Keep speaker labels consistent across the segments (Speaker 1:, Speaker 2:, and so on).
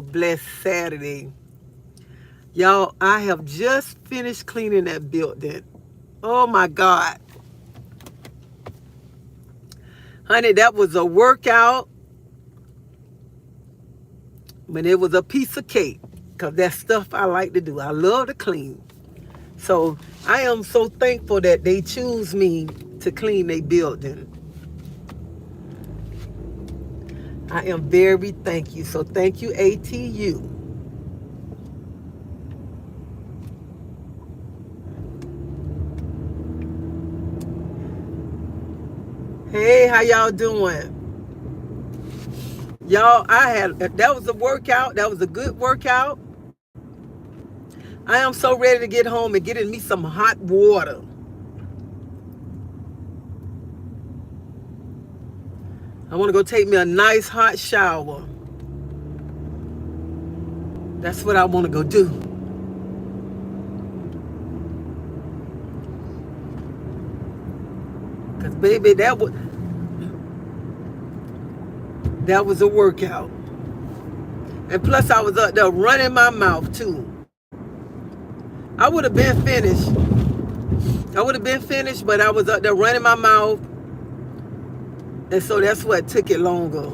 Speaker 1: Blessed Saturday. Y'all, I have just finished cleaning that building. Oh my God. Honey, that was a workout, but it was a piece of cake. Because that's stuff I like to do. I love to clean. So I am so thankful that they choose me to clean their building. I am very thank you. So thank you, ATU. Hey, how y'all doing? Y'all, that was a workout. That was a good workout. I am so ready to get home and get in me some hot water. I want to go take me a nice hot shower. That's what I want to go do. Because, baby, that was a workout. And plus, I was up there running my mouth, too. I would have been finished. But I was up there running my mouth. And so that's what took it longer.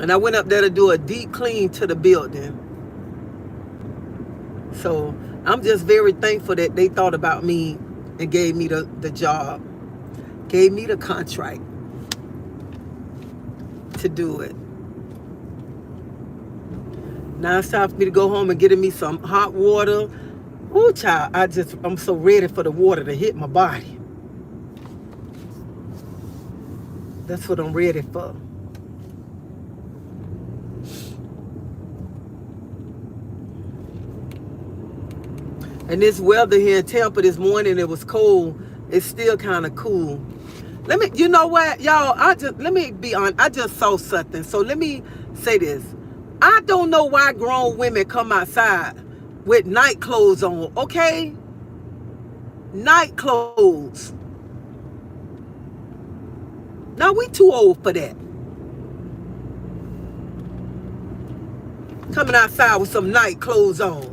Speaker 1: And I went up there to do a deep clean to the building. So I'm just very thankful that they thought about me and gave me the job. Gave me the contract to do it. Now it's time for me to go home and get me some hot water. Ooh, child, I'm so ready for the water to hit my body. That's what I'm ready for. And this weather here in Tampa this morning, it was cold. It's still kind of cool. You know what, y'all? Let me be honest. I just saw something. So let me say this. I don't know why grown women come outside with night clothes on, okay? Night clothes. Now, we too old for that. Coming outside with some night clothes on.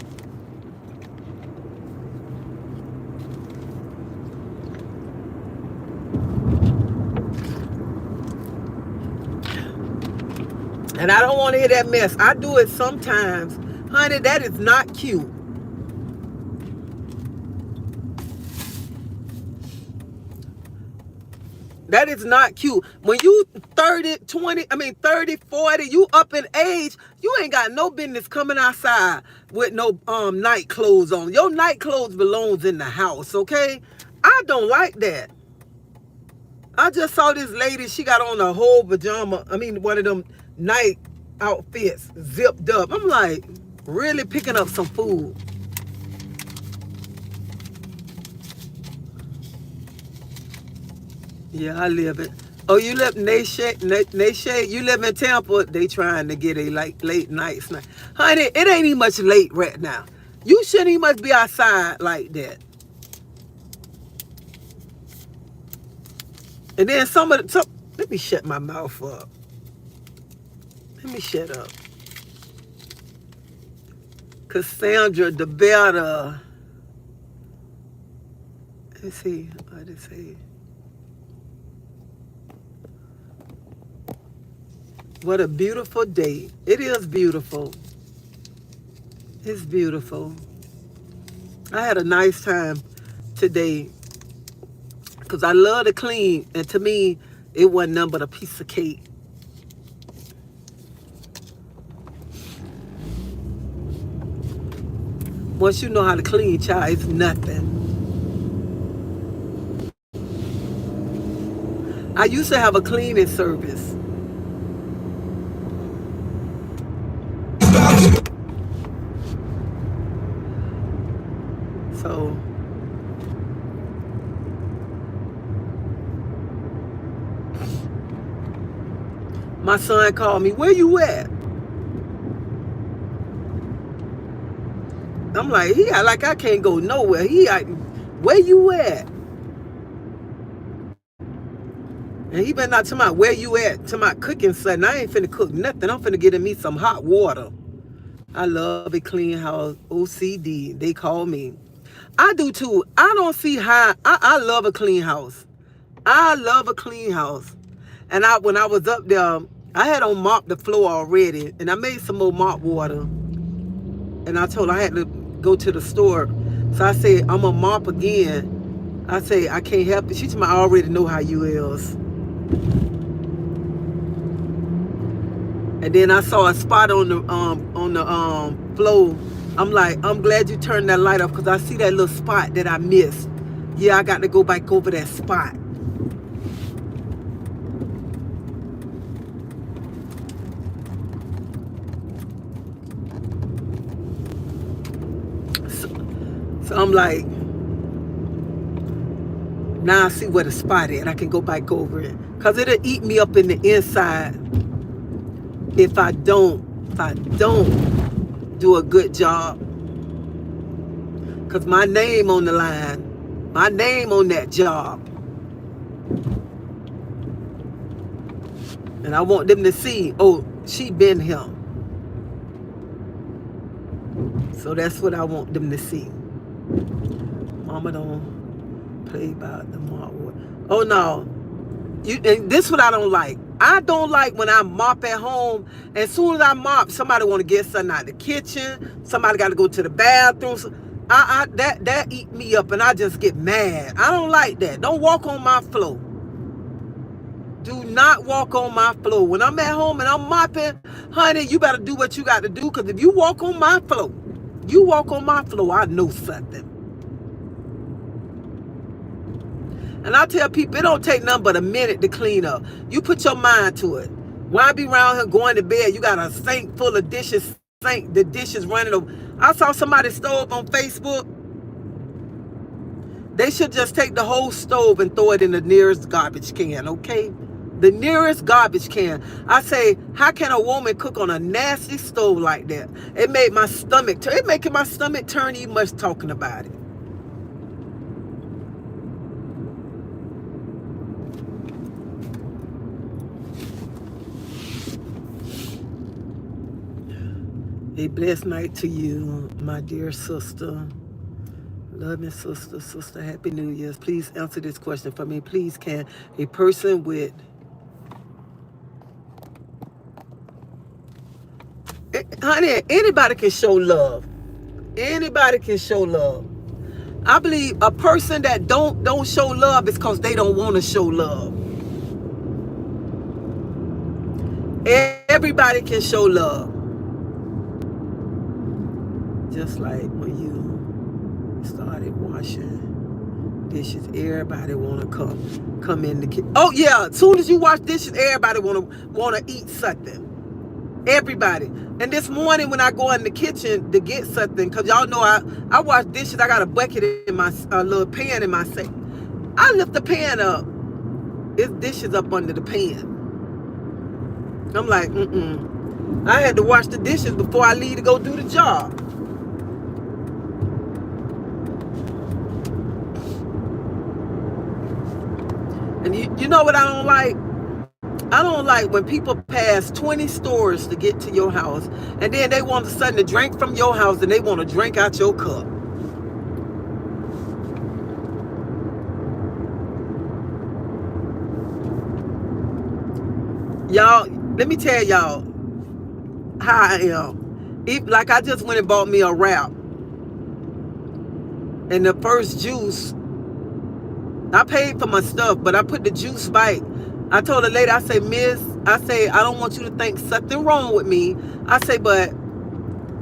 Speaker 1: And I don't want to hear that mess. I do it sometimes. Honey, that is not cute. That is not cute. When you 30, 40, you up in age, you ain't got no business coming outside with no night clothes on. Your night clothes belongs in the house, okay? I don't like that. I just saw this lady, she got on a whole one of them night outfits, zipped up. I'm like, really picking up some food. Yeah, I live it. Oh, you live Nation, you live in Tampa. They trying to get a late night snack. Honey, it ain't even much late right now. You shouldn't even much be outside like that. And then let me shut my mouth up. Let me shut up. Cassandra, the better. Let's see. What did it say? What a beautiful day. It is beautiful. It's beautiful. I had a nice time today because I love to clean. And to me, it wasn't nothing but a piece of cake. Once you know how to clean, child, it's nothing. I used to have a cleaning service. So my son called me, where you at? I'm like, he act like I can't go nowhere. He like, where you at? And he been not talking about where you at, talking about cooking something. I ain't finna cook nothing. I'm finna get in me some hot water. I love a clean house. OCD, they call me. I do too. I don't see how. I love a clean house. I love a clean house. And when I was up there, I had on mop the floor already, and I made some more mop water. And I told her I had to go to the store, so I said I'm gonna mop again. I say I can't help it. She told me I already know how you is. And then I saw a spot on the floor. I'm like, I'm glad you turned that light off because I see that little spot that I missed. Yeah, I got to go back over that spot. So I'm like, now I see where the spot is. I can go back over it. Because it'll eat me up in the inside if I don't do a good job. Because my name on the line, my name on that job. And I want them to see, oh, she been here. So that's what I want them to see. Mama don't play by the mop. Oh no. And this is what I don't like. I don't like when I mop at home. As soon as I mop, somebody want to get something out of the kitchen. Somebody got to go to the bathroom. That eat me up, and I just get mad. I don't like that. Don't walk on my floor. Do not walk on my floor. When I'm at home and I'm mopping, honey, you better do what you got to do. Because if you walk on my floor, I know something. And I tell people, it don't take nothing but a minute to clean up. You put your mind to it. When I be around here going to bed, you got a sink full of dishes, the dishes running over. I saw somebody stove on Facebook. They should just take the whole stove and throw it in the nearest garbage can, okay? The nearest garbage can. I say, how can a woman cook on a nasty stove like that? It made my stomach, it making my stomach turn even much talking about it. A blessed night to you, my dear sister. Love me, sister. Sister, Happy New Year's. Please answer this question for me. Please, can a person with... Honey, anybody can show love. Anybody can show love. I believe a person that don't show love is because they don't want to show love. Everybody can show love. Just like when you started washing dishes, everybody want to come in the kitchen. Oh yeah, as soon as you wash dishes, everybody want to eat something. Everybody. And this morning when I go in the kitchen to get something, because y'all know I wash dishes, I got a bucket in my little pan in my sink. I lift the pan up. It's dishes up under the pan. I'm like, I had to wash the dishes before I leave to go do the job. And you know what I don't like? I don't like when people pass 20 stores to get to your house, and then they want something to drink from your house and they want to drink out your cup. Y'all, let me tell y'all how I am. Like I just went and bought me a wrap. And the first juice, I paid for my stuff, but I put the juice bite. I told the lady, I say, Miss, I don't want you to think something wrong with me. I say, but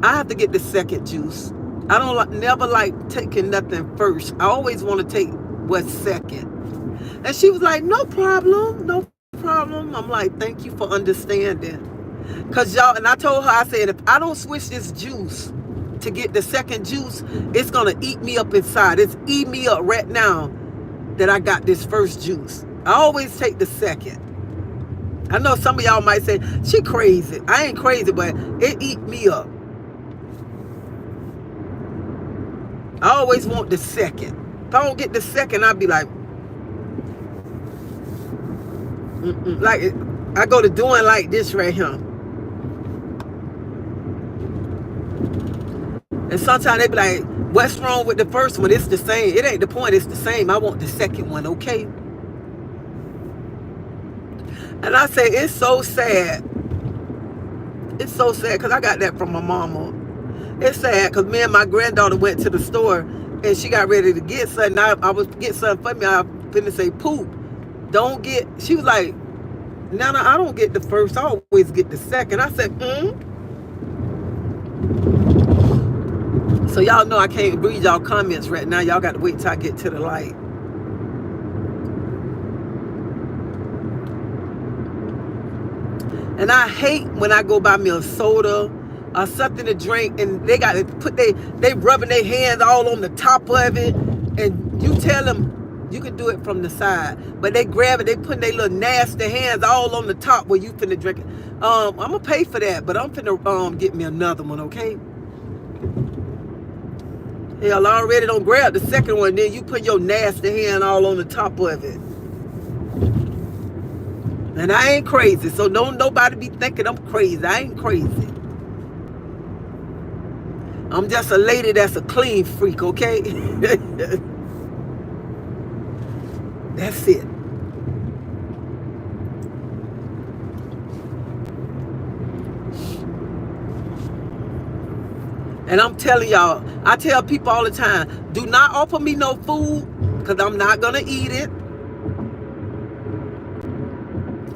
Speaker 1: I have to get the second juice. I don't never like taking nothing first. I always want to take what's second. And she was like, no problem, no problem. I'm like, thank you for understanding. Because y'all, and I told her, I said, if I don't switch this juice to get the second juice, it's going to eat me up inside. It's eating me up right now that I got this first juice. I always take the second. I know some of y'all might say, she crazy. I ain't crazy, but it eat me up. I always want the second. If I don't get the second, I'll be like, Like, I go to doing like this right here. And sometimes they be like, what's wrong with the first one? It's the same. It ain't the point. It's the same. I want the second one, okay? And I say, it's so sad. It's so sad because I got that from my mama. It's sad because me and my granddaughter went to the store and she got ready to get something. I was get something for me. I finna say, poop. Don't get, she was like, Nana, I don't get the first. I always get the second. I said, So y'all know I can't read y'all comments right now. Y'all got to wait till I get to the light. And I hate when I go buy me a soda or something to drink and they got to put they rubbing their hands all on the top of it, and you tell them you can do it from the side, but they grab it, they put their little nasty hands all on the top where you finna drink it. I'm gonna pay for that, but I'm finna get me another one, okay? Hell, I already don't grab the second one, then you put your nasty hand all on the top of it. And I ain't crazy, so don't nobody be thinking I'm crazy. I ain't crazy. I'm just a lady that's a clean freak, okay? That's it. And I'm telling y'all, I tell people all the time, do not offer me no food because I'm not going to eat it.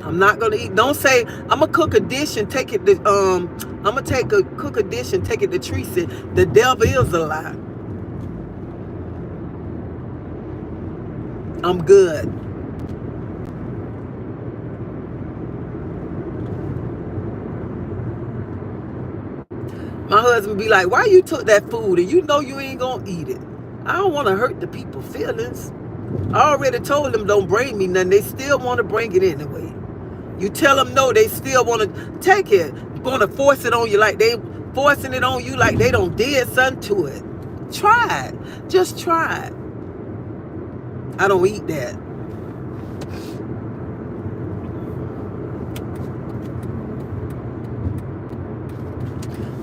Speaker 1: I'm not gonna eat. Don't say I'm gonna cook a dish and take it to I'm gonna cook a dish and take it to treasie. The devil is a lie. I'm good. My husband be like, why you took that food and you know you ain't gonna eat it? I don't want to hurt the people's feelings. I already told them don't bring me nothing. They still want to bring it anyway. You tell them no, they still want to take it. Going to force it on you like they forcing it on you like they don't did something to it. Try it. Just try it. I don't eat that.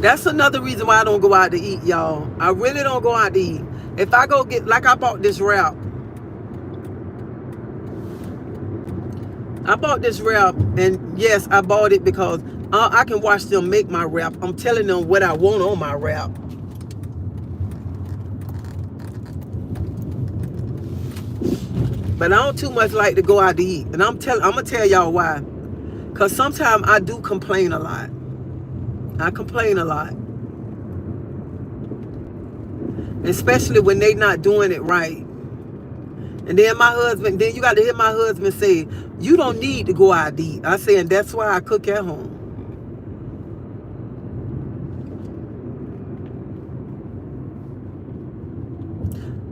Speaker 1: That's another reason why I don't go out to eat, y'all. I really don't go out to eat. If I go get, like I bought this wrap. I bought this wrap, and yes, I bought it because I can watch them make my wrap. I'm telling them what I want on my wrap. But I don't too much like to go out to eat. And I'm gonna tell y'all why. Because sometimes I do complain a lot. I complain a lot. Especially when they not doing it right. And then then you got to hear my husband say, you don't need to go out to eat. I say, and that's why I cook at home.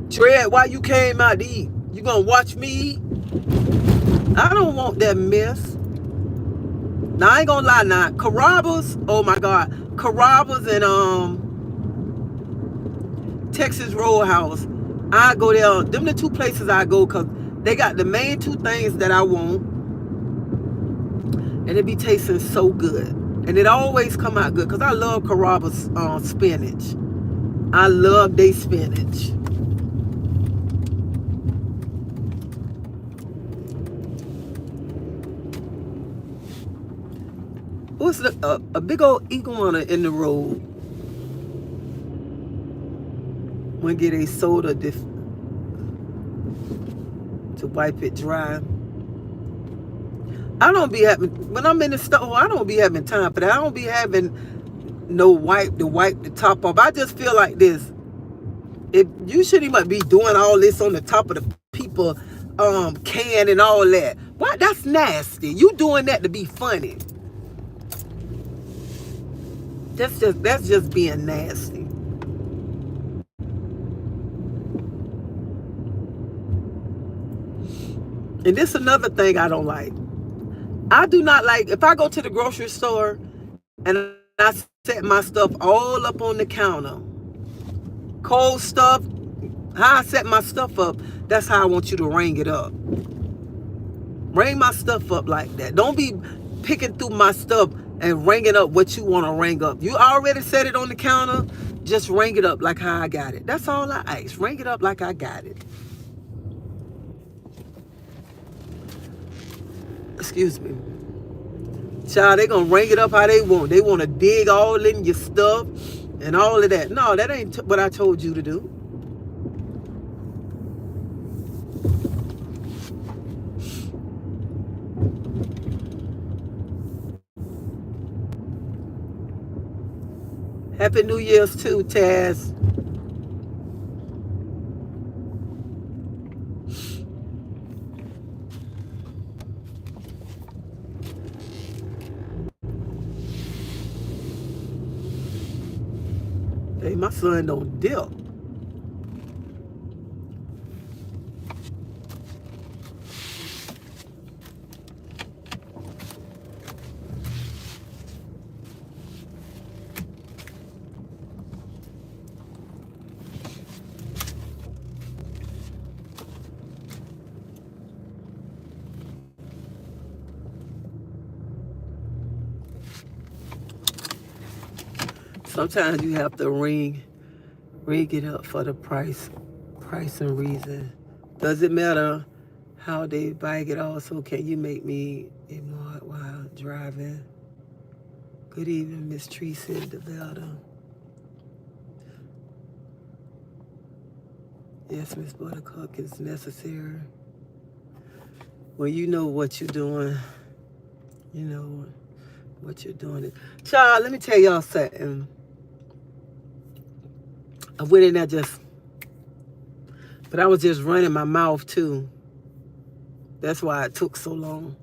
Speaker 1: Dread, why you came out to eat? You gonna watch me eat? I don't want that mess. Now, I ain't gonna lie now. Carrabba's, oh my God. Carrabba's and Texas Roadhouse. I go there. Them the two places I go because they got the main two things that I want. And it be tasting so good. And it always come out good because I love Carrabba's spinach. I love their spinach. What's a big old iguana in the road? Want to get a soda to wipe it dry. I don't be having, when I'm in the store, I don't be having time for that. I don't be having no wipe to wipe the top off. I just feel like this. If you shouldn't even be doing all this on the top of the people can and all that. Why? That's nasty. You doing that to be funny. That's just being nasty. And this is another thing I don't like. I do not like, if I go to the grocery store and I set my stuff all up on the counter, cold stuff, how I set my stuff up, that's how I want you to ring it up. Ring my stuff up like that. Don't be picking through my stuff and ringing up what you want to ring up. You already set it on the counter. Just ring it up like how I got it. That's all I ask. Ring it up like I got it. Excuse me. Child, they gonna ring it up how they want. They want to dig all in your stuff and all of that. No, that ain't what I told you to do. Happy New Year's too, Taz. Hey, my son don't dip. Sometimes you have to ring it up for the price and reason. Does it matter how they bag it also? Can you make me a mod while driving? Good evening, Miss Treasie, the builder. Yes, Miss Buttercup, is necessary. Well, you know what you're doing. You know what you're doing. Child, let me tell y'all something. I went in there but I was just running my mouth too. That's why it took so long.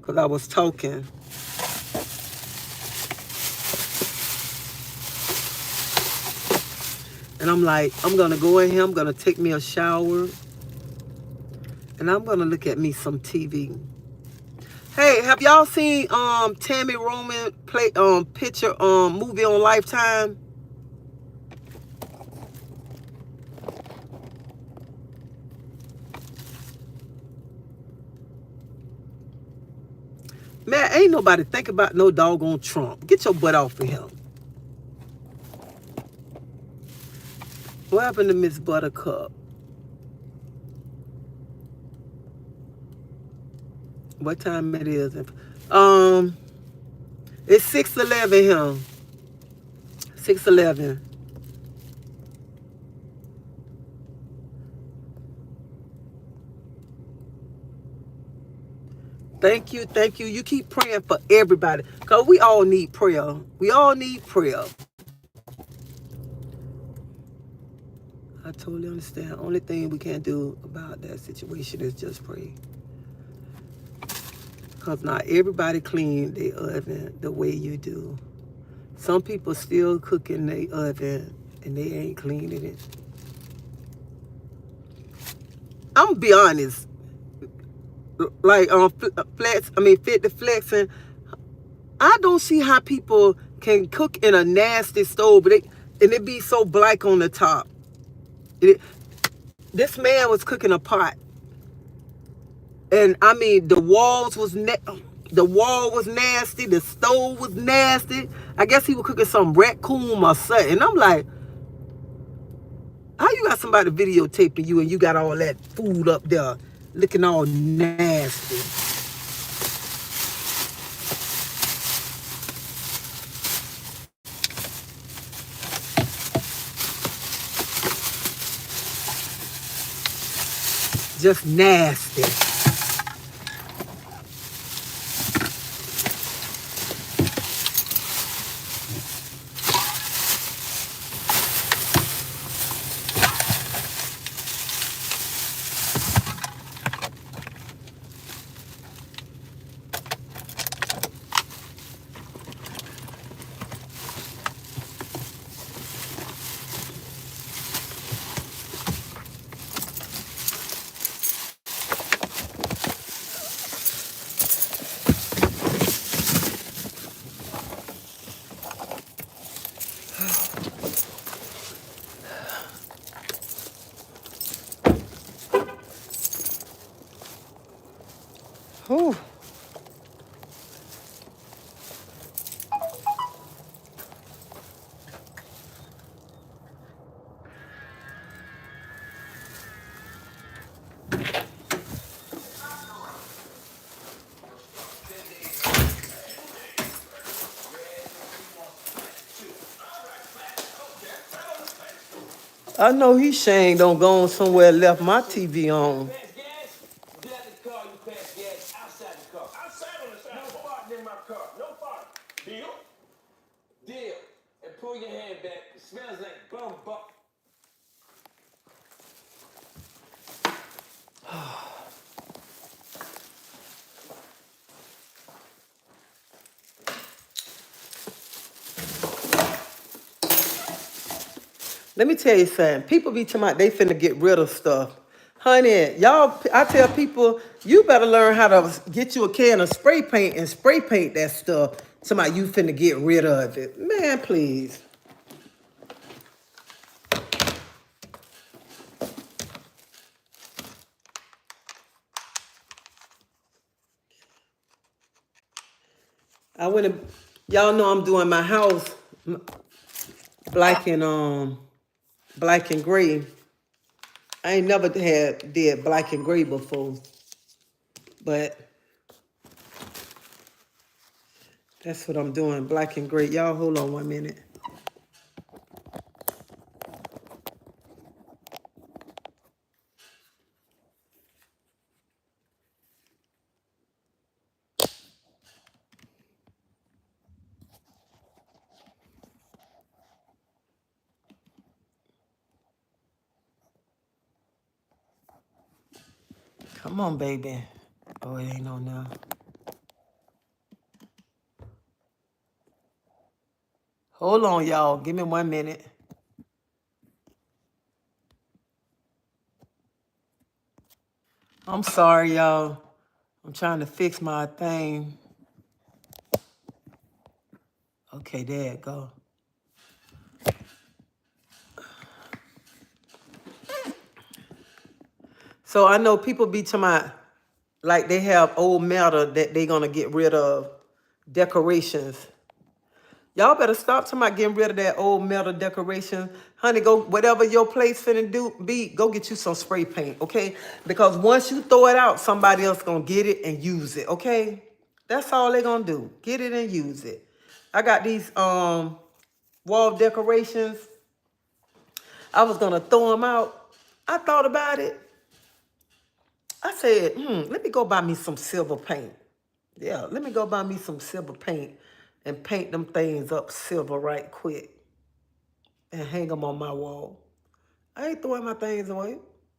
Speaker 1: Because I was talking. And I'm like, I'm going to go in here. I'm going to take me a shower. And I'm going to look at me some TV. Hey, have y'all seen Tammy Roman play picture movie on Lifetime? Man, ain't nobody think about no doggone Trump. Get your butt off of him. What happened to Miss Buttercup? What time it is? It's 6:11 here. 6:11. Thank you, thank you. You keep praying for everybody. Because we all need prayer. We all need prayer. I totally understand. Only thing we can do about that situation is just pray. Because not everybody clean their oven the way you do. Some people still cook in their oven and they ain't cleaning it. I'm going to be honest. Like Fit the Flexing, I don't see how people can cook in a nasty stove, and it be so black on the top. This man was cooking a pot, and I mean the wall was nasty, the stove was nasty. I guess he was cooking some raccoon or something. And I'm like, how you got somebody videotaping you and you got all that food up there looking all nasty? Just nasty. I know he shamed on going somewhere and left my TV on.
Speaker 2: Pass gas? Get out the car, you pass gas outside the car. Outside on the side. No farting in my car. No farting. Deal? Deal. And pull your hand back. It smells like bum buck.
Speaker 1: Let me tell you something. People be talking about they finna get rid of stuff. Honey, y'all, I tell people, you better learn how to get you a can of spray paint and spray paint that stuff. Somebody you finna get rid of it. Man, please. I went and, y'all know I'm doing my house black and gray. I ain't never did black and gray before, but that's what I'm doing, black and gray. Y'all hold on 1 minute. Come on, baby. Oh, it ain't on now. Hold on, y'all. Give me 1 minute. I'm sorry, y'all. I'm trying to fix my thing. Okay, there it go. So I know people be talking about, like they have old metal that they gonna get rid of, decorations. Y'all better stop talking about getting rid of that old metal decoration. Honey, go, whatever your place finna go get you some spray paint, okay? Because once you throw it out, somebody else gonna get it and use it, okay? That's all they gonna do. Get it and use it. I got these wall decorations. I was gonna throw them out. I thought about it. I said, let me go buy me some silver paint. Yeah, let me go buy me some silver paint and paint them things up silver right quick and hang them on my wall. I ain't throwing my things away.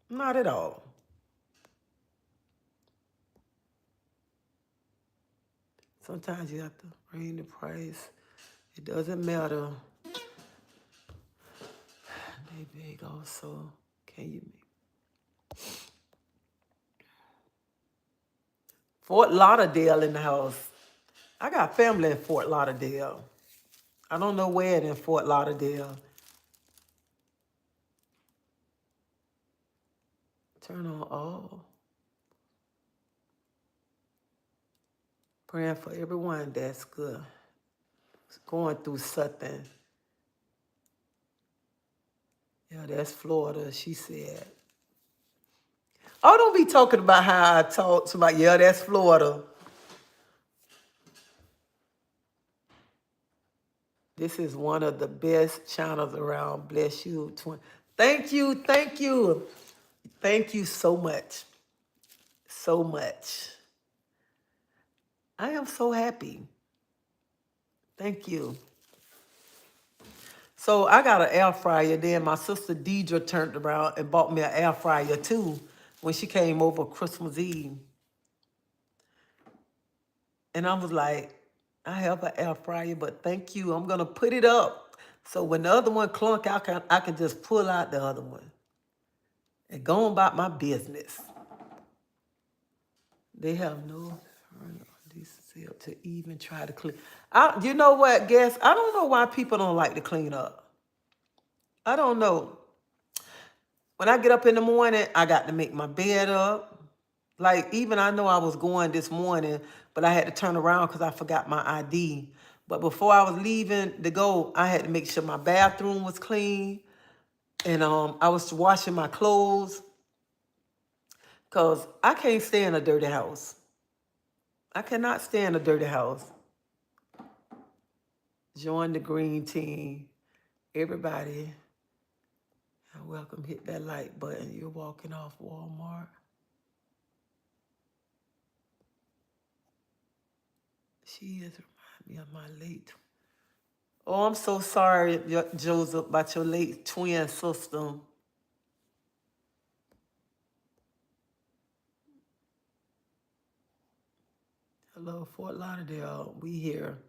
Speaker 1: Not at all. Sometimes you have to bring the price. It doesn't matter. They big also. Can you make Fort Lauderdale in the house? I got family in Fort Lauderdale. I don't know where it in Fort Lauderdale. Turn on all. Praying for everyone that's good. Going through something. Yeah, that's Florida, she said. Oh, don't be talking about how I talk to my, yeah, that's Florida. This is one of the best channels around. Bless you. Thank you, thank you. Thank you so much. So much. I am so happy. Thank you. So I got an air fryer. Then my sister Deidre turned around and bought me an air fryer too when she came over Christmas Eve. And I was like, I have an air fryer, but thank you. I'm gonna put it up. So when the other one clunk, I can just pull out the other one and go on about my business. They have no decency to even try to clean. You know what, guess? I don't know why people don't like to clean up. I don't know. When I get up in the morning, I got to make my bed up. Like, even I know I was going this morning, but I had to turn around because I forgot my ID. But before I was leaving to go, I had to make sure my bathroom was clean. And I was washing my clothes because I can't stay in a dirty house. I cannot stay in a dirty house. Join the green team. Everybody. welcome. Hit that like button. You're walking off Walmart. She is remind me of my late. Oh, I'm so sorry, Joseph, about your late twin sister. Hello, Fort Lauderdale. We here.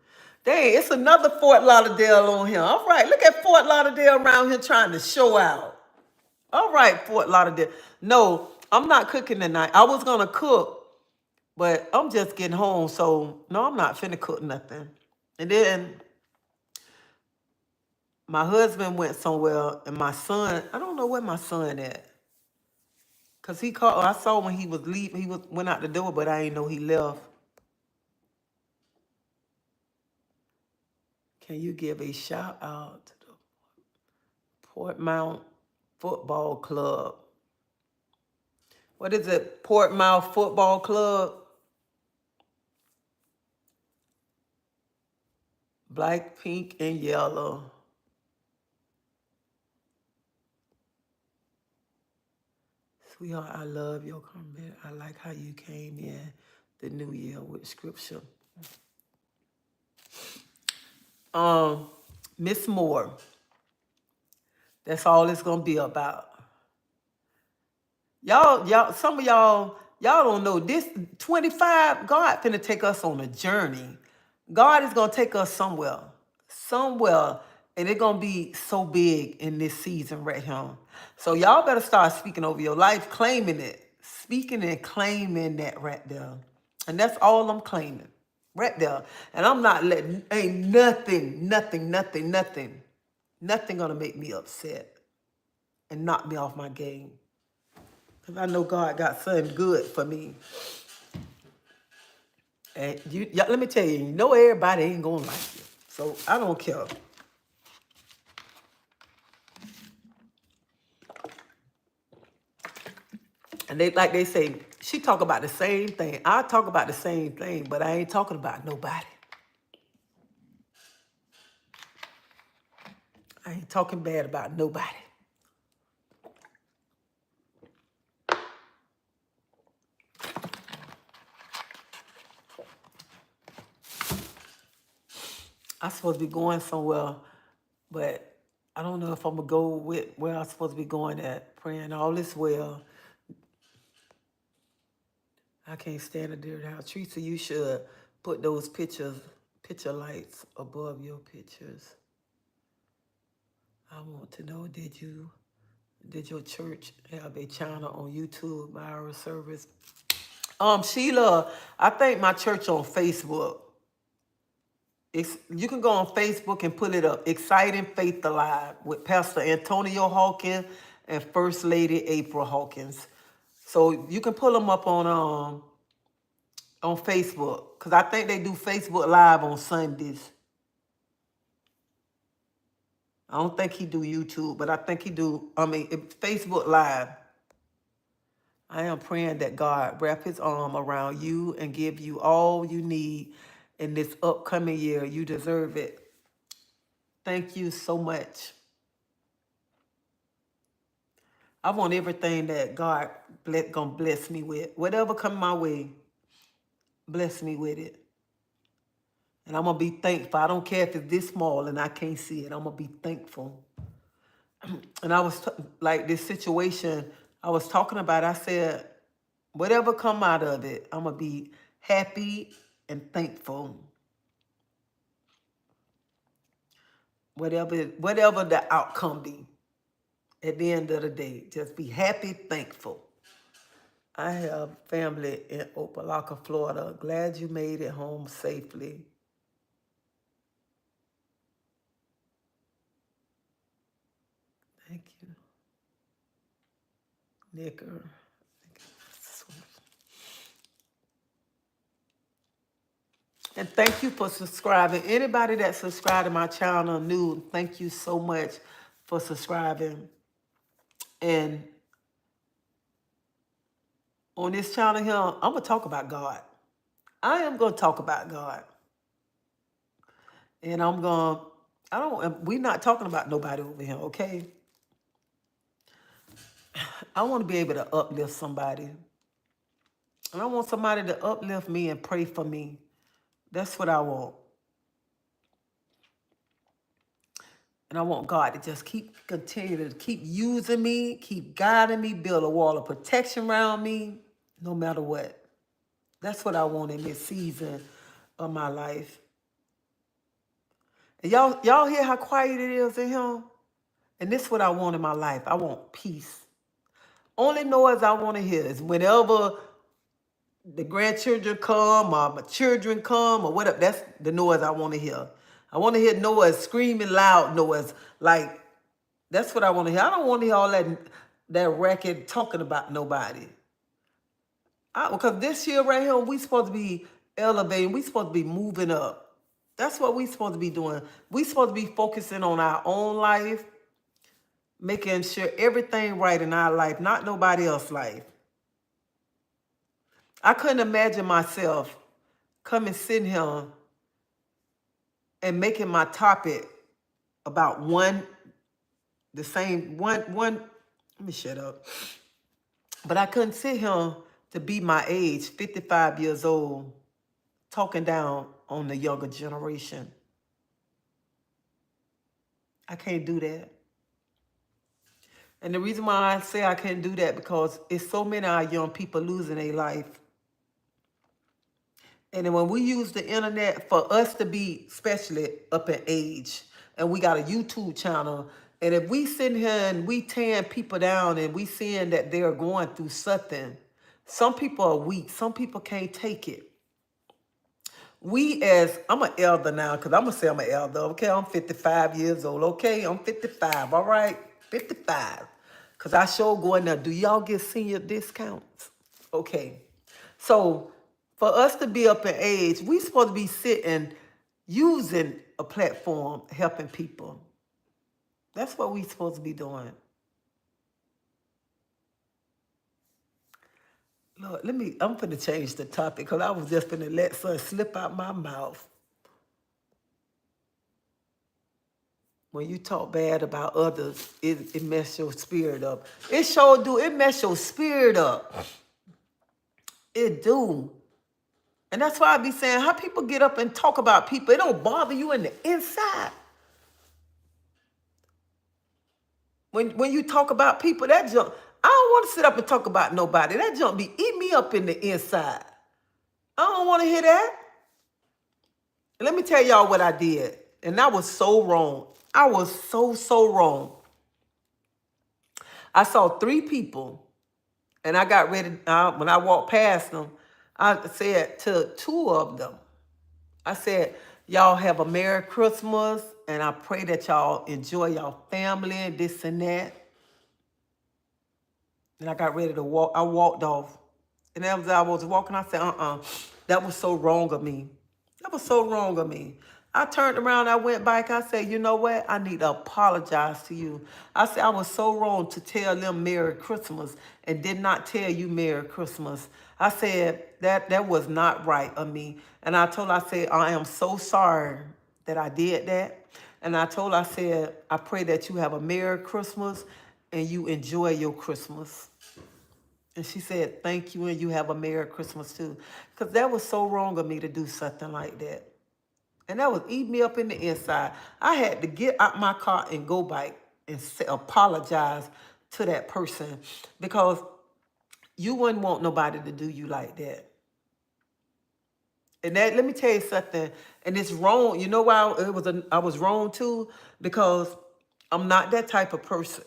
Speaker 1: Dang, it's another Fort Lauderdale on here. All right, look at Fort Lauderdale around here trying to show out. All right, Fort Lauderdale. No, I'm not cooking tonight. I was gonna cook, but I'm just getting home, so no, I'm not finna cook nothing. And then my husband went somewhere, and my son, I don't know where my son at. Cause he called, I saw when he was leaving, went out the door, but I didn't know he left. Can you give a shout out to the Portmount Football Club? What is it? Portmount Football Club? Black, pink, and yellow. Sweetheart, I love your comment. I like how you came in the new year with scripture. Miss Moore. That's all it's gonna be about. Y'all, some of y'all don't know this 25, God finna take us on a journey. God is gonna take us somewhere, and it's gonna be so big in this season right here. So y'all better start speaking over your life, claiming it, speaking and claiming that right there. And that's all I'm claiming, right there. And I'm not letting, ain't nothing gonna make me upset and knock me off my game. Because I know God got something good for me. And let me tell you, everybody ain't gonna like you. So I don't care. And they say, she talk about the same thing. I talk about the same thing, but I ain't talking about nobody. I ain't talking bad about nobody. I'm supposed to be going somewhere, but I don't know if I'm gonna go with where I'm supposed to be going at. Praying all is well. I can't stand a dirty house. Treasie, you should put those picture lights above your pictures. I want to know, did your church have a channel on YouTube, Myra service? Sheila, I think my church on Facebook. You can go on Facebook and put it up. Exciting Faith Alive with Pastor Antonio Hawkins and First Lady April Hawkins. So you can pull them up on Facebook, because I think they do Facebook Live on Sundays. I don't think he do YouTube, but I think he do, Facebook Live. I am praying that God wrap his arm around you and give you all you need in this upcoming year. You deserve it. Thank you so much. I want everything that God gonna bless me with. Whatever come my way, bless me with it. And I'm gonna be thankful. I don't care if it's this small and I can't see it. I'm gonna be thankful. And I was like this situation I was talking about. I said, whatever come out of it, I'm gonna be happy and thankful. Whatever the outcome be, at the end of the day, just be happy, thankful. I have family in Opelika, Florida. Glad you made it home safely. Thank you, Nicker. And thank you for subscribing. Anybody that subscribed to my channel new, thank you so much for subscribing. And on this channel here, I'm going to talk about God. I am going to talk about God. And we're not talking about nobody over here, okay? I want to be able to uplift somebody. And I want somebody to uplift me and pray for me. That's what I want. And I want God to just continue to keep using me, keep guiding me, build a wall of protection around me, no matter what. That's what I want in this season of my life. And y'all hear how quiet it is in here? And this is what I want in my life. I want peace. Only noise I want to hear is whenever the grandchildren come or my children come or whatever. That's the noise I want to hear. I want to hear noise, screaming loud noise. Like, that's what I want to hear. I don't want to hear all that racket talking about nobody. Because this year right here, we supposed to be elevating. We supposed to be moving up. That's what we supposed to be doing. We supposed to be focusing on our own life, making sure everything right in our life, not nobody else's life. I couldn't imagine myself coming sitting here and making my topic about let me shut up. But I couldn't sit here to be my age, 55 years old, talking down on the younger generation. I can't do that. And the reason why I say I can't do that because it's so many of our young people losing their life. And then when we use the internet for us to be, especially up in age, and we got a YouTube channel, and if we sit here and we tearing people down and we seeing that they're going through something, some people are weak, some people can't take it. I'm an elder now, because I'm going to say I'm an elder, okay? I'm 55 years old, okay? I'm 55, all right? 55. Because I sure going there. Do y'all get senior discounts? Okay. So for us to be up in age, we supposed to be sitting, using a platform, helping people. That's what we supposed to be doing. Lord, I'm finna change the topic because I was just finna let something slip out my mouth. When you talk bad about others, it mess your spirit up. It sure do. It mess your spirit up. It do. And that's why I be saying, how people get up and talk about people, it don't bother you in the inside. When you talk about people, that junk, I don't want to sit up and talk about nobody. That junk be eat me up in the inside. I don't want to hear that. And let me tell y'all what I did. And I was so wrong. I was so wrong. I saw 3 people, and I got ready, when I walked past them, I said to 2 of them, I said, y'all have a Merry Christmas, and I pray that y'all enjoy y'all family and this and that. And I got ready to walk. I walked off. And as I was walking, I said, that was so wrong of me. That was so wrong of me. I turned around, I went back, I said, you know what? I need to apologize to you. I said, I was so wrong to tell them Merry Christmas and did not tell you Merry Christmas. I said, that was not right of me. And I said, I am so sorry that I did that. And I said, I pray that you have a Merry Christmas and you enjoy your Christmas. And she said, thank you, and you have a Merry Christmas too. Because that was so wrong of me to do something like that. And that was eating me up in the inside. I had to get out my car and go back and apologize to that person because you wouldn't want nobody to do you like that. And that, let me tell you something, and it's wrong. You know why I was wrong too? Because I'm not that type of person.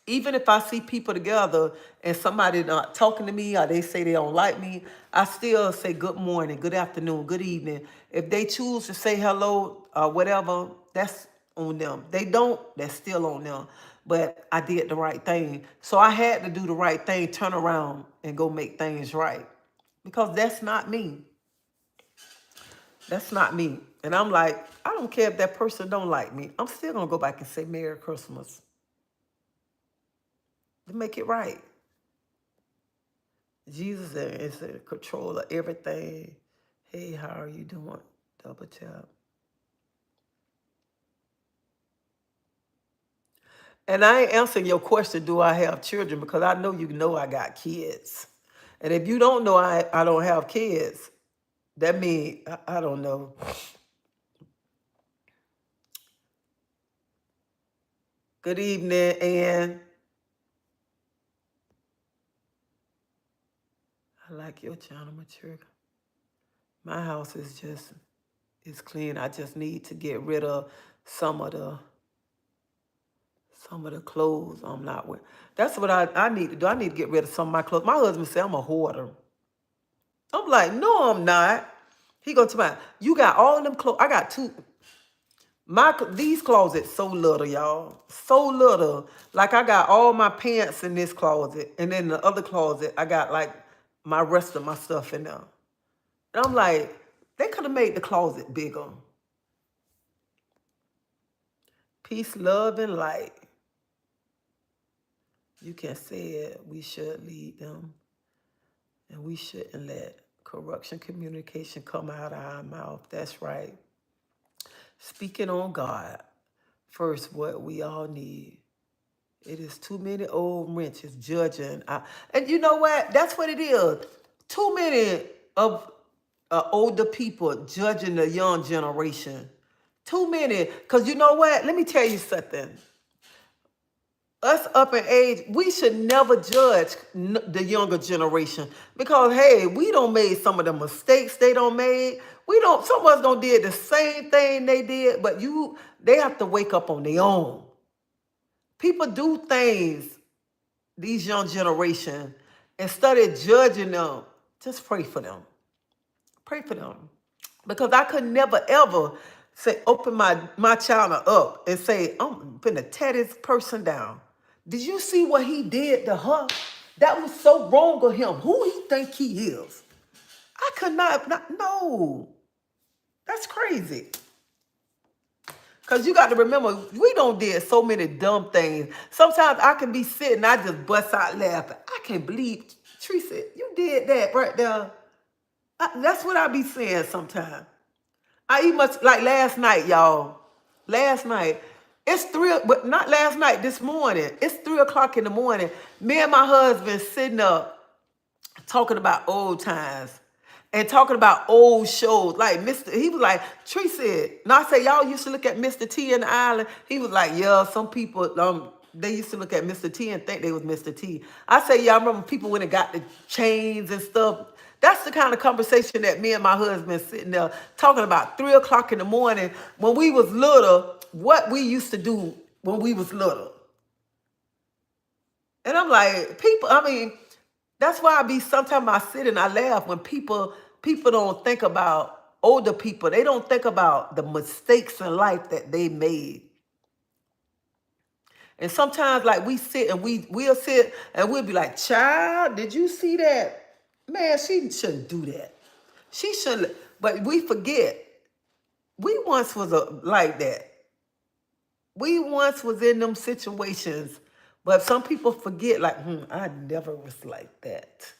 Speaker 1: Even if I see people together and somebody not talking to me or they say they don't like me, I still say good morning, good afternoon, good evening. If they choose to say hello or whatever, that's on them. They don't, that's still on them. But I did the right thing. So I had to do the right thing, turn around and go make things right. Because that's not me. That's not me. And I'm like, I don't care if that person don't like me. I'm still going to go back and say Merry Christmas. To make it right. Jesus is in control of everything. Hey, how are you doing? Double tap. And I ain't answering your question, do I have children? Because I know I got kids. And if you don't know I don't have kids, that means, I don't know. Good evening, Ann. I like your channel, mature. My house is clean. I just need to get rid of some of the clothes I'm not wearing. That's what I need to do. I need to get rid of some of my clothes. My husband said I'm a hoarder. I'm like, no, I'm not. He go to my, you got all them clothes. I got two. These closets so little, y'all. So little. Like I got all my pants in this closet. And then the other closet, I got like my rest of my stuff in there. And I'm like, they could have made the closet bigger. Peace, love, and light. You can say it. We should lead them. And we shouldn't let corruption communication come out of our mouth. That's right. Speaking on God. First, what we all need. It is too many old wrenches judging. And you know what? That's what it is. Too many of older people judging the young generation. Too many. Because you know what? Let me tell you something. Us up in age, we should never judge the younger generation. Because, hey, we don't made some of the mistakes they don't made. Some of us don't did the same thing they did, but they have to wake up on their own. People do things, these young generation, instead of judging them, just pray for them. Pray for them. Because I could never, ever say, open my channel up and say, I'm finna tear this person down. Did you see what he did to her? That was so wrong of him. Who he think he is? I could not no. That's crazy. Because you got to remember, we don't did so many dumb things. Sometimes I can be sitting, I just bust out laughing. I can't believe, Teresa, you did that right there. That's what I be saying sometimes. I eat much, like last night, y'all. Last night. It's but not last night, this morning. It's 3 o'clock in the morning. Me and my husband sitting up talking about old times. And talking about old shows, like he was like, Tree said, and I say, y'all used to look at Mr. T in the island. He was like, yeah, some people, they used to look at Mr. T and think they was Mr. T. I say, yeah, I remember people when it got the chains and stuff. That's the kind of conversation that me and my husband sitting there talking about 3 o'clock in the morning when we was little, what we used to do when we was little. And I'm like, that's why sometimes I sit and I laugh when people don't think about older people. They don't think about the mistakes in life that they made. And sometimes like we sit and we'll sit and we'll be like, child, did you see that? Man, she shouldn't do that. She shouldn't. But we forget. We once was like that. We once was in them situations. But some people forget, like, I never was like that.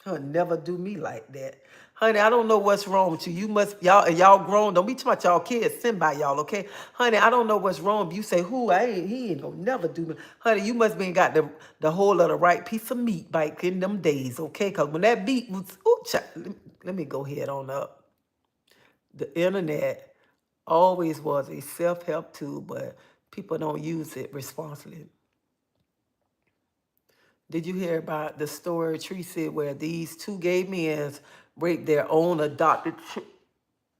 Speaker 1: He'll never do me like that. Honey, I don't know what's wrong with you. You must, y'all grown. Don't be talking about y'all kids send by y'all, okay? Honey, I don't know what's wrong. You say, he ain't gonna never do me. Honey, you must be got the whole of the right piece of meat back in them days, okay? Because when that beat was, let me go ahead on up. The internet always was a self-help tool, but people don't use it responsibly. Did you hear about the story, Teresa, where these two gay men raped their own adopted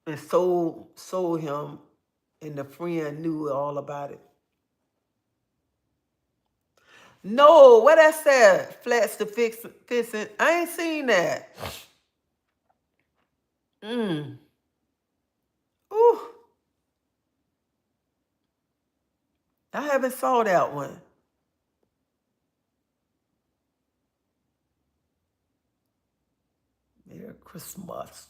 Speaker 1: and sold him, and the friend knew all about it? No, what I said? Flats to fixing. I ain't seen that. Ooh. I haven't saw that one. Merry Christmas.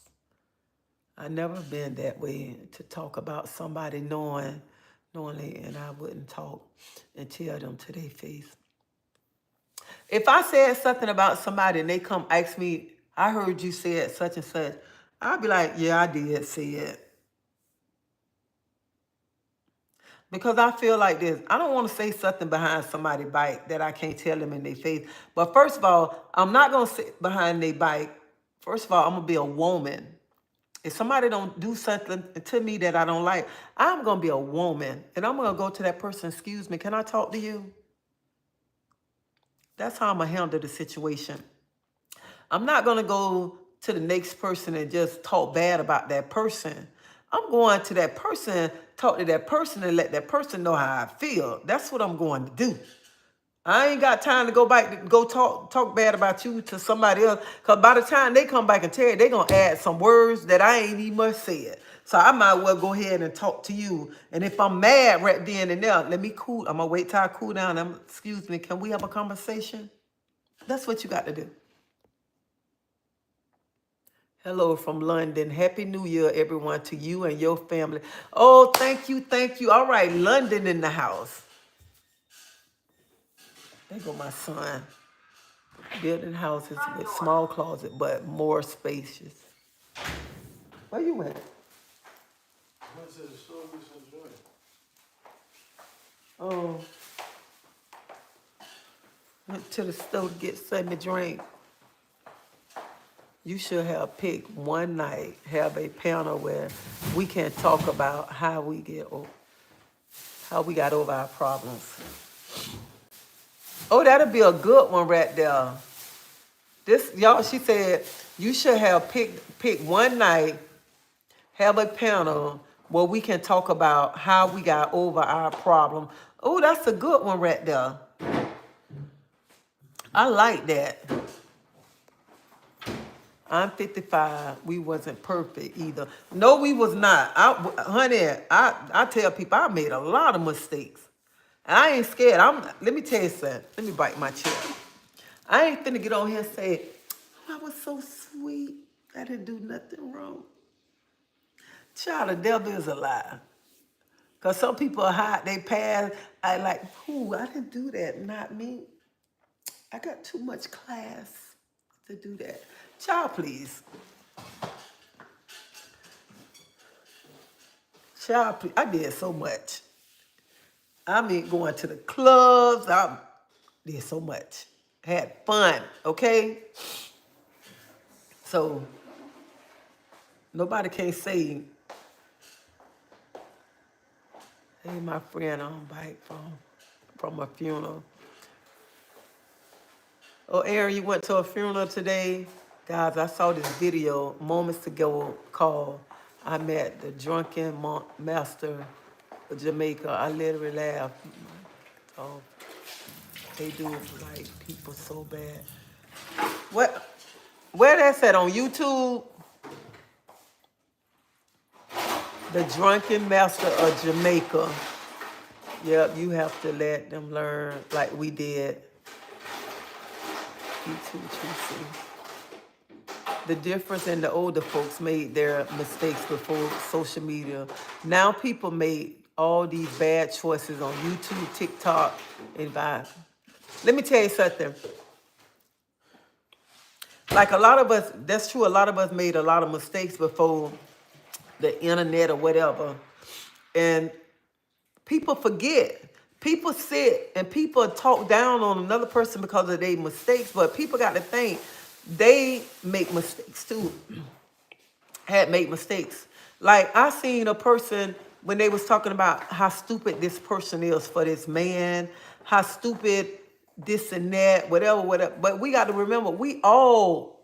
Speaker 1: I never been that way to talk about somebody knowingly, and I wouldn't talk and tell them to their face. If I said something about somebody and they come ask me, I heard you say it such and such, I'd be like, yeah, I did say it. Because I feel like this. I don't want to say something behind somebody's bike that I can't tell them in their face. But first of all, I'm not going to sit behind their bike. First of all, I'm going to be a woman. If somebody don't do something to me that I don't like, I'm going to be a woman. And I'm going to go to that person, excuse me, can I talk to you? That's how I'm going to handle the situation. I'm not going to go to the next person and just talk bad about that person. I'm going to that person, talk to that person, and let that person know how I feel. That's what I'm going to do. I ain't got time to go back to go talk bad about you to somebody else. Because by the time they come back and tell you, they're going to add some words that I ain't even much said. So I might well go ahead and talk to you. And if I'm mad right then and there, let me cool. I'm going to wait till I cool down. Excuse me, can we have a conversation? That's what you got to do. Hello from London. Happy New Year, everyone, to you and your family. Oh, thank you, thank you. All right, London in the house. There go my son. Building houses with small closet, but more spacious. Where you at?
Speaker 3: I went to the store with some joy.
Speaker 1: Oh, went to the store to get something to drink. You should have picked one night, have a panel where we can talk about how we got over our problems. Oh, that'll be a good one right there. This, y'all, she said, you should have pick one night, have a panel where we can talk about how we got over our problem. Oh, that's a good one right there. I like that. I'm 55. We wasn't perfect either. No, we was not. Honey, I tell people I made a lot of mistakes. And I ain't scared. Let me tell you something. Let me bite my chair. I ain't finna get on here and say, oh, I was so sweet. I didn't do nothing wrong. Child, the devil is a lie. Because some people hide their past. I like, ooh, I didn't do that. Not me. I got too much class to do that. Child, please. Child, please. I did so much. I mean, going to the clubs. I did so much. Had fun, okay? So, nobody can say, hey, my friend on bike from a funeral. Oh, Aaron, you went to a funeral today? Guys, I saw this video moments ago called I Met the Drunken Master of Jamaica. I literally laughed. Oh, they do like people so bad. Where that's at, on YouTube? The Drunken Master of Jamaica. Yep, you have to let them learn like we did. The difference in the older folks made their mistakes before social media. Now people made all these bad choices on YouTube, TikTok, and Vine. Let me tell you something. Like a lot of us, that's true, a lot of us made a lot of mistakes before the internet or whatever. And people forget. People sit and people talk down on another person because of their mistakes, but people got to think they make mistakes too. Had made mistakes. Like I seen a person when they was talking about how stupid this person is for this man, how stupid this and that, whatever. But we got to remember, we all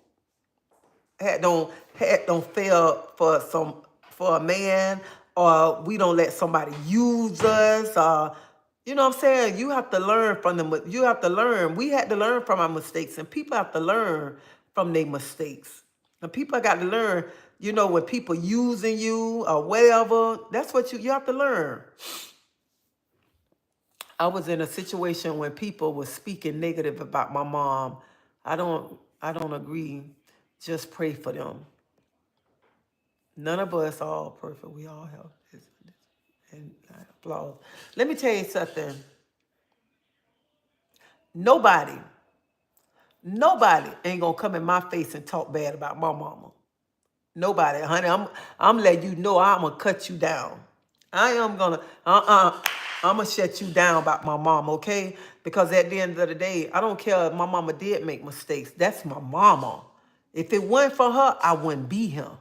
Speaker 1: don't fail for a man, or we don't let somebody use us, or you know what I'm saying? You have to learn from them. You have to learn. We had to learn from our mistakes, and people have to learn from their mistakes. And people got to learn, when people using you or whatever, that's what you have to learn. I was in a situation when people were speaking negative about my mom. I don't agree. Just pray for them. None of us are all perfect. We all have this and flaws. Let me tell you something. Nobody ain't gonna come in my face and talk bad about my mama. Nobody, honey. I'm letting you know I'm gonna cut you down. I am gonna, I'm gonna shut you down about my mom, okay? Because at the end of the day, I don't care if my mama did make mistakes. That's my mama. If it weren't for her, I wouldn't be here.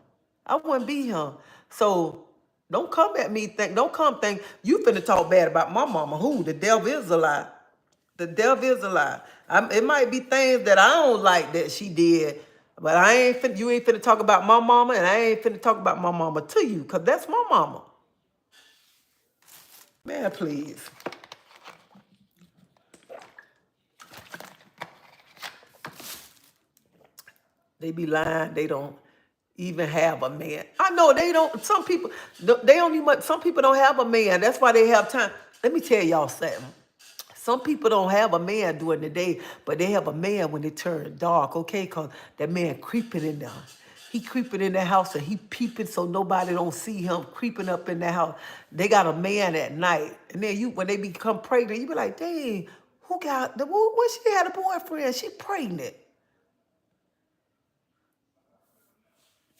Speaker 1: I wouldn't be here. So don't come at me don't come think you finna talk bad about my mama. Who? The devil is a lie. The devil is a lie. It might be things that I don't like that she did, but you ain't finna talk about my mama, and I ain't finna talk about my mama to you, because that's my mama. Man, please. They be lying. They don't even have a man. I know they don't. Some people, they don't even, some people don't have a man. That's why they have time. Let me tell y'all something. Some people don't have a man during the day, but they have a man when it turns dark, okay? Because that man creeping in there. He creeping in the house and he peeping so nobody don't see him creeping up in the house. They got a man at night. And then when they become pregnant, you be like, dang, what she had a boyfriend? She pregnant.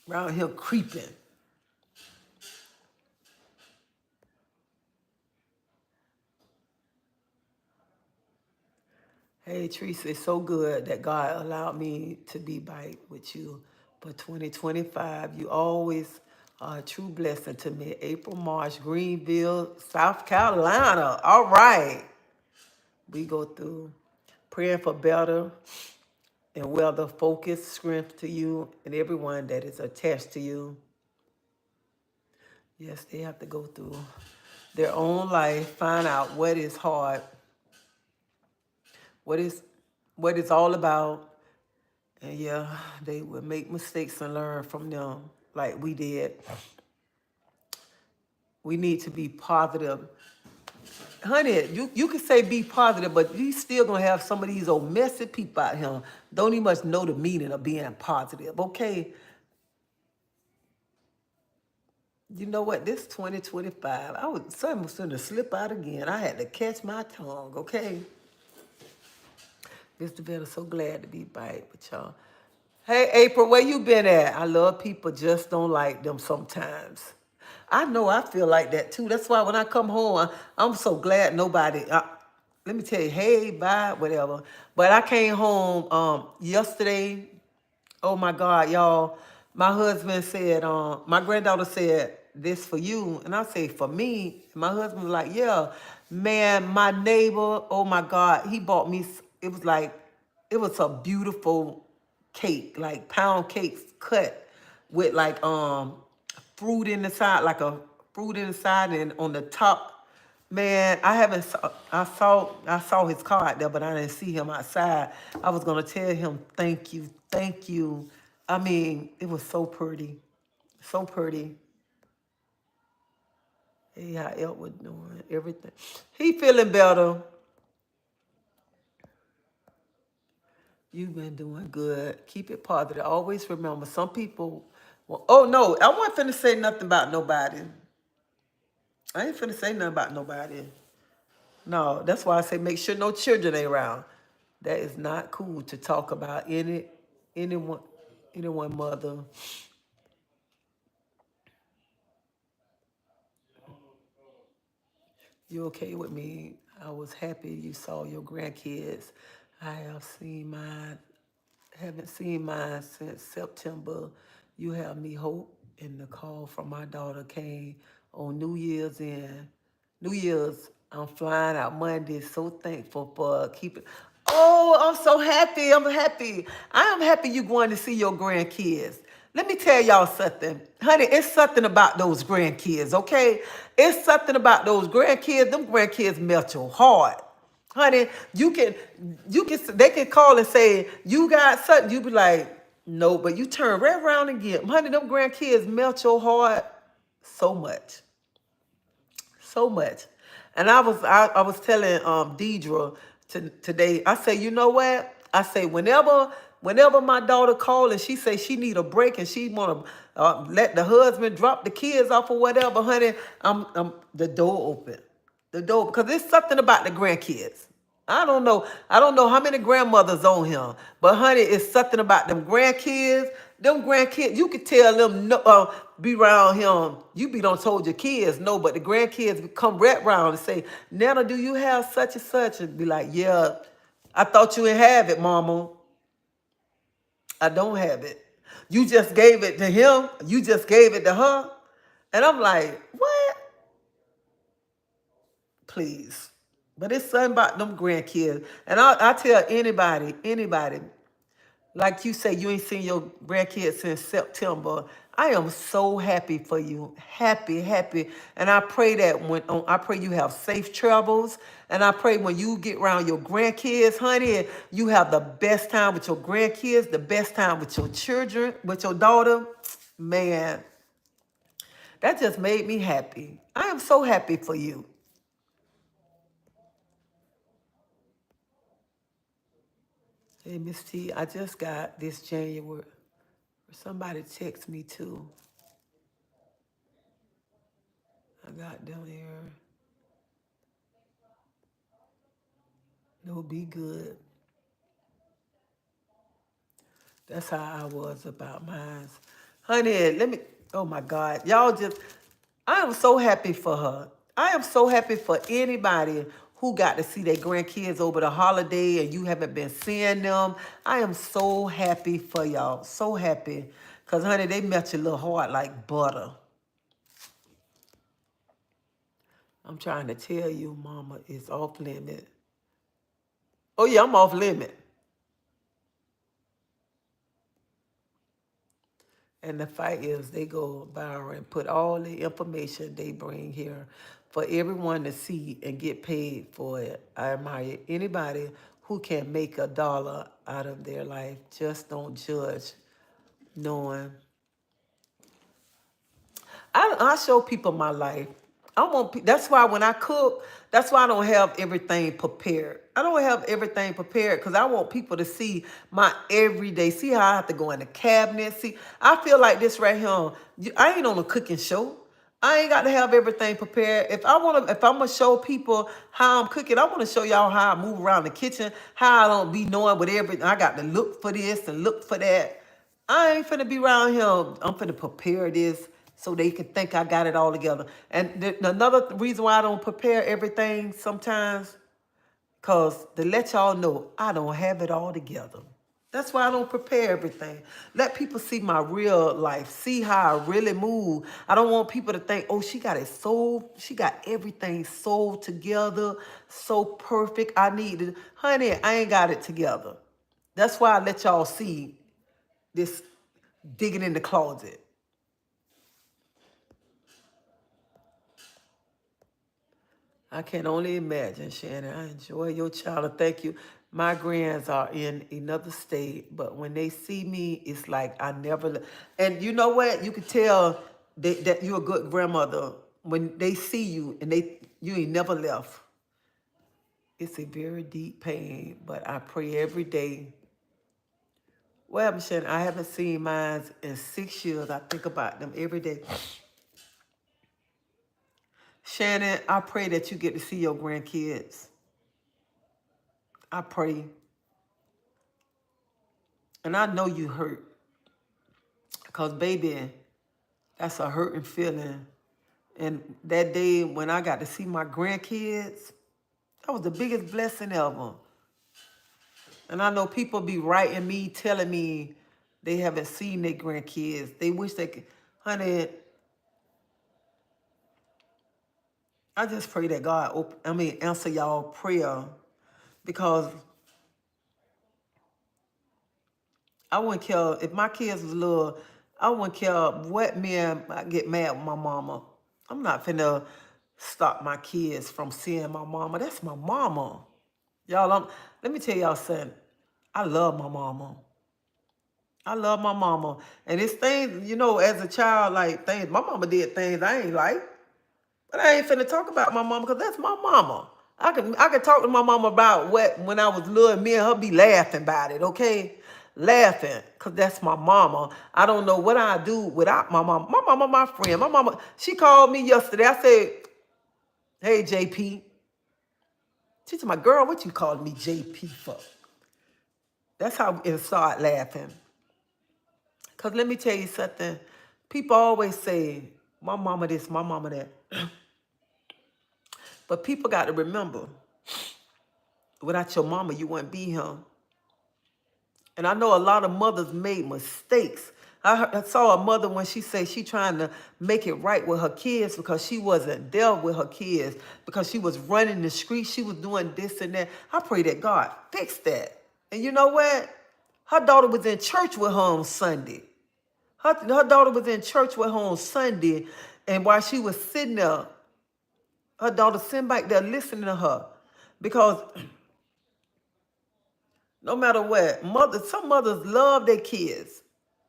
Speaker 1: Around here creeping. Hey, Teresa, it's so good that God allowed me to be back with you for 2025. You always are a true blessing to me. April, March, Greenville, South Carolina. All right. We go through praying for better and weather, focus, strength to you and everyone that is attached to you. Yes, they have to go through their own life, find out what is hard, what it's all about. And yeah, they will make mistakes and learn from them like we did. We need to be positive. Honey, you can say be positive, but you still gonna have some of these old messy people out here don't even much know the meaning of being positive, okay? You know what? This 2025, something was gonna slip out again. I had to catch my tongue, okay? Mr. Vetter, so glad to be back with y'all. Hey, April, where you been at? I love people, just don't like them sometimes. I know I feel like that too. That's why when I come home, I'm so glad nobody, let me tell you, hey, bye, whatever. But I came home yesterday. Oh my God, y'all. My husband said, my granddaughter said, this for you. And I say, for me? And my husband was like, yeah. Man, my neighbor, oh my God, he bought me, it was a beautiful cake, like pound cakes cut with like fruit in the side, like a fruit inside, and on the top. Man, I saw his car out there, but I didn't see him outside. I was gonna tell him thank you, thank you. I mean, it was so pretty, so pretty. Hey, how Elwood doing? Everything. He feeling better. You've been doing good. Keep it positive. Always remember, some people. Well, oh no, I wasn't finna say nothing about nobody. I ain't finna say nothing about nobody. No, that's why I say make sure no children ain't around. That is not cool to talk about anyone, anyone mother. You okay with me? I was happy you saw your grandkids. I have seen mine. Haven't seen mine since September. You have me hope. And the call from my daughter came on New Year's in. New Year's, I'm flying out Monday. So thankful for keeping. Oh, I'm so happy. I'm happy. I am happy you going to see your grandkids. Let me tell y'all something. Honey, it's something about those grandkids, okay? It's something about those grandkids. Them grandkids melt your heart. Honey, they can call and say, you got something. You be like, no, but you turn right around and get them. Honey, them grandkids melt your heart so much. So much. And I was telling Deidre today, I say, you know what? I say, whenever my daughter call and she say she need a break and she want to let the husband drop the kids off or whatever, honey, I'm the door open. The door, because there's something about the grandkids. I don't know. I don't know how many grandmothers on here, but honey, it's something about them grandkids. Them grandkids, you could tell them no, be around him. You be done told your kids no, but the grandkids come right round and say, Nana, do you have such and such? And be like, yeah, I thought you didn't have it, mama. I don't have it. You just gave it to him. You just gave it to her. And I'm like, what? Please. But it's something about them grandkids. And I tell anybody, like you say, you ain't seen your grandkids since September. I am so happy for you. Happy. And I pray that I pray you have safe travels. And I pray when you get around your grandkids, honey, you have the best time with your grandkids, the best time with your children, with your daughter. Man, that just made me happy. I am so happy for you. Hey, Miss T, I just got this January. Somebody text me too. I got down here. No, be good. That's how I was about mine. Honey, oh my God. I am so happy for her. I am so happy for anybody who got to see their grandkids over the holiday and you haven't been seeing them. I am so happy for y'all. So happy. Because, honey, they melt your little heart like butter. I'm trying to tell you, mama, it's off limit. Oh, yeah, I'm off limit. And the fight is they go viral and put all the information they bring here for everyone to see and get paid for it. I admire anybody who can make $1 out of their life. Just don't judge knowing. I show people my life. That's why when I cook, that's why I don't have everything prepared. I don't have everything prepared because I want people to see my everyday. See how I have to go in the cabinet. See, I feel like this right here. I ain't on a cooking show. I ain't got to have everything prepared. If I'm gonna show people how I'm cooking, I want to show y'all how I move around the kitchen, how I don't be knowing what everything. I got to look for this and look for that. I ain't finna be around here. I'm finna prepare this so they can think I got it all together. And another reason why I don't prepare everything sometimes, because to let y'all know, I don't have it all together. That's why I don't prepare everything. Let people see my real life, see how I really move. I don't want people to think, oh, she got it so, she got everything so together, so perfect. I need it. Honey, I ain't got it together. That's why I let y'all see this digging in the closet. I can only imagine, Shannon. I enjoy your child and thank you. My grands are in another state, but when they see me, it's like I never. And you know what? You can tell that you're a good grandmother when they see you and you ain't never left. It's a very deep pain, but I pray every day. What happened, Shannon? I haven't seen mine in 6 years. I think about them every day. Shannon, I pray that you get to see your grandkids. I pray. And I know you hurt. Because, baby, that's a hurting feeling. And that day when I got to see my grandkids, that was the biggest blessing ever. And I know people be writing me, telling me they haven't seen their grandkids. They wish they could. Honey, I just pray that God answer y'all prayer. Because I wouldn't care if my kids was little. I wouldn't care what man I get mad with my mama. I'm not finna stop my kids from seeing my mama. That's my mama. Y'all, let me tell y'all something. I love my mama. I love my mama. And it's things, as a child, like things, my mama did things I ain't like. But I ain't finna talk about my mama because that's my mama. I can talk to my mama about when I was little and me and her be laughing about it, okay? Laughing, because that's my mama. I don't know what I do without my mama. My mama, my friend. My mama, she called me yesterday. I said, hey, JP. She said, my girl, what you calling me JP for? That's how it started laughing. Because let me tell you something. People always say, my mama this, my mama that. But people got to remember, without your mama, you wouldn't be here. And I know a lot of mothers made mistakes. I saw a mother when she said she trying to make it right with her kids because she wasn't there with her kids, because she was running the streets, she was doing this and that. I pray that God fix that. And you know what? Her daughter was in church with her on Sunday. Her daughter was in church with her on Sunday, and while she was sitting there, her daughter sitting back there listening to her. Because no matter what, some mothers love their kids.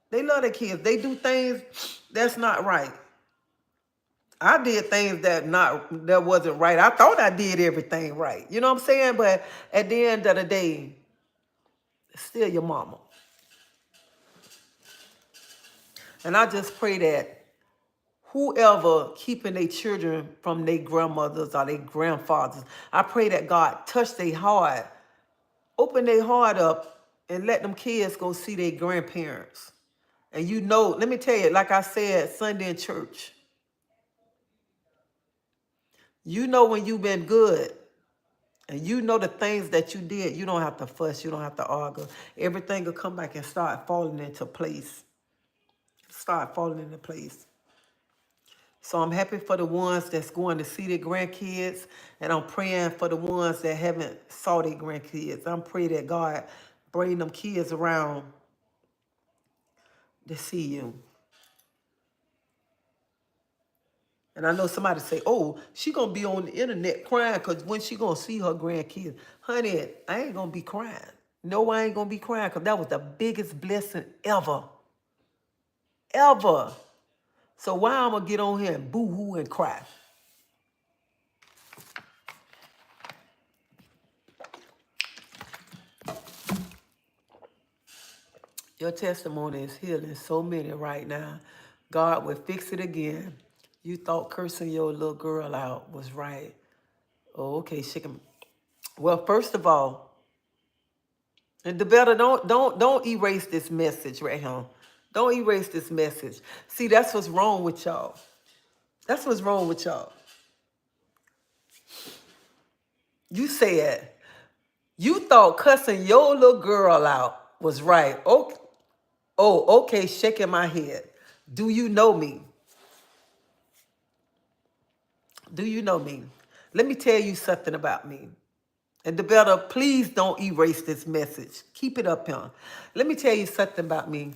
Speaker 1: They love their kids. They do things that's not right. I did things that wasn't right. I thought I did everything right. You know what I'm saying? But at the end of the day, it's still your mama. And I just pray that whoever keeping their children from their grandmothers or their grandfathers, I pray that God touch their heart, open their heart up, and let them kids go see their grandparents. And you know, let me tell you, like I said, Sunday in church, you know when you've been good, and you know the things that you did, you don't have to fuss, you don't have to argue. Everything will come back and start falling into place. Start falling into place. So I'm happy for the ones that's going to see their grandkids, and I'm praying for the ones that haven't saw their grandkids. I'm praying that God bring them kids around to see you. And I know somebody say, oh, she going to be on the internet crying because when she going to see her grandkids. Honey, I ain't going to be crying. No, I ain't going to be crying because that was the biggest blessing ever. Ever. So why I'm going to get on here and boo-hoo and cry? Your testimony is healing so many right now. God will fix it again. You thought cursing your little girl out was right. Oh, okay, chicken. Well, first of all, and the better don't erase this message right here. Don't erase this message. See, that's what's wrong with y'all. That's what's wrong with y'all. You said you thought cussing your little girl out was right. Okay, shaking my head. Do you know me? Do you know me? Let me tell you something about me. And the better, please don't erase this message. Keep it up here. Let me tell you something about me.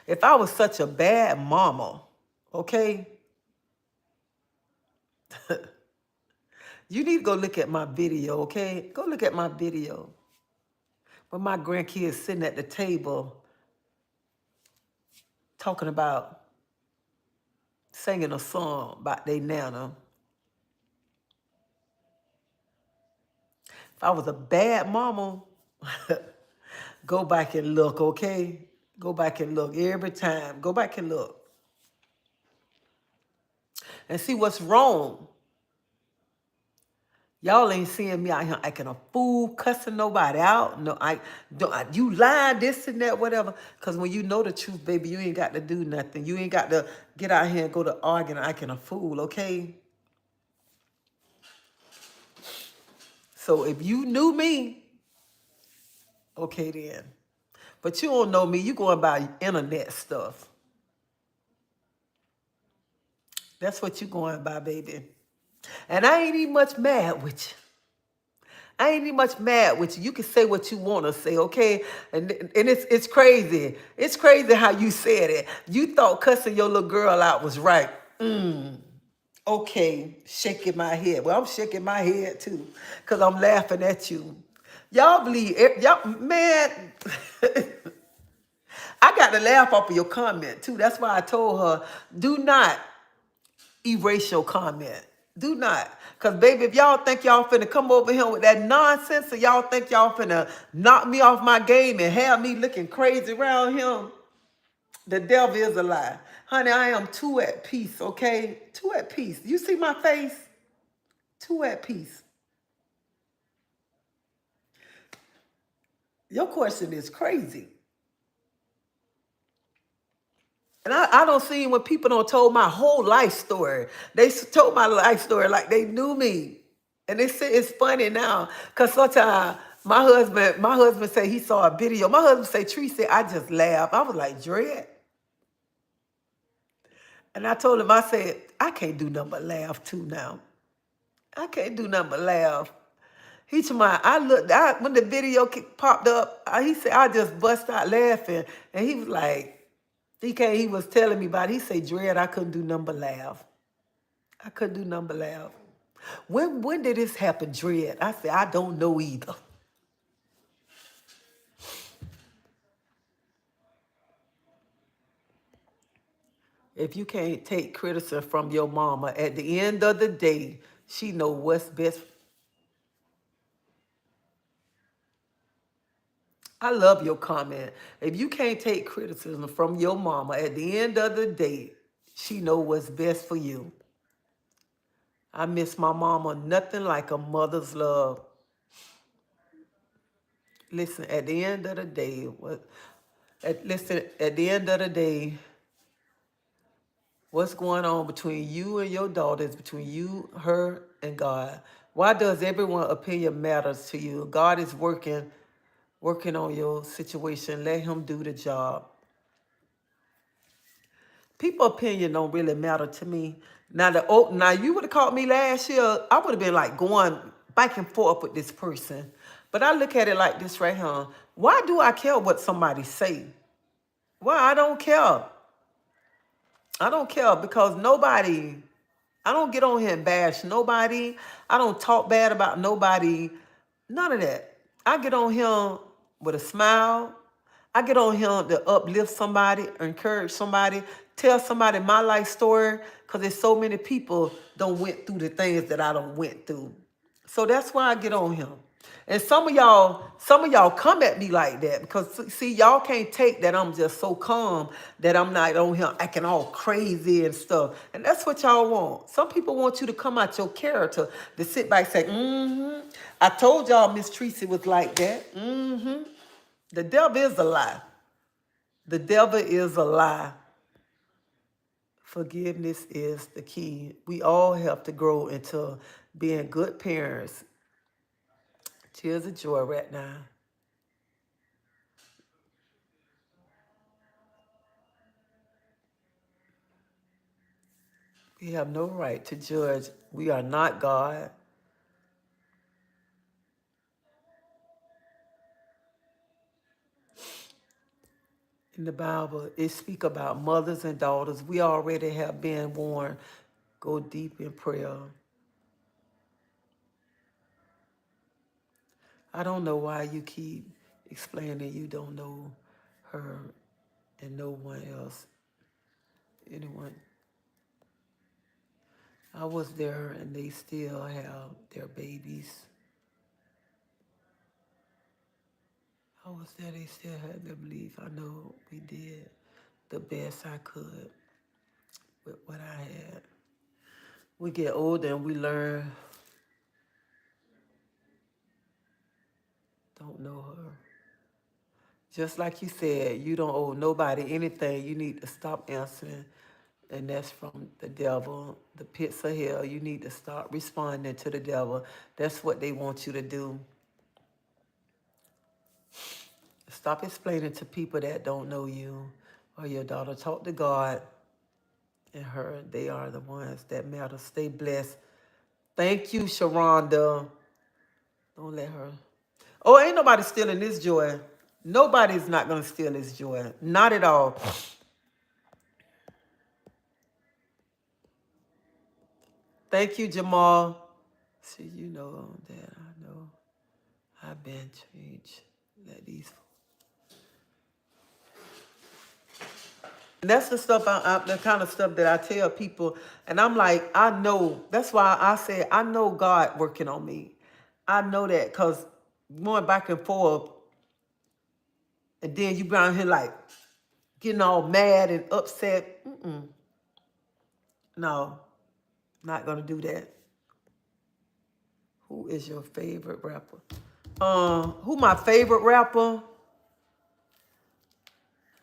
Speaker 1: If I was such a bad mama, okay, you need to go look at my video, okay? Go look at my video. When my grandkids sitting at the table talking about singing a song about their nana. If I was a bad mama, go back and look, okay? Go back and look every time. Go back and look. And see what's wrong. Y'all ain't seeing me out here acting a fool, cussing nobody out. No, you lying, this and that, whatever. Because when you know the truth, baby, you ain't got to do nothing. You ain't got to get out here and go to arguing, acting a fool, okay? So if you knew me, okay then. But you don't know me. You going by internet stuff. That's what you going by, baby. And I ain't even much mad with you. I ain't even much mad with you. You can say what you want to say, okay? And it's crazy. It's crazy how you said it. You thought cussing your little girl out was right. Okay, shaking my head. Well, I'm shaking my head too because I'm laughing at you. Y'all believe, y'all, man, I got to laugh off of your comment too. That's why I told her, do not erase your comment. Do not. Because, baby, if y'all think y'all finna come over here with that nonsense, or y'all think y'all finna knock me off my game and have me looking crazy around him, the devil is a lie. Honey, I am too at peace, okay? Too at peace. You see my face? Too at peace. Your question is crazy. And I don't see when people don't told my whole life story. They told my life story like they knew me. And it's funny now. Cause sometimes my husband say he saw a video. My husband say, Treasie, I just laughed. I was like, Dread. And I told him, I said, I can't do nothing but laugh too now. I can't do nothing but laugh. He told me, when the video popped up, he said, I just bust out laughing. And he was like, he was telling me about it. He said, Dread, I couldn't do nothing but laugh. I couldn't do nothing but laugh. When did this happen, Dread? I said, I don't know either. If you can't take criticism from your mama, at the end of the day, she know what's best. I love your comment. If you can't take criticism from your mama, at the end of the day, she know what's best for you. I miss my mama. Nothing like a mother's love. Listen, at the end of the day, at the end of the day, what's going on between you and your daughter is between you, her, and God. Why does everyone's opinion matters to you? God is working on your situation. Let him do the job. People's opinion don't really matter to me. Now you would have caught me last year, I would have been like going back and forth with this person. But I look at it like this right here. Why do I care what somebody say? Why? I don't care. I don't care because I don't get on here and bash nobody. I don't talk bad about nobody. None of that. I get on here with a smile. I get on here to uplift somebody, encourage somebody, tell somebody my life story, because there's so many people don't went through the things that I don't went through. So that's why I get on here. And some of y'all come at me like that because see, y'all can't take that I'm just so calm that I'm not on here acting all crazy and stuff. And that's what y'all want. Some people want you to come out your character, to sit back and say, I told y'all Miss Treasie was like that. The devil is a lie. The devil is a lie. Forgiveness is the key. We all have to grow into being good parents. Tears of joy right now. We have no right to judge. We are not God. In the Bible, it speaks about mothers and daughters. We already have been warned. Go deep in prayer. I don't know why you keep explaining you don't know her and no one else. Anyone. I was there and they still have their babies. I was there, they still had their belief. I know we did the best I could with what I had. We get older and we learn. Don't know her. Just like you said, you don't owe nobody anything. You need to stop answering. And that's from the devil, the pits of hell. You need to stop responding to the devil. That's what they want you to do. Stop explaining to people that don't know you or your daughter. Talk to God and her. They are the ones that matter. Stay blessed. Thank you, Sharonda. Don't let her. Oh, ain't nobody stealing this joy. Nobody's not going to steal this joy. Not at all. Thank you, Jamal. See, you know that I know I've been changed. Let these. And that's the stuff, the kind of stuff that I tell people. And I'm like, I know. That's why I said, I know God working on me. I know that because going back and forth, and then you down here like getting all mad and upset. No, not going to do that. Who is your favorite rapper? Who my favorite rapper?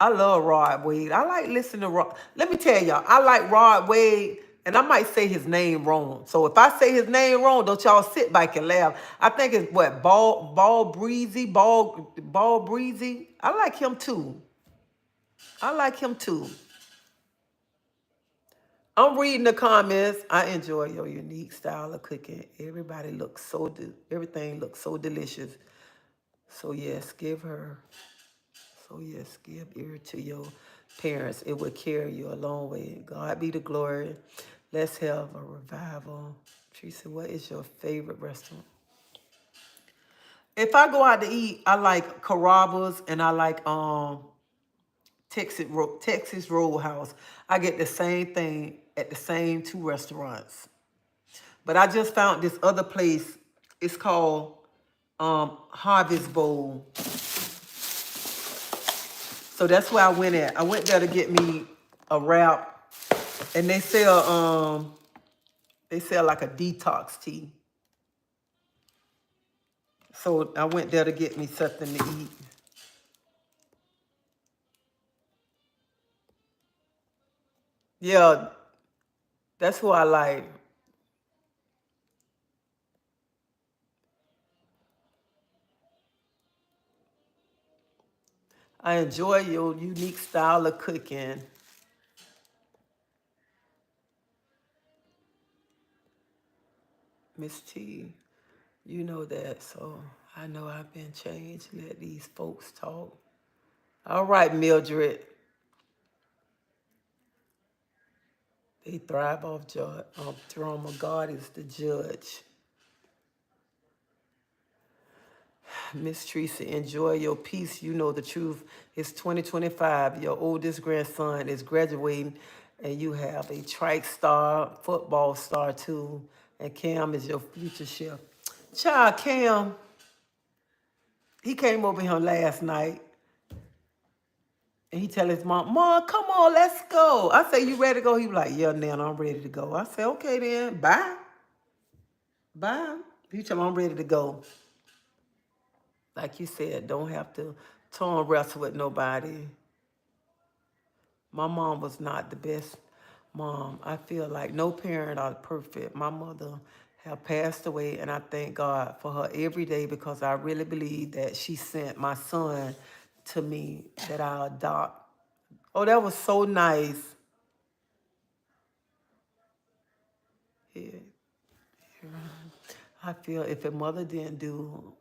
Speaker 1: I love Rod Wade. I like listening to Rod. Let me tell y'all, I like Rod Wade, and I might say his name wrong. So if I say his name wrong, don't y'all sit back and laugh. I think it's what Ball Breezy. I like him too. I like him too. I'm reading the comments. I enjoy your unique style of cooking. Everybody looks everything looks so delicious. So yes, give ear to your parents. It will carry you a long way. God be the glory. Let's have a revival. Teresa, what is your favorite restaurant? If I go out to eat, I like Carrabba's and I like Texas Roadhouse. I get the same thing at the same two restaurants. But I just found this other place. It's called Harvest Bowl. So that's where I went at. I went there to get me a wrap, and they sell like a detox tea. So I went there to get me something to eat. Yeah, that's who I like. I enjoy your unique style of cooking. Miss T, you know that, so I know I've been changed. Let these folks talk. All right, Mildred. They thrive off trauma. God is the judge. Miss Teresa, enjoy your peace. You know the truth. It's 2025. Your oldest grandson is graduating, and you have a track star, football star too. And Cam is your future chef. Child, Cam, he came over here last night, and he tell his Mom, come on, let's go. I say, you ready to go? He was like, yeah, Nana, I'm ready to go. I say, okay then, bye. Bye. He tell me I'm ready to go. Like you said, don't have to torn wrestle with nobody. My mom was not the best mom. I feel like no parent are perfect. My mother have passed away, and I thank God for her every day because I really believe that she sent my son to me that I adopt. Oh, that was so nice. Yeah. I feel if a mother didn't do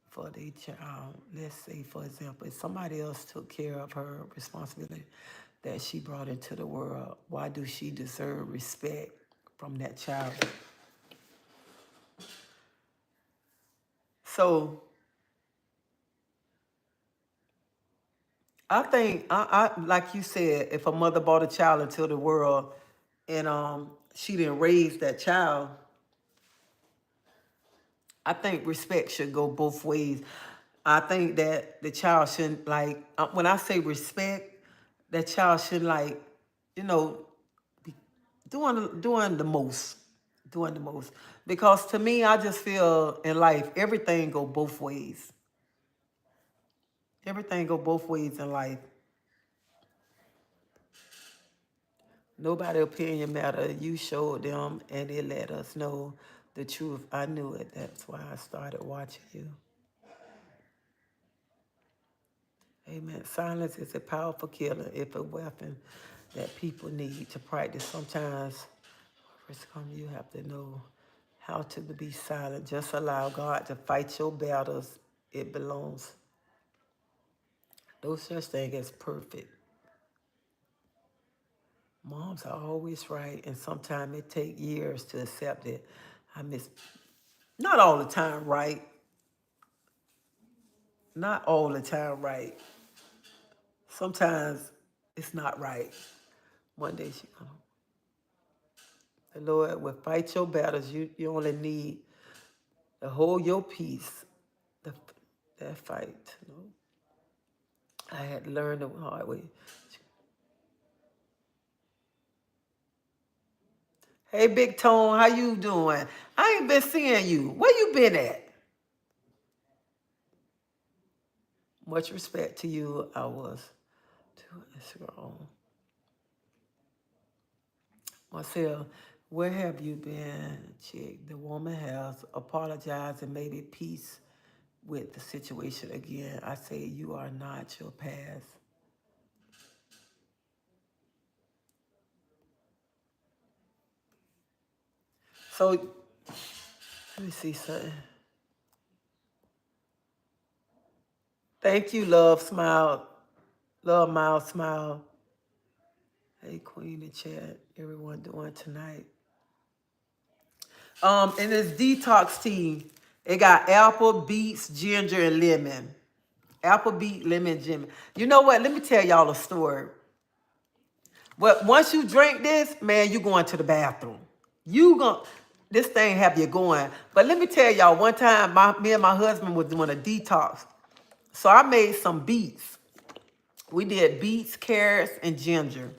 Speaker 1: for their child, let's say, for example, if somebody else took care of her responsibility that she brought into the world, why do she deserve respect from that child? So I think, like you said, if a mother brought a child into the world and she didn't raise that child, I think respect should go both ways. I think that the child shouldn't when I say respect, that child should you know, be doing the most, doing the most. Because to me, I just feel in life everything go both ways. Everything go both ways in life. Nobody opinion matter. You showed them, and it let us know the truth. I knew it. That's why I started watching you. Amen. Silence is a powerful killer. If a weapon that people need to practice. Sometimes, first come, you have to know how to be silent. Just allow God to fight your battles. It belongs. No such thing as perfect. Moms are always right, and sometimes it takes years to accept it. Not all the time right. Not all the time right. Sometimes it's not right. One day she gonna. The Lord will fight your battles. You only need to hold your peace. That fight. You know? I had to learn the hard way. Hey, Big Tone, how you doing? I ain't been seeing you. Where you been at? Much respect to you. I was Scroll. Marcel, where have you been, chick? The woman has apologized and made it peace with the situation again. I say you are not your past. So let me see something. Thank you, love, smile. Love, Miles, smile. Hey, Queen in chat. Everyone doing tonight. And this detox tea, it got apple, beets, ginger, and lemon. Apple, beet, lemon, ginger. You know what? Let me tell y'all a story. Well, once you drink this, man, you going to the bathroom. This thing have you going. But let me tell y'all, one time, me and my husband was doing a detox. So I made some beets. We did beets, carrots, and ginger.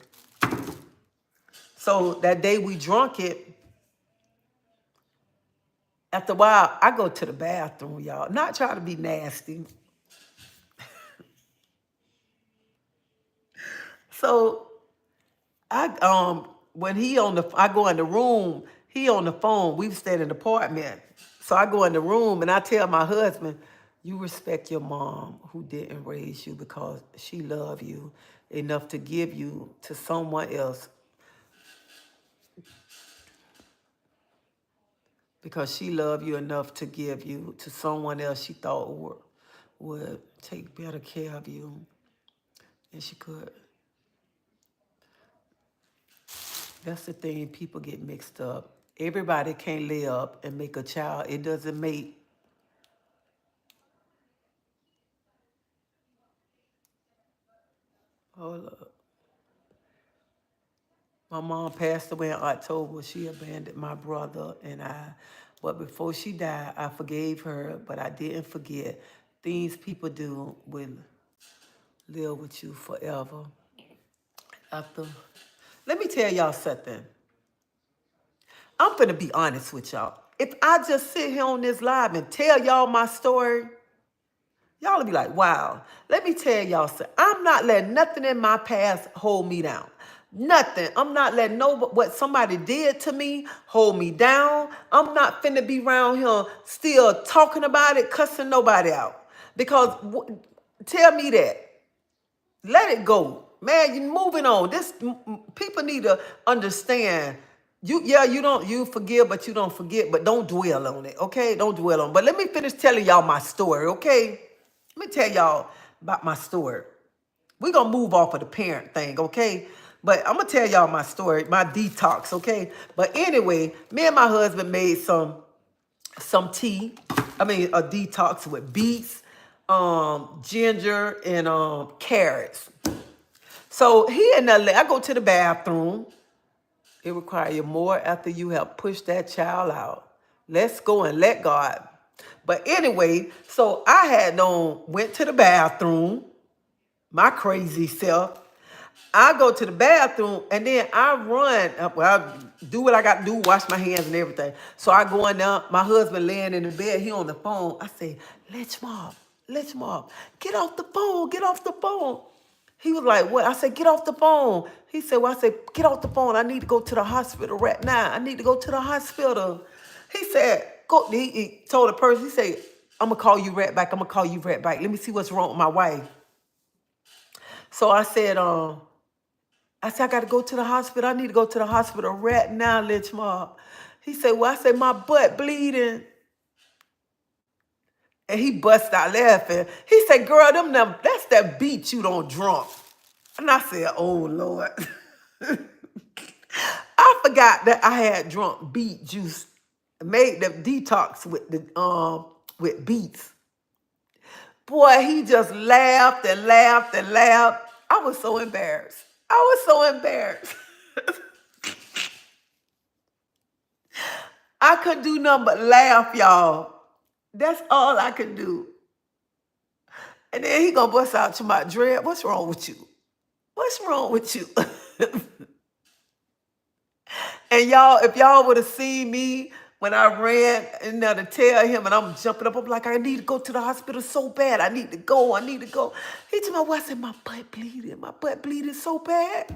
Speaker 1: So that day we drunk it, after a while, I go to the bathroom, y'all. Not trying to be nasty. So I go in the room, he on the phone. We've stayed in the apartment. So I go in the room and I tell my husband, you respect your mom who didn't raise you because she loved you enough to give you to someone else. Because she loved you enough to give you to someone else she thought would take better care of you than she could. That's the thing, people get mixed up. Everybody can't lay up and make a child. It doesn't make. Hold up. My mom passed away in October. She abandoned my brother and I. But before she died, I forgave her, but I didn't forget. Things people do will live with you forever. Let me tell y'all something. I'm finna be honest with y'all. If I just sit here on this live and tell y'all my story, y'all will be like, wow. Let me tell y'all something. I'm not letting nothing in my past hold me down. Nothing. I'm not letting what somebody did to me hold me down. I'm not finna be around here still talking about it, cussing nobody out. Because tell me that. Let it go. Man, you're moving on. People need to understand. You forgive, but you don't forget, but don't dwell on it, okay? Don't dwell on it. But let me finish telling y'all my story, okay? Let me tell y'all about my story. We're going to move off of the parent thing, okay? But I'm going to tell y'all my story, my detox, okay? But anyway, me and my husband made some tea. A detox with beets, ginger, and carrots. So he in LA, I go to the bathroom. It requires you more after you have pushed that child out. Let's go and let God. But anyway, so I went to the bathroom, my crazy self. I go to the bathroom and then I run. I do what I got to do, wash my hands and everything. So I go in there, my husband laying in the bed, he on the phone. I say, let's mom, get off the phone, get off the phone. He was like, what? I said, get off the phone. He said, well, I said, get off the phone. I need to go to the hospital right now. I need to go to the hospital. He said, go. He told the person, he said, I'm going to call you right back. I'm going to call you right back. Let me see what's wrong with my wife. So I said, I got to go to the hospital. I need to go to the hospital right now, Lynch Mob. He said, well, I said, my butt bleeding. And he bust out laughing. He said, girl, that's that beet you don't drunk. And I said, oh, Lord. I forgot that I had drunk beet juice, made the detox with beets. Boy, he just laughed and laughed and laughed. I was so embarrassed. I couldn't do nothing but laugh, y'all. That's all I could do. And then he gonna bust out to my dread. What's wrong with you? What's wrong with you? And y'all, if y'all would have seen me when I ran in there to tell him, and I'm jumping up, I'm like, I need to go to the hospital so bad. I need to go. He told me, well, I said, my butt bleeding. My butt bleeding so bad.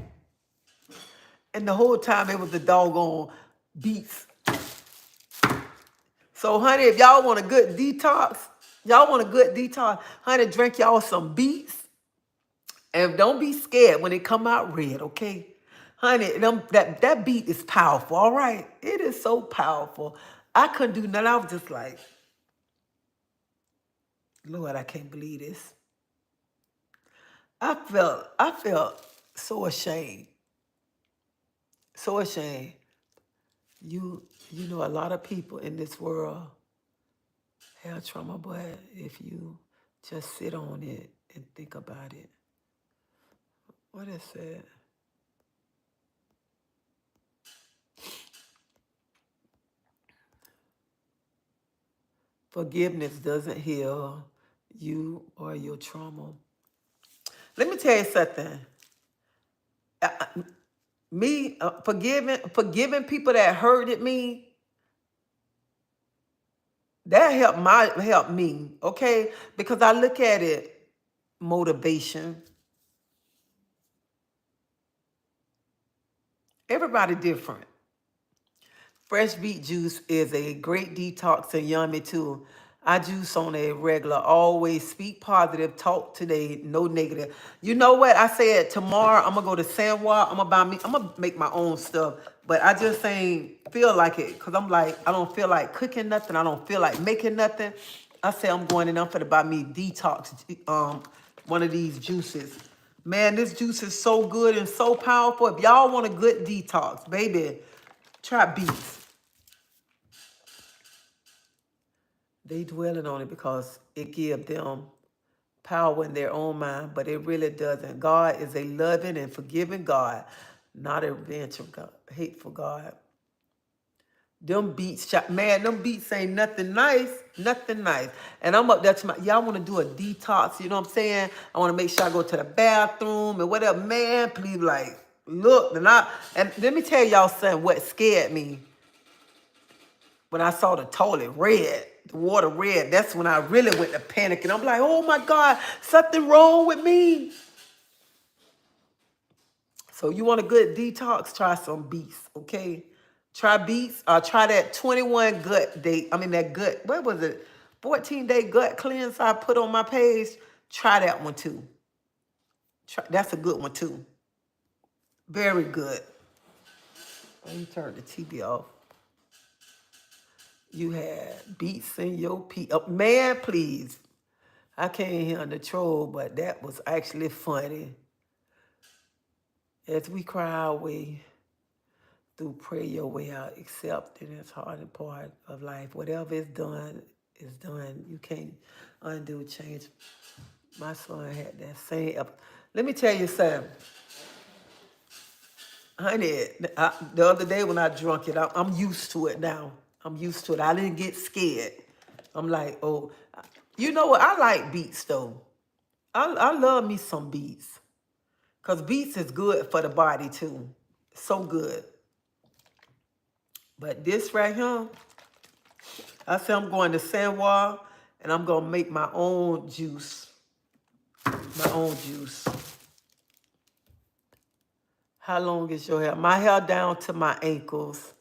Speaker 1: And the whole time it was the doggone Beets. So, honey, if y'all want a good detox, honey, drink y'all some Beets. And don't be scared when it come out red, okay? Honey, that Beet is powerful, all right? It is so powerful. I couldn't do nothing. I was just like, Lord, I can't believe this. I felt so ashamed. So ashamed. You know, a lot of people in this world have trauma, but if you just sit on it and think about it. What is it? Forgiveness doesn't heal you or your trauma. Let me tell you something. Forgiving people that hurted me, that helped me, okay? Because I look at it, motivation. Everybody different. Fresh beet juice is a great detox and yummy too. I juice on a regular. Always speak positive. Talk today. No negative. You know what? I said tomorrow I'm gonna go to San Juan. I'm gonna make my own stuff. But I just ain't feel like it. Cause I'm like, I don't feel like cooking nothing. I don't feel like making nothing. I say I'm going in. I'm finna buy me Detox. One of these juices. Man, this juice is so good and so powerful. If y'all want a good detox, baby, try Beets. They dwelling on it because it gives them power in their own mind, but it really doesn't. God is a loving and forgiving God, not a vengeful God, hateful God. Them Beets, man, them Beets ain't nothing nice, nothing nice. And I'm up there to y'all want to do a detox, you know what I'm saying? I want to make sure I go to the bathroom and whatever. Man, please, like, look. And let me tell y'all something, what scared me. When I saw the toilet red, the water red, that's when I really went to panic. And I'm like, oh my God, something wrong with me. So you want a good detox? Try some Beets, okay? Try Beets. Try that 21 gut day. I mean, that gut, what was it? 14-day gut cleanse I put on my page. Try that one too. That's a good one too. Very good. Let me turn the TV off. You had Beets in your pee. Oh, man, please. I can't hear the troll, but that was actually funny. As we cry our way through, pray your way out, accepting this hard part of life. Whatever is done, is done. You can't undo change. My son had that same. Let me tell you something. Honey, the other day when I drunk it, I'm used to it now. I'm used to it. I didn't get scared. I'm like, oh, you know what? I like Beets though. I love me some Beets. Because Beets is good for the body too. So good. But this right here, I said I'm going to San Juan and I'm going to make my own juice. My own juice. How long is your hair? My hair down to my ankles.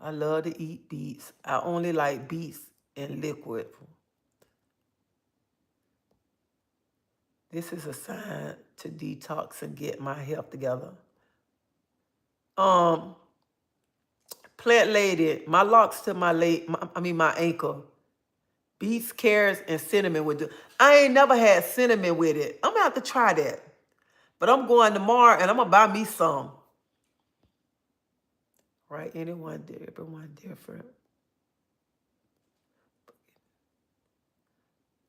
Speaker 1: I love to eat Beets. I only like Beets in liquid. This is a sign to detox and get my health together. Plant lady, my locks to my my ankle. Beets, carrots, and cinnamon would do. I ain't never had cinnamon with it. I'm gonna have to try that. But I'm going tomorrow and I'm gonna buy me some. Right? Everyone different.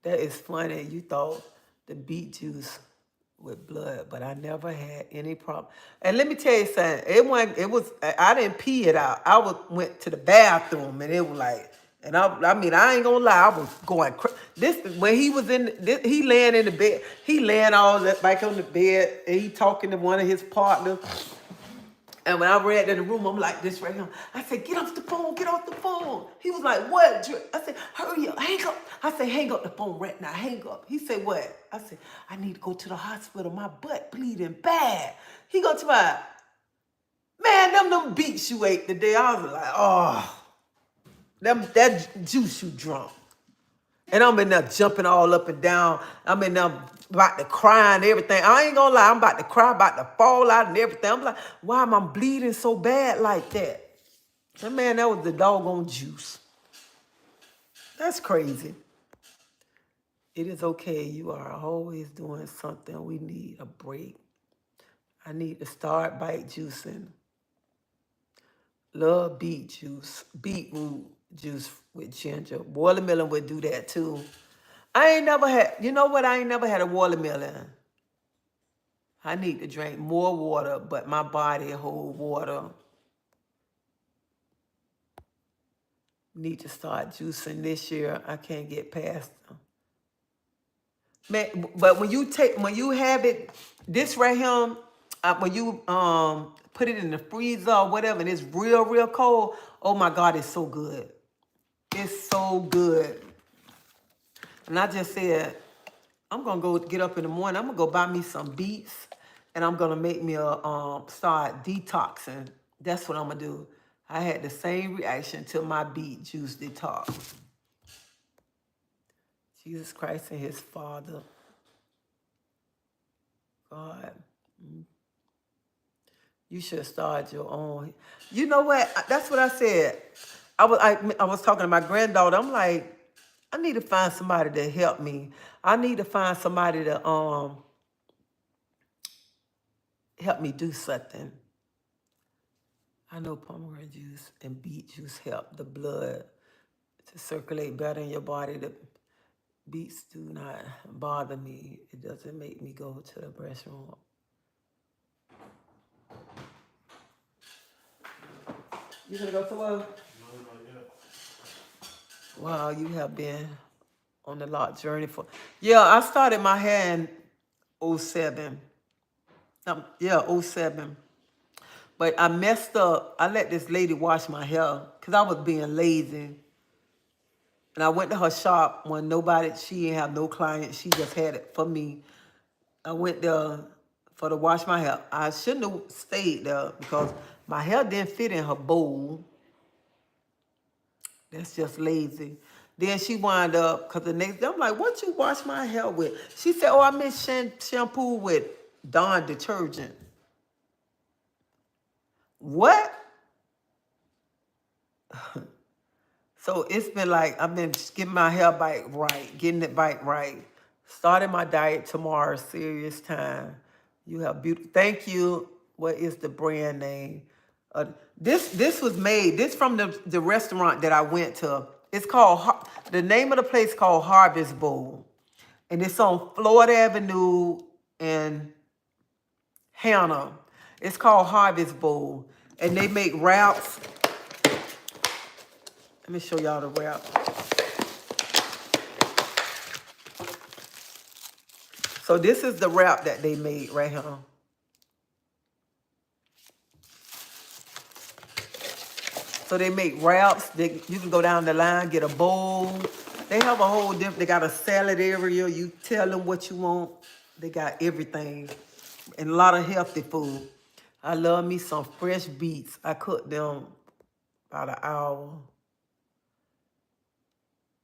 Speaker 1: That is funny. You thought the beet juice with blood, but I never had any problem. And let me tell you something. I didn't pee it out. I went to the bathroom and it was like, and I mean, I ain't gonna lie, I was going when he was he laying in the bed, he laying all that back on the bed, and he talking to one of his partners. And when I ran in the room, I'm like this right here. I said, get off the phone, get off the phone. He was like, what? I said, hurry up, hang up. I said, hang up the phone right now, hang up. He said, what? I said, I need to go to the hospital. My butt bleeding bad. He go to my, man, them beets you ate today. I was like, oh, that juice you drunk. And I'm in there jumping all up and down. I'm in there about to cry and everything. I ain't gonna lie, I'm about to cry, about to fall out and everything. I'm like, why am I bleeding so bad like that? And man, that was the doggone juice. That's crazy. It is okay. You are always doing something. We need a break. I need to start bite juicing. Love beet juice, beetroot juice with ginger. Watermelon would do that too. I ain't never had, you know what? I ain't never had a watermelon. I need to drink more water, but my body hold water. Need to start juicing this year. I can't get past them. Man, but when you have it, this right here, when you put it in the freezer or whatever, and it's real cold, oh my God, it's so good. It's so good. And I just said, I'm gonna go get up in the morning. I'm gonna go buy me some beets, and I'm gonna make me a start detoxing. That's what I'm gonna do. I had the same reaction to my beet juice detox. Jesus Christ and his Father. God. You should start your own. You know what? That's what I said. I was talking to my granddaughter. I'm like, I need to find somebody to help me. I need to find somebody to help me do something. I know pomegranate juice and beet juice help the blood to circulate better in your body. The beets do not bother me. It doesn't make me go to the restroom. You gonna go to work?
Speaker 3: No, not yet.
Speaker 1: Wow, you have been on a lot journey for. Yeah, I started my hair in 07. 07. But I messed up. I let this lady wash my hair because I was being lazy. And I went to her shop when she didn't have no clients. She just had it for me. I went there to wash my hair. I shouldn't have stayed there because my hair didn't fit in her bowl. That's just lazy. Then she wound up, because the next day, I'm like, what you wash my hair with? She said, oh, I mix shampoo with Dawn detergent. What? So it's been like, I've been getting my hair back right, getting it back right. Starting my diet tomorrow, serious time. You have beautiful, thank you. What is the brand name? This was made, this from the restaurant that I went to. It's called, the name of the place called Harvest Bowl. And it's on Florida Avenue in Hannah. It's called Harvest Bowl. And they make wraps. Let me show y'all the wrap. So this is the wrap that they made right here. So they make wraps. You can go down the line, get a bowl. They have a whole different, they got a salad area. You tell them what you want. They got everything. And a lot of healthy food. I love me some fresh beets. I cooked them about an hour.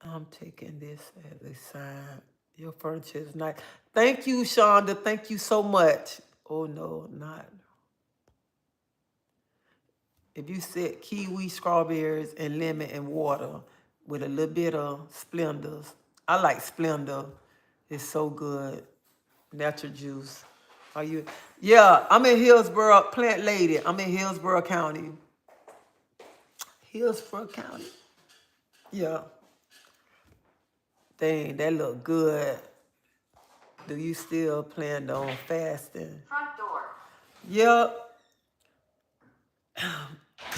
Speaker 1: I'm taking this as a sign. Your furniture is nice. Thank you, Shonda. Thank you so much. Oh, no, not. If you said kiwi, strawberries, and lemon and water with a little bit of Splendors. I like Splendor. It's so good. Natural juice. Are you? Yeah, I'm in Hillsborough, Plant Lady. I'm in Hillsborough County. Hillsborough County. Yeah. Dang, that look good. Do you still plan on fasting?
Speaker 4: Front door.
Speaker 1: Yep.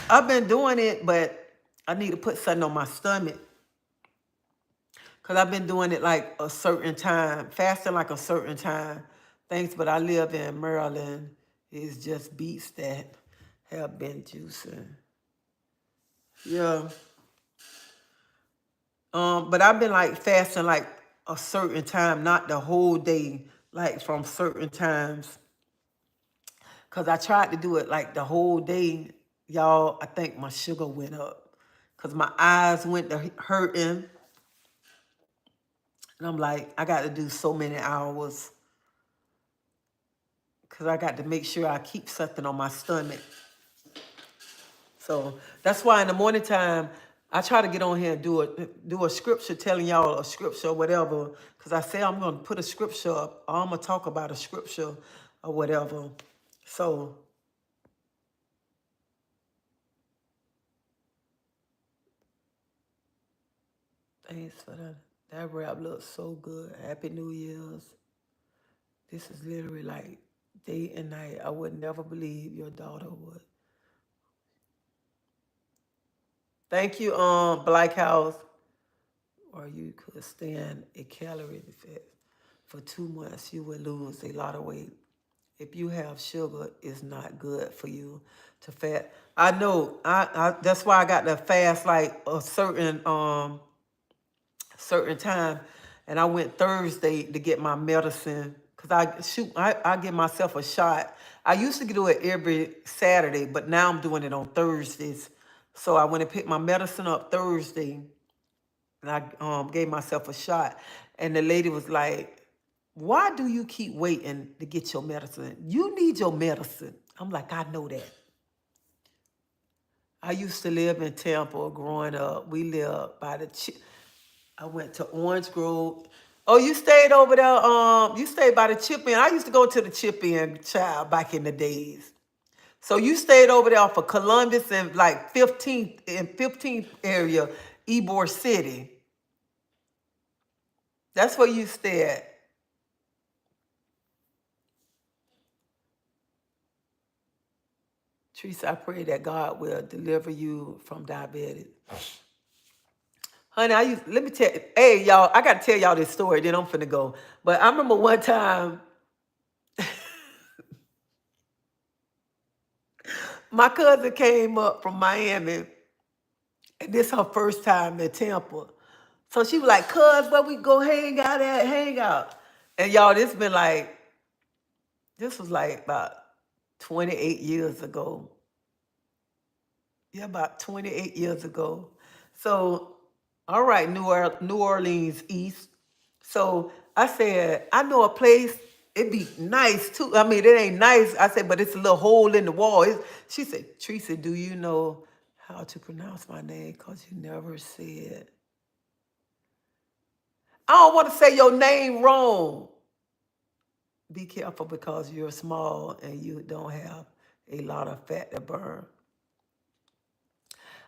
Speaker 1: I've been doing it, but I need to put something on my stomach. Because I've been doing it like a certain time, fasting like a certain time. Thanks, but I live in Maryland. It just beats that. Have been juicing. Yeah. But I've been like fasting like a certain time, not the whole day, like from certain times. Cause I tried to do it like the whole day. Y'all, I think my sugar went up. Cause my eyes went to hurting. And I'm like, I got to do so many hours. Cause I got to make sure I keep something on my stomach. So that's why in the morning time, I try to get on here and do a scripture, telling y'all a scripture or whatever. Because I say I'm going to put a scripture up, or I'm going to talk about a scripture or whatever. So thanks for that. That wrap looks so good. Happy New Year's. This is literally like day and night. I would never believe your daughter would. Thank you, Black House. Or you could stand a calorie deficit for 2 months. You would lose a lot of weight. If you have sugar, it's not good for you to fat. I know. I that's why I got to fast like a certain time, and I went Thursday to get my medicine because I give myself a shot. I used to do it every Saturday, but now I'm doing it on Thursdays. So I went and picked my medicine up Thursday, and I gave myself a shot. And the lady was like, "Why do you keep waiting to get your medicine? You need your medicine." I'm like, "I know that." I used to live in Tampa growing up. We lived by the I went to Orange Grove. Oh, you stayed over there. You stayed by the Chip In. I used to go to the Chip In, child, back in the days. So you stayed over there for Columbus and like 15th area, Ybor City. That's where you stayed. Teresa, I pray that God will deliver you from diabetes. Honey, let me tell you, hey, y'all, I got to tell y'all this story, then I'm finna go. But I remember one time, my cousin came up from Miami, and this her first time in Tampa. So she was like, "Cuz, where we go hang out at? Hang out." And y'all, this was like about 28 years ago. Yeah, about 28 years ago. So, all right, New Orleans East. So I said, I know a place. It'd be nice too. I mean, it ain't nice. I said, but it's a little hole in the wall. She said, "Teresa, do you know how to pronounce my name? Because you never said. I don't want to say your name wrong. Be careful because you're small and you don't have a lot of fat to burn.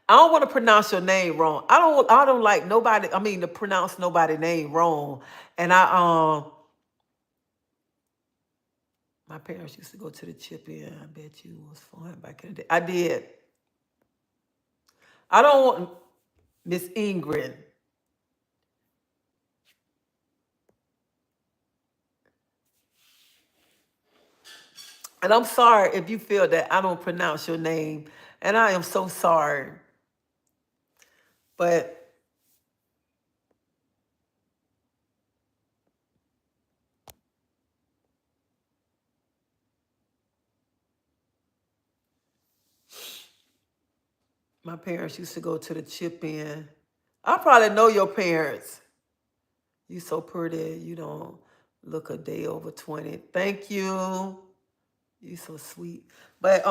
Speaker 1: I don't want to pronounce your name wrong. I don't like nobody, I mean to pronounce nobody's name wrong. And my parents used to go to the Chip In. I bet you was fun back in the day. I did. I don't want Miss Ingrid. And I'm sorry if you feel that I don't pronounce your name. And I am so sorry. But my parents used to go to the Chip In. I probably know your parents. You so pretty. You don't look a day over 20. Thank you. You so sweet. But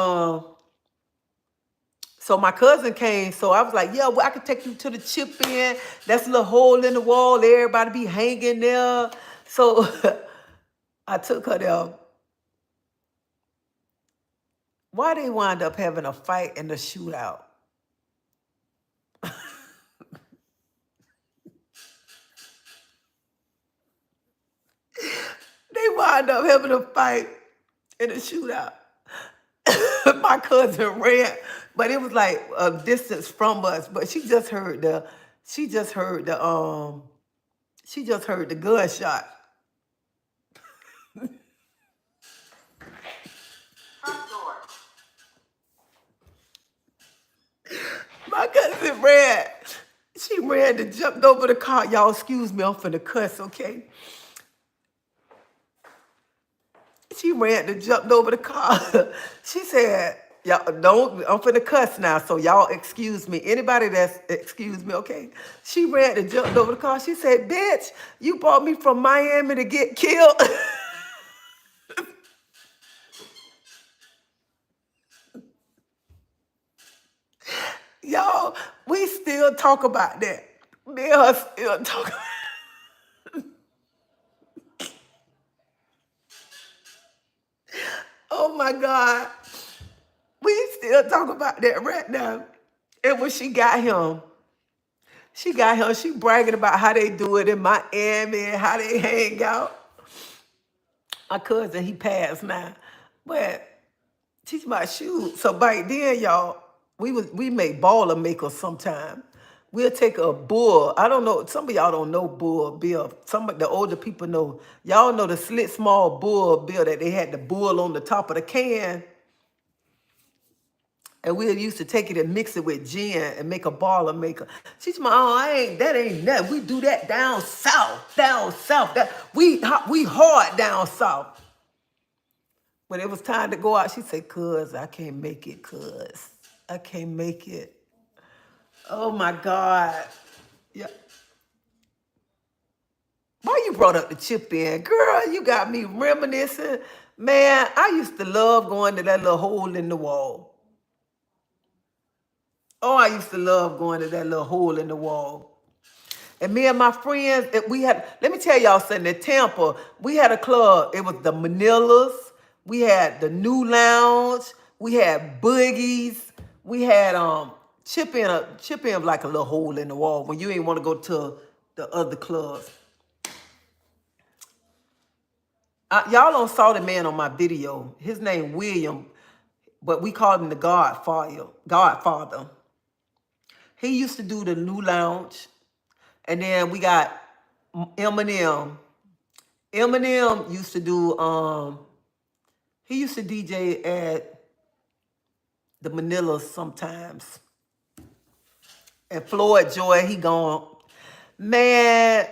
Speaker 1: so my cousin came, so I was like, "Yeah, well, I could take you to the Chip In. That's a little hole in the wall. Everybody be hanging there." So I took her there. Why they wind up having a fight and a shootout? They wind up having a fight and a shootout. My cousin ran, but it was like a distance from us. But she just heard the gunshot. ran to jumped over the car. Y'all excuse me, I'm finna cuss, okay? She ran to jumped over the car. She said, y'all don't, I'm finna cuss now, so y'all excuse me. Anybody that's excuse me, okay? She ran to jumped over the car. She said, bitch, you brought me from Miami to get killed. Y'all, we still talk about that. Me and her still talk. Oh my God. We still talk about that right now. And when she got him, she bragging about how they do it in Miami and how they hang out. My cousin, he passed now. But teach my shoes. So back then, y'all, we make baller makers sometime. We'll take a bull. I don't know. Some of y'all don't know bull bill. Some of the older people know. Y'all know the slit small bull bill that they had the bull on the top of the can. And we used to take it and mix it with gin and make a baller maker. She's my, oh, that ain't nothing. We do that down south. That we hard down south. When it was time to go out, she said, cuz, I can't make it, cuz. I can't make it. Oh my God. Yeah. Why you brought up the chip in? Girl, you got me reminiscing. Man, I used to love going to that little hole in the wall. Oh, I used to love going to that little hole in the wall. And me and my friends, we had, let me tell y'all something, in Tampa, we had a club. It was the Manilas. We had the New Lounge. We had Boogies. We had chip in like a little hole in the wall when you ain't want to go to the other clubs. Y'all don't saw the man on my video. His name William, but we called him the Godfather. He used to do the New Lounge. And then we got Eminem. Eminem used to do, he used to DJ at the Manilas sometimes. And Floyd Joy, he gone. Man,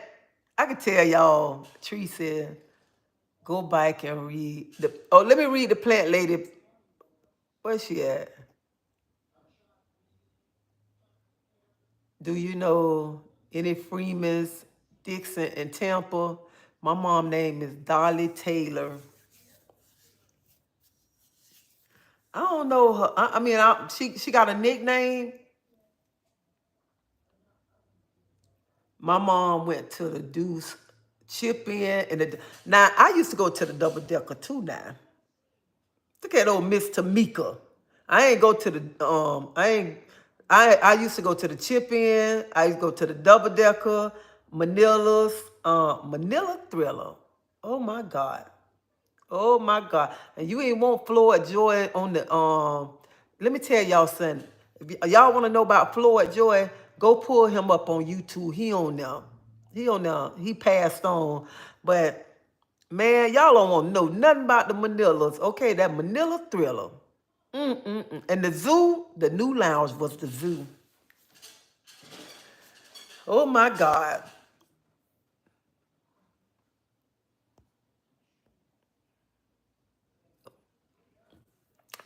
Speaker 1: I can tell y'all, Tree said, go back and read. Let me read the plant lady. Where's she at? Do you know any Freemans, Dixon, and Tampa? My mom name is Dolly Taylor. I don't know her. I mean, she got a nickname. My mom went to the Deuce, Chip In, and now I used to go to the Double Decker too. Now look at old Miss Tamika. I ain't go to the I used to go to the Chip In. I used to go to the Double Decker, Manila's, Manila Thriller. Oh my God. Oh my God. And you ain't want Floyd Joy on the let me tell y'all something. If y'all want to know about Floyd Joy, go pull him up on YouTube. He on there. He on there. He passed on. But man, y'all don't want to know nothing about the Manilas. Okay, that Manila Thriller. And the zoo, the New Lounge was the zoo. Oh my God.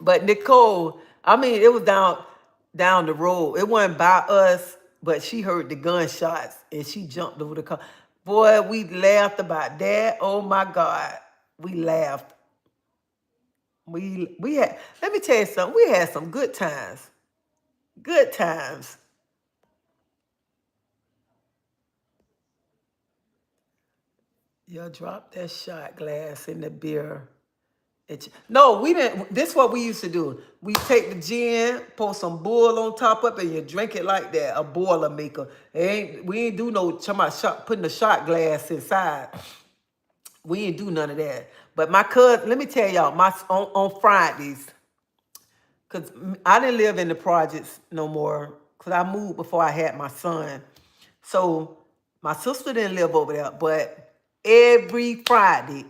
Speaker 1: But Nicole, I mean, it was down the road. It wasn't by us, but she heard the gunshots and she jumped over the car. Boy, we laughed about that. Oh my God. We laughed. We had, let me tell you something. We had some good times. Good times. Y'all drop that shot glass in the beer. No, we didn't. This is what we used to do. We take the gin, pour some bull on top of it, and you drink it like that. A boiler maker. We ain't do no talking about putting the shot glass inside. We ain't do none of that. But my cousin, let me tell y'all, on Fridays, because I didn't live in the projects no more, because I moved before I had my son. So my sister didn't live over there, but every Friday,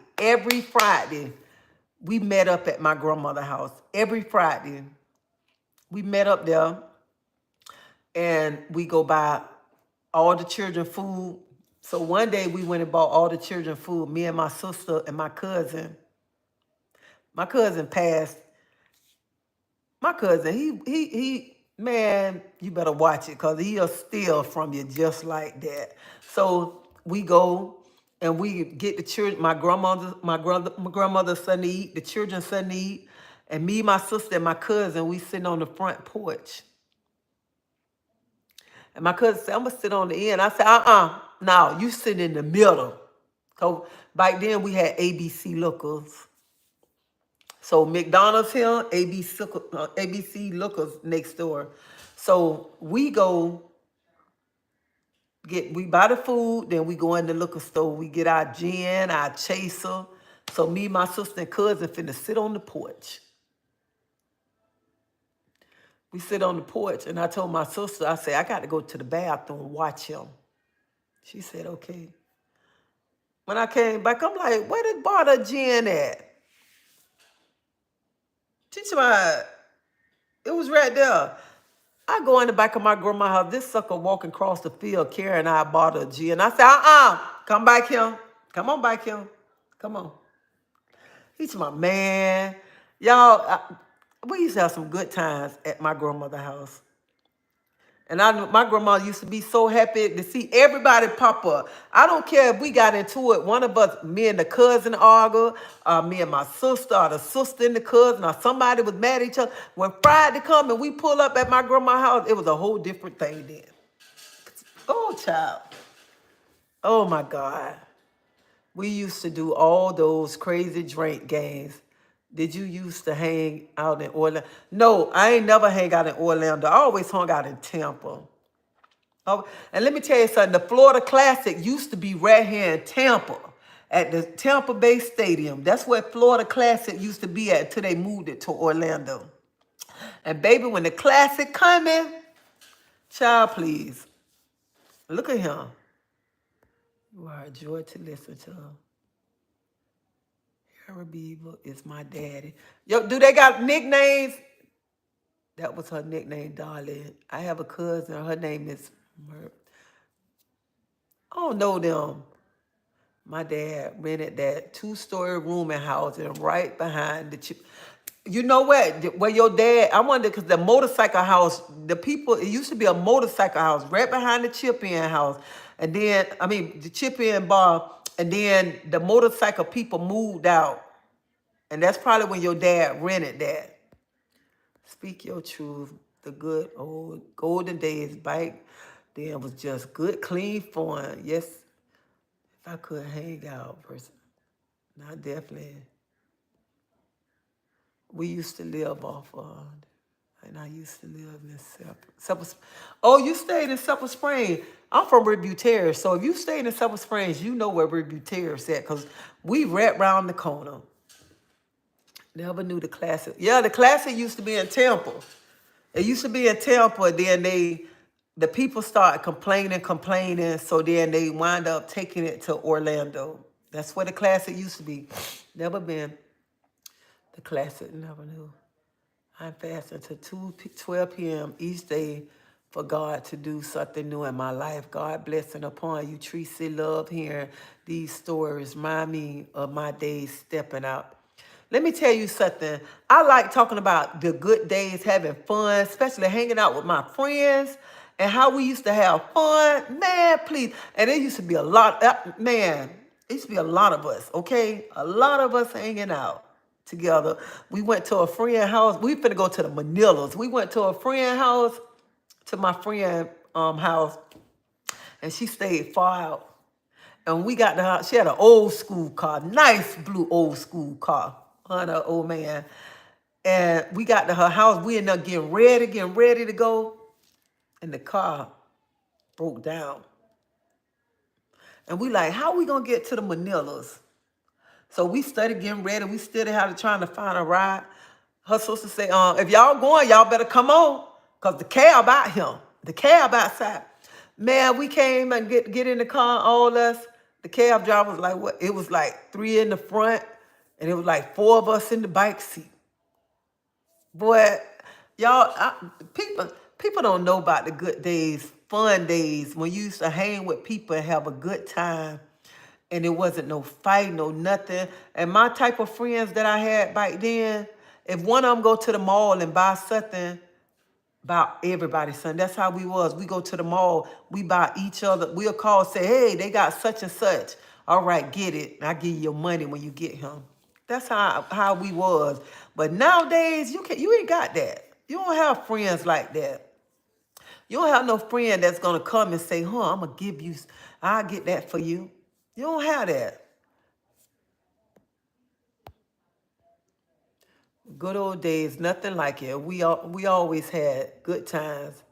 Speaker 1: we met up at my grandmother's house. Every Friday, we met up there, and we go by all the children food. So one day we went and bought all the children food, me and my sister and my cousin. My cousin passed. My cousin, man, you better watch it because he'll steal from you just like that. So we go and we get the children, my grandmother's son to eat, the children's son to eat, and me, my sister, and my cousin, we sitting on the front porch. And my cousin said, I'm gonna sit on the end. I said, no, you sit in the middle. So back then we had ABC lookers. So McDonald's here, ABC lookers next door. So we we buy the food, then we go in the liquor store. We get our gin, our chaser. So me, my sister, and cousin finna sit on the porch. We sit on the porch, and I told my sister, I said, I got to go to the bathroom and watch him. She said, okay. When I came back, I'm like, where did bottle of gin at? She said, it was right there. I go in the back of my grandma's house. This sucker walking across the field carrying our bottle of gin. I said, come back here. Come on back here. Come on. He's my man. Y'all, we used to have some good times at my grandmother's house. And my grandma used to be so happy to see everybody pop up. I don't care if we got into it. One of us, me and the cousin argue, me and my sister, or the sister and the cousin, or somebody was mad at each other. When Friday come and we pull up at my grandma's house, it was a whole different thing then. Oh, child. Oh, my God. We used to do all those crazy drink games. Did you used to hang out in Orlando? No, I ain't never hang out in Orlando. I always hung out in Tampa. Oh, and let me tell you something. The Florida Classic used to be right here in Tampa at the Tampa Bay Stadium. That's where Florida Classic used to be at until they moved it to Orlando. And baby, when the Classic coming, child, please. Look at him. You are a joy to listen to. Beaver is my daddy. Yo, do they got nicknames? That was her nickname, darling. I have a cousin. Her name is Mer. I don't know them. My dad rented that 2-story room and house and right behind the chip. You know what? Where your dad, I wonder, because the motorcycle house, it used to be a motorcycle house right behind the chip-in house. And then, the chip-in bar. And then the motorcycle people moved out. And that's probably when your dad rented that. Speak your truth. The good old golden days back then was just good, clean fun. Yes, if I could hang out, person. Now, definitely. We used to live off and I used to live in Silver. Oh, you stayed in Silver Spring. I'm from Riverview Terrace. So if you stayed in Silver Springs, you know where Riverview Terrace is at because we right round the corner. Never knew the Classic. Yeah, the Classic used to be in Tampa. It used to be in Tampa. Then the people started complaining. So then they wind up taking it to Orlando. That's where the Classic used to be. Never been. The Classic, never knew. I'm fasting till 12 p.m. each day for God to do something new in my life. God blessing upon you. Treasie, love hearing these stories. Remind me of my days stepping out. Let me tell you something. I like talking about the good days, having fun, especially hanging out with my friends and how we used to have fun. Man, please. And it used to be a lot, it used to be a lot of us, okay? A lot of us hanging out together. We went to a friend house. We finna go to the Manilas. We went to a friend house, to my friend house, and she stayed far out. And we got to her, she had an old school car, nice blue old school car. Her and her old man. And we got to her house. We ended up getting ready to go. And the car broke down. And we like, how we gonna get to the Manilas? So we started getting ready. We studied how to trying to find a ride. Her sister said, if y'all going, y'all better come on. Because the cab out here. The cab outside. Man, we came and get in the car, all us. The cab driver was like, what? It was like 3 in the front. And it was like 4 of us in the bike seat. Boy, y'all, People don't know about the good days, fun days, when you used to hang with people and have a good time. And it wasn't no fight, no nothing. And my type of friends that I had back then, if one of them go to the mall and buy something, about everybody, son. That's how we was. We go to the mall, we buy each other. We'll call, say, hey, they got such and such. All right, get it. I give you your money when you get him. That's how we was. But nowadays, you ain't got that. You don't have friends like that. You don't have no friend that's gonna come and say, I'm gonna give you, I'll get that for you. You don't have that. Good old days, nothing like it. We always had good times.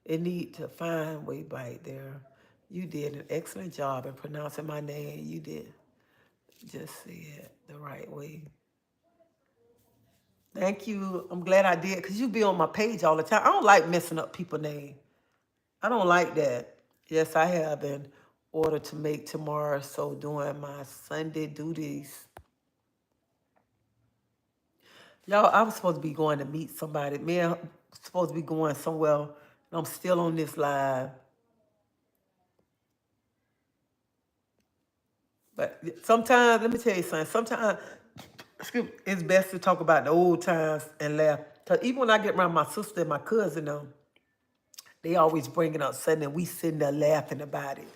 Speaker 1: It need to find way back there. You did an excellent job in pronouncing my name. You did. Just say it the right way. Thank you. I'm glad I did, because you be on my page all the time. I don't like messing up people's name. I don't like that. Yes, I have in order to make tomorrow, so doing my Sunday duties. Y'all, I was supposed to be going to meet somebody. Man, I'm supposed to be going somewhere, and I'm still on this live. But sometimes, let me tell you something. Sometimes it's best to talk about the old times and laugh. Because even when I get around my sister and my cousin, they always bring it up suddenly, and we sitting there laughing about it.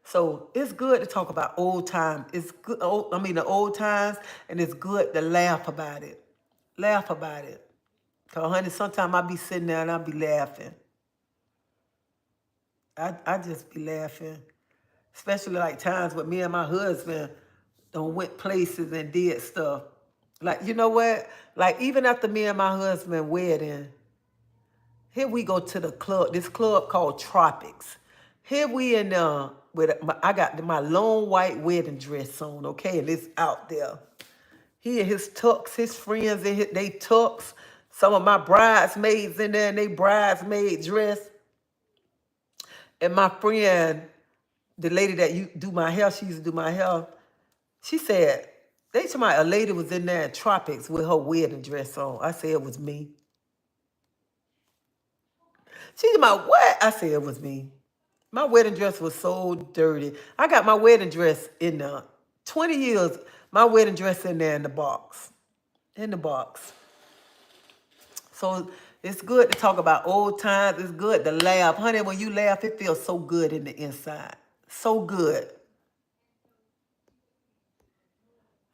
Speaker 1: So it's good to talk about old times. It's good. The old times, and it's good to laugh about it. Laugh about it. Because, honey, sometimes I be sitting there and I be laughing. I just be laughing. Especially like times with me and my husband done went places and did stuff. Like, you know what? Like, even after me and my husband wedding, here we go to the club, this club called Tropics. Here we in I got my long white wedding dress on, okay? And it's out there. He and his tux, his friends, they tux. Some of my bridesmaids in there in they bridesmaid dress. And my friend, the lady that you do my hair, she used to do my hair, she said, they told me a lady was in there in Tropics with her wedding dress on. I said it was me. She said, what? I said it was me. My wedding dress was so dirty. I got my wedding dress in 20 years, my wedding dress in there in the box. In the box. So it's good to talk about old times. It's good to laugh. Honey, when you laugh, it feels so good in the inside. So good.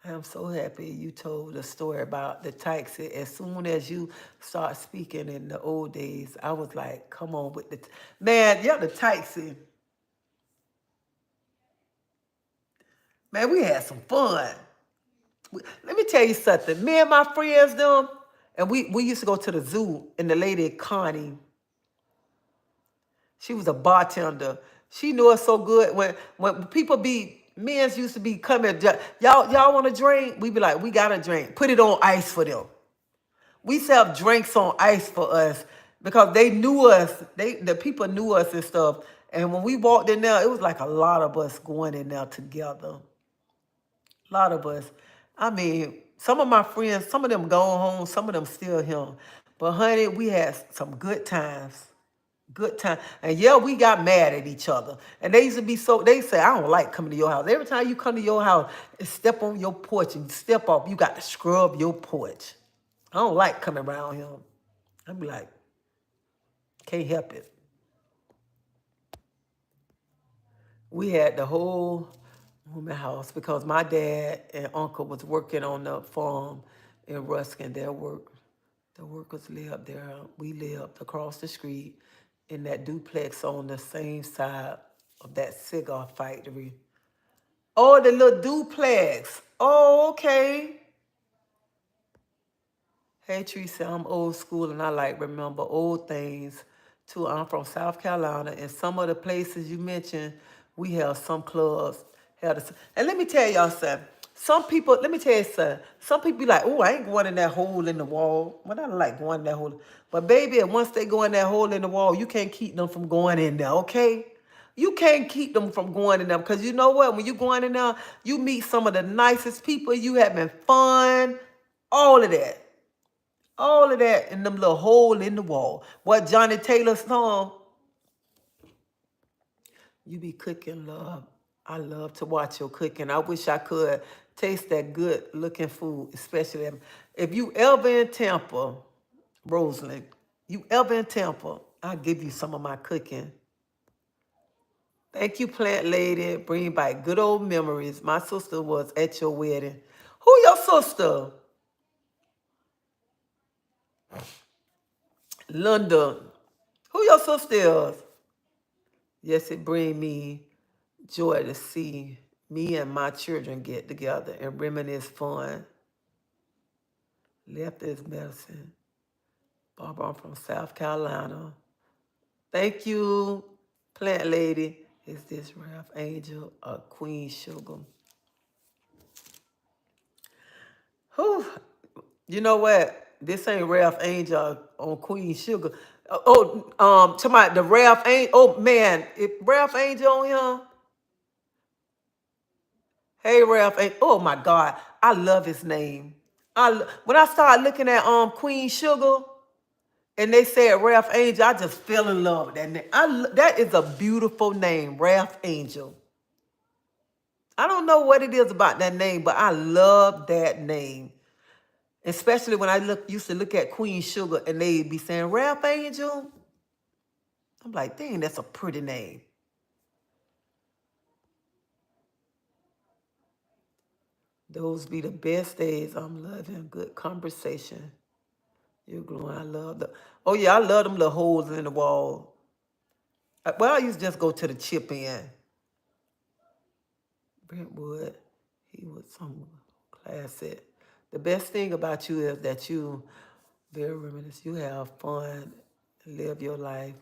Speaker 1: I'm so happy you told the story about the taxi. As soon as you start speaking in the old days, I was like, come on with the... Man, yeah, the taxi. Man, we had some fun. Let me tell you something. Me and my friends, them, and we used to go to the zoo, and the lady, Connie, she was a bartender. She knew us so good. When people men's used to be coming, y'all want a drink? We be like, we got a drink. Put it on ice for them. We used to have drinks on ice for us because they knew us. The people knew us and stuff. And when we walked in there, it was like a lot of us going in there together. A lot of us. I mean, some of my friends, some of them gone home, some of them still here. But honey, we had some good times. Good time. And yeah, we got mad at each other. And they used to be they say, I don't like coming to your house. Every time you come to your house and step on your porch and step off, you got to scrub your porch. I don't like coming around him. I'd be like, can't help it. We had the whole woman house because my dad and uncle was working on the farm in Ruskin. The workers lived there. We lived across the street in that duplex on the same side of that cigar factory. Oh, the little duplex. Oh, okay. Hey, Teresa, I'm old school and I like remember old things too. I'm from South Carolina, and some of the places you mentioned, we have some clubs. And let me tell y'all something. Some people, let me tell you something. Some people be like, oh, I ain't going in that hole in the wall. Well, I don't like going in that hole. But baby, once they go in that hole in the wall, you can't keep them from going in there, okay? You can't keep them from going in there because you know what? When you going in there, you meet some of the nicest people. You having fun, all of that. All of that in them little hole in the wall. What Johnny Taylor song? You be cooking, love. I love to watch your cooking. I wish I could taste that good looking food, especially if you ever in Tampa, Rosalind, you ever in Tampa, I'll give you some of my cooking. Thank you, Plant Lady. Bring back good old memories. My sister was at your wedding. Who your sister? London. Who your sister is? Yes, it bring me joy to see me and my children get together and reminisce fun. Left is medicine. Barbara, I'm from South Carolina. Thank you, Plant Lady. Is this Ralph Angel or Queen Sugar? Whew. You know what? This ain't Ralph Angel on Queen Sugar. Talking about the Ralph Angel. Oh man, if Ralph Angel on here. Hey Ralph Angel. Oh my God, I love his name. When I started looking at Queen Sugar and they said Ralph Angel, I just fell in love with that name. That is a beautiful name, Ralph Angel. I don't know what it is about that name, but I love that name. Especially when I used to look at Queen Sugar and they'd be saying Ralph Angel. I'm like, dang, that's a pretty name. Those be the best days. I'm loving good conversation. You're glowing. I love the. Oh yeah, I love them little holes in the wall. Well, I used to just go to the chip in. Brentwood, he was some classic. The best thing about you is that you very reminiscent. You have fun, live your life.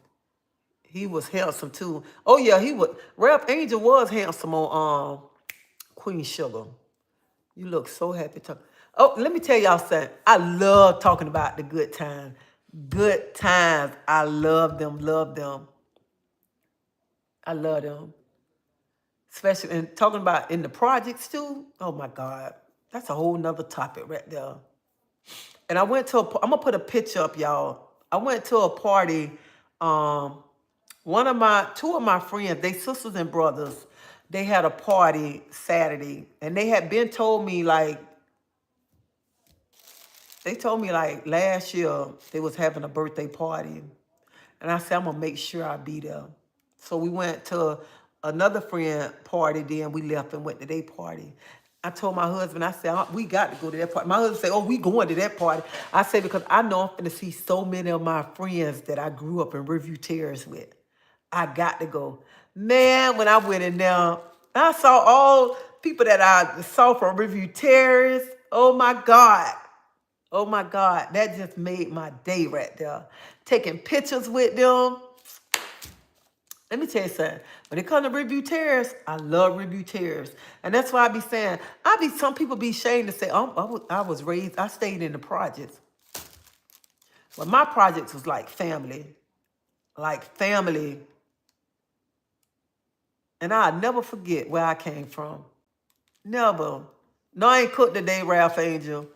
Speaker 1: He was handsome too. Oh yeah, he was. Ralph Angel was handsome on Queen Sugar. You look so happy talking. Oh, let me tell y'all something. I love talking about the good times. Good times. I love them, love them. I love them. Especially in talking about in the projects too. Oh my God. That's a whole nother topic right there. And I went to I'm gonna put a picture up, y'all. I went to a party. Two of my friends, they sisters and brothers, they had a party Saturday, and they had been told me like, they told me like last year they was having a birthday party. And I said, I'm gonna make sure I be there. So we went to another friend party, then we left and went to their party. I told my husband, I said, we got to go to that party. My husband said, oh, we going to that party. I said, because I know I'm going to see so many of my friends that I grew up in Riverview Terrace with. I got to go. Man, when I went in there, I saw all people that I saw from Riverview Terrace. Oh my God. Oh my God. That just made my day right there. Taking pictures with them. Let me tell you something. When it comes to Review Terrace, I love Review Terrace. And that's why I be saying, some people be ashamed to say, I was raised, I stayed in the projects. Well, my projects was like family. Like family. And I'll never forget where I came from. Never. No, I ain't cooked today, Ralph Angel.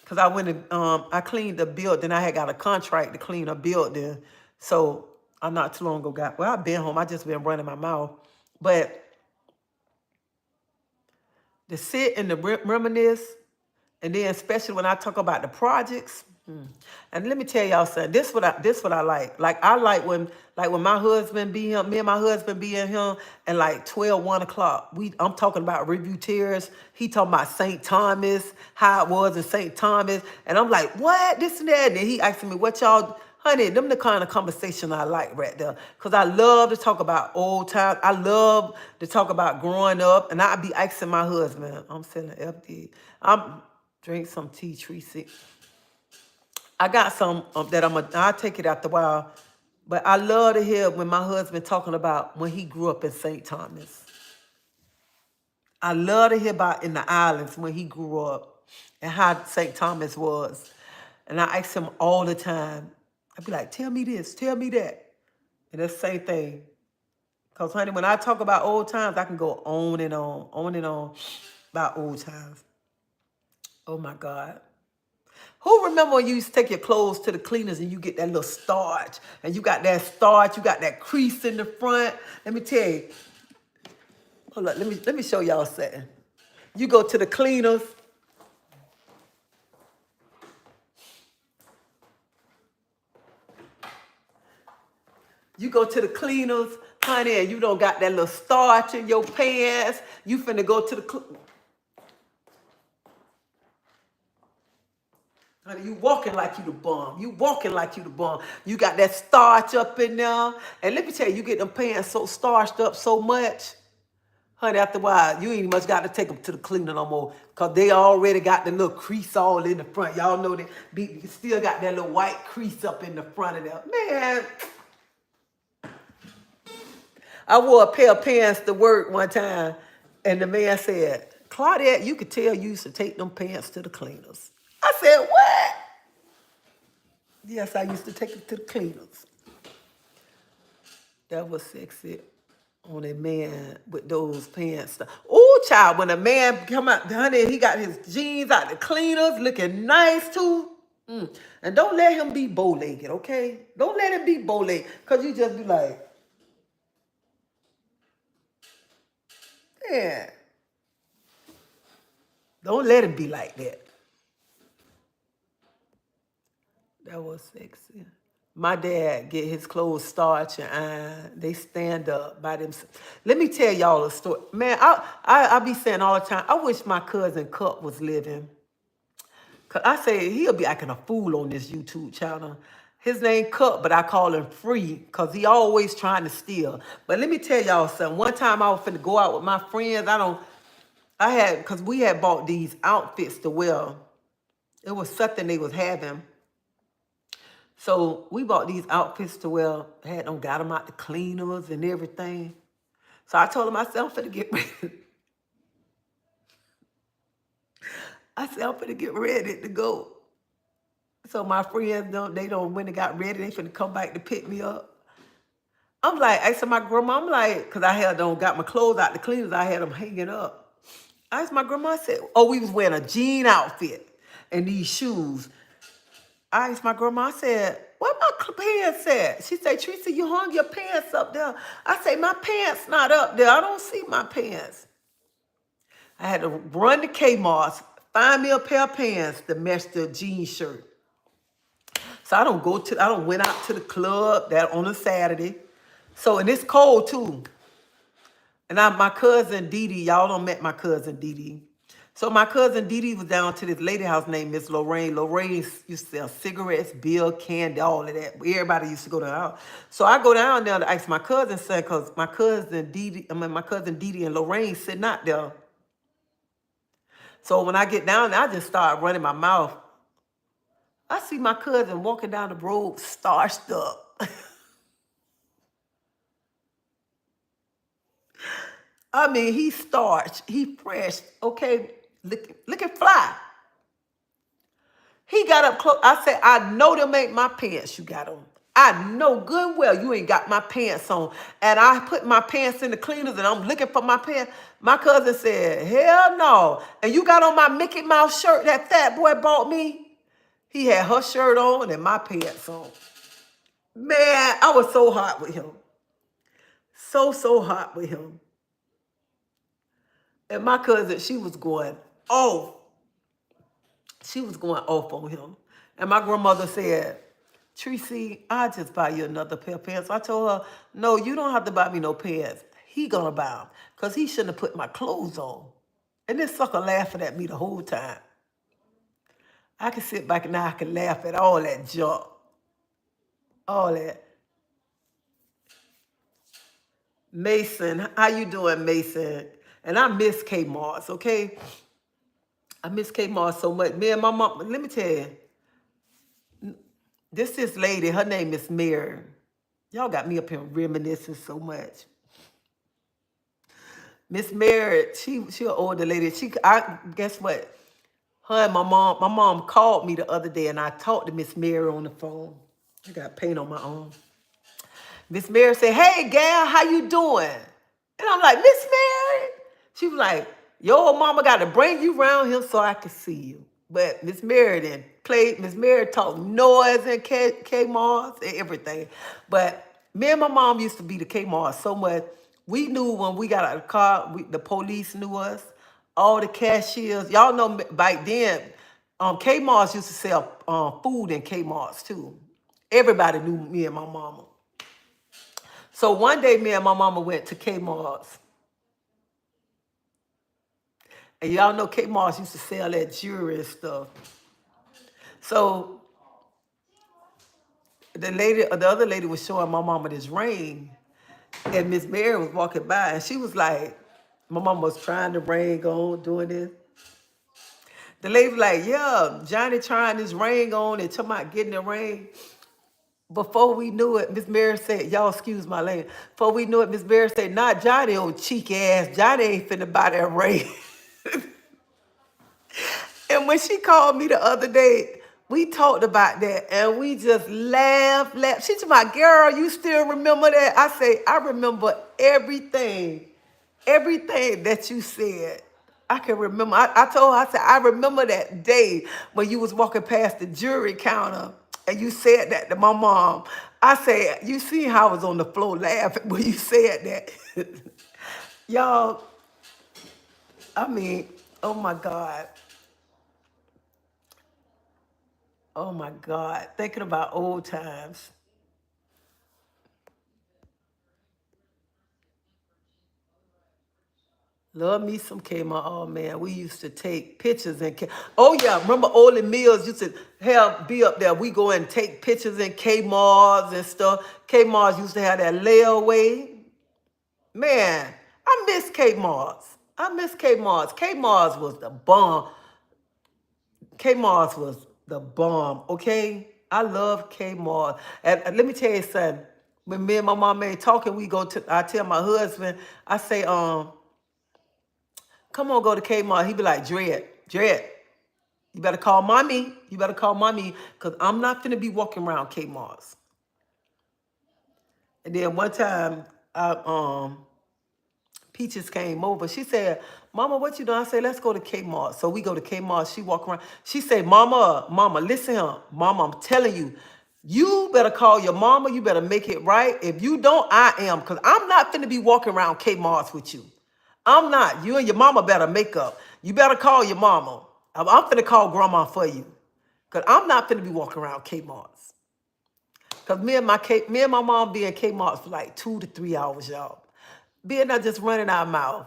Speaker 1: Because I went and I cleaned the building. I had got a contract to clean a building. So I not too long ago I've been home. I just been running my mouth. But to sit and to reminisce, and then especially when I talk about the projects. And let me tell y'all something. This what I like. Like I like when my husband be him, me and my husband be in him, and like 12, 1 o'clock. I'm talking about Review Tears. He talking about St. Thomas, how it was in St. Thomas. And I'm like, what? This and that. And he asking me, what y'all, honey, them the kind of conversation I like right there. Because I love to talk about old times. I love to talk about growing up. And I be asking my husband, I'm selling FD. I'm drink some tea, treasie. I got some that I'll take it after a while. But I love to hear when my husband talking about when he grew up in St. Thomas. I love to hear about in the islands when he grew up and how St. Thomas was. And I ask him all the time. I'd be like, tell me this, tell me that. And that's the same thing. Because, honey, when I talk about old times, I can go on and on about old times. Oh, my God. Who remember when you used to take your clothes to the cleaners and you get that little starch, and you got that starch, you got that crease in the front? Let me tell you. Hold up, let me show y'all something. You go to the cleaners. You go to the cleaners, honey, and you don't got that little starch in your pants. You finna go to the honey, you walking like you the bum. You walking like you the bum. You got that starch up in there. And let me tell you, you get them pants so starched up so much. Honey, after a while, you ain't much got to take them to the cleaner no more. Because they already got the little crease all in the front. Y'all know that you still got that little white crease up in the front of them. Man, I wore a pair of pants to work one time. And the man said, Claudette, you could tell you used to take them pants to the cleaners. I said, what? Yes, I used to take them to the cleaners. That was sexy. On a man with those pants. Oh, child, when a man come out, honey, he got his jeans out the cleaners, looking nice too. And don't let him be bow-legged, okay? Don't let him be bow-legged, because you just be like, yeah. Don't let him be like that. That was sexy. My dad get his clothes starched and ironed. They stand up by themselves. Let me tell y'all a story. Man, I be saying all the time, I wish my cousin Cup was living. Cause I say he'll be acting a fool on this YouTube channel. His name Cup, but I call him Free because he always trying to steal. But let me tell y'all something. One time I was finna go out with my friends. Cause we had bought these outfits to wear. It was something they was having. So we bought these outfits to wear, got them out the cleaners and everything. So I told him, I said, I'm finna get ready. I said, I'm finna get ready to go. So my friends, when they got ready, they finna come back to pick me up. I'm like, I asked my grandma, I'm like, cause I got my clothes out the cleaners, I had them hanging up. I asked my grandma, I said, oh, we was wearing a jean outfit and these shoes. I asked my grandma, I said, where my pants at? She said, Teresa, you hung your pants up there. I said, my pants not up there. I don't see my pants. I had to run to Kmart, find me a pair of pants to match the jean shirt. So I don't went out to the club that on a Saturday. So, and it's cold too. And my cousin Dee Dee, y'all don't met my cousin Dee Dee. So my cousin Dee Dee was down to this lady house named Miss Lorraine. Lorraine used to sell cigarettes, beer, candy, all of that. Everybody used to go to her house. So I go down there to ask my cousin, son, because my cousin Dee Dee and Lorraine sitting out there. So when I get down there, I just start running my mouth. I see my cousin walking down the road, starched up. I mean, he starched, he fresh, okay, looking fly. He got up close. I said, I know them ain't my pants you got on. I know good and well you ain't got my pants on. And I put my pants in the cleaners and I'm looking for my pants. My cousin said, hell no. And you got on my Mickey Mouse shirt that fat boy bought me? He had her shirt on and my pants on. Man, I was so hot with him. So hot with him. And my cousin, she was going off. She was going off on him. And my grandmother said, Tracy, I'll just buy you another pair of pants. I told her, no, you don't have to buy me no pants. He gonna buy them because he shouldn't have put my clothes on. And this sucker laughing at me the whole time. I can sit back and now I can laugh at all that junk. All that. Mason, how you doing, Mason? And I miss Kmart, okay? I miss Kmart so much. Me and my mom, let me tell you. This lady, her name is Mary. Y'all got me up here reminiscing so much. Miss Mary, she an older lady. Guess what? Her and my mom called me the other day and I talked to Miss Mary on the phone. I got paint on my arm. Miss Mary said, hey, gal, how you doing? And I'm like, Miss Mary? She was like, your old mama got to bring you around here so I can see you. But Miss Mary then played, Miss Mary talked noise and Kmart and everything. But me and my mom used to be to Kmart so much. We knew when we got out of the car, the police knew us. All the cashiers, y'all know back then, Kmart's used to sell food in Kmart's too. Everybody knew me and my mama. So one day, me and my mama went to Kmart's. And y'all know Kmart's used to sell that jewelry and stuff. So the other lady was showing my mama this ring, and Miss Mary was walking by, and she was like, my mama was trying the ring on, doing this. The lady was like, yeah, Johnny trying this ring on and talking about getting the ring. Before we knew it, Miss Mary said, y'all excuse my language. Before we knew it, Miss Mary said, nah, Johnny old cheeky ass. Johnny ain't finna buy that ring. And when she called me the other day, we talked about that and we just laughed. She said, my girl, you still remember that? I say, I remember everything that you said. I can remember. I told her, I said, I remember that day when you was walking past the jewelry counter and you said that to my mom. I said, you see how I was on the floor laughing when you said that. Y'all, I mean, oh my God. Oh my God, thinking about old times. Love me some Kmart. Oh man, we used to take pictures and oh yeah, remember Ole Mills used to be up there. We go and take pictures in Kmart's and stuff. Kmart's used to have that layaway. Man, I miss Kmart's. I miss Kmart's. Kmart's was the bomb. Kmart's was the bomb, okay? I love Kmart. And let me tell you something. When me and my mom ain't talking, I tell my husband, I say, come on, go to Kmart. He be like, Dread, you better call mommy. You better call mommy, because I'm not finna be walking around Kmart's. And then one time, Peaches came over. She said, Mama, what you doing? I said, let's go to Kmart. So we go to Kmart. She walk around. She said, Mama, listen here. Mama, I'm telling you, you better call your mama. You better make it right. If you don't, I am. Because I'm not finna be walking around Kmart's with you. I'm not. You and your mama better make up. You better call your mama. I'm finna call grandma for you. Because I'm not finna be walking around Kmart's. Because me and my mom be in Kmart's for like 2 to 3 hours, y'all. Being not just running our mouth.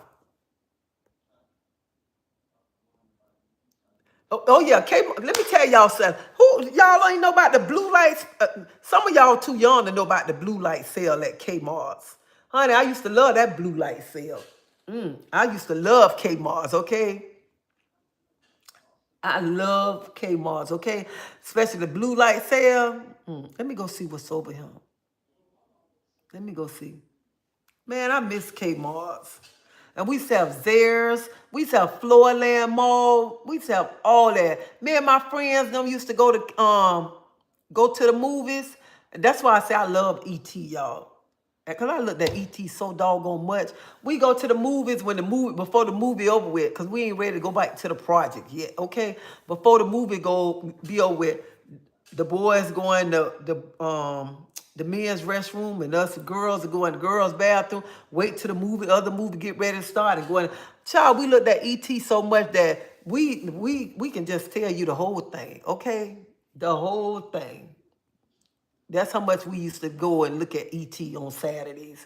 Speaker 1: Oh yeah, let me tell y'all something. Who y'all ain't know about the blue lights? Some of y'all too young to know about the blue light sale at Kmart's. Honey, I used to love that blue light sale. I used to love Kmart's, okay? I love Kmart's, okay? Especially the blue light sale. Let me go see what's over here. Let me go see. Man, I miss Kmart's. And we used to have Zaire's. We used to have Floorland Mall. We used to have all that. Me and my friends them used to go to the movies. And that's why I say I love E.T., y'all. Because I looked at E.T. so doggone much. We go to the movies before the movie over with, because we ain't ready to go back to the project yet, okay? Before the movie be over with, the boys going to the men's restroom, and us girls are going to the girls' bathroom, wait till the other movie get ready to start, and going. Child, we looked at E.T. so much that we can just tell you the whole thing, okay? The whole thing. That's how much we used to go and look at E.T. on Saturdays.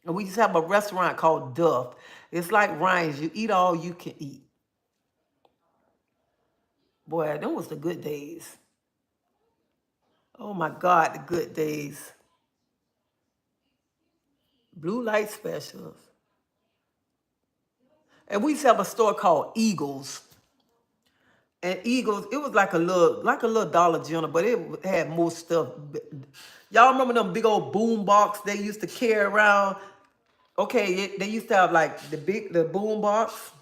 Speaker 1: And we used to have a restaurant called Duff. It's like Ryan's. You eat all you can eat. Boy, them was the good days. Oh my God, the good days. Blue light specials. And we used to have a store called Eagles. And Eagles, it was like a little Dollar General, but it had more stuff. Y'all remember them big old boom box they used to carry around? Okay, they used to have like the boom box.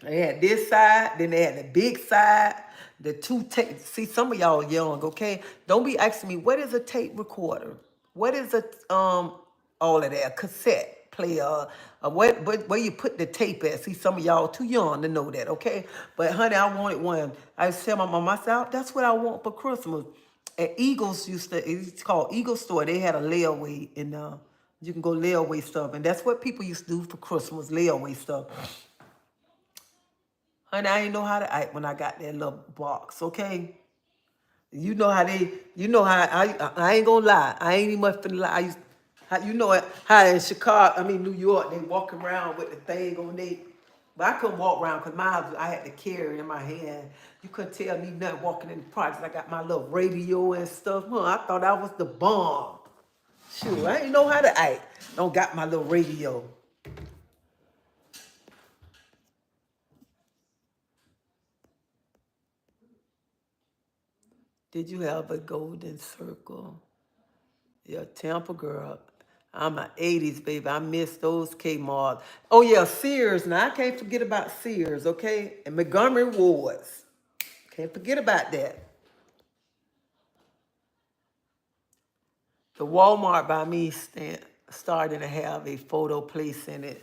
Speaker 1: They had this side, then they had the big side, the two tape. See, some of y'all young, okay? Don't be asking me, what is a tape recorder? What is all of that? A cassette player, or where you put the tape at. See, some of y'all too young to know that, okay? But honey, I wanted one. I used to tell my mom, I said, that's what I want for Christmas. At Eagles it's called Eagle Store. They had a layaway in you can go layaway stuff. And that's what people used to do for Christmas, layaway stuff. Honey, I ain't know how to act when I got that little box, okay? You know how I ain't gonna lie. I ain't even much finna lie. How in Chicago, New York, they walk around with the thing on they, but I couldn't walk around because I had to carry it in my hand. You couldn't tell me nothing walking in the park 'cause I got my little radio and stuff. I thought I was the bomb. Shoot, I ain't know how to act. Don't got my little radio. Did you have a golden circle? Yeah, Tampa girl. I'm an 80s baby. I miss those Kmart. Oh yeah, Sears. Now I can't forget about Sears, okay? And Montgomery Wards. Can't forget about that. The Walmart by me starting to have a photo place in it.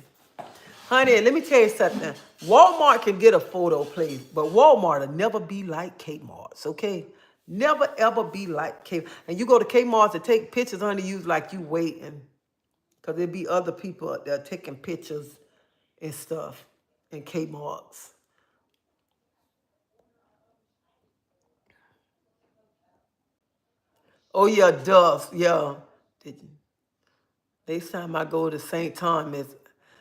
Speaker 1: Honey, let me tell you something. Walmart can get a photo place, but Walmart will never be like Kmart's, okay? Never ever be like Kmart. And you go to Kmart's to take pictures, honey, you like you waiting. Because there'd be other people out there taking pictures and stuff in Kmart's. Oh yeah, Dust, yeah. Did you? Next time I go to St. Thomas,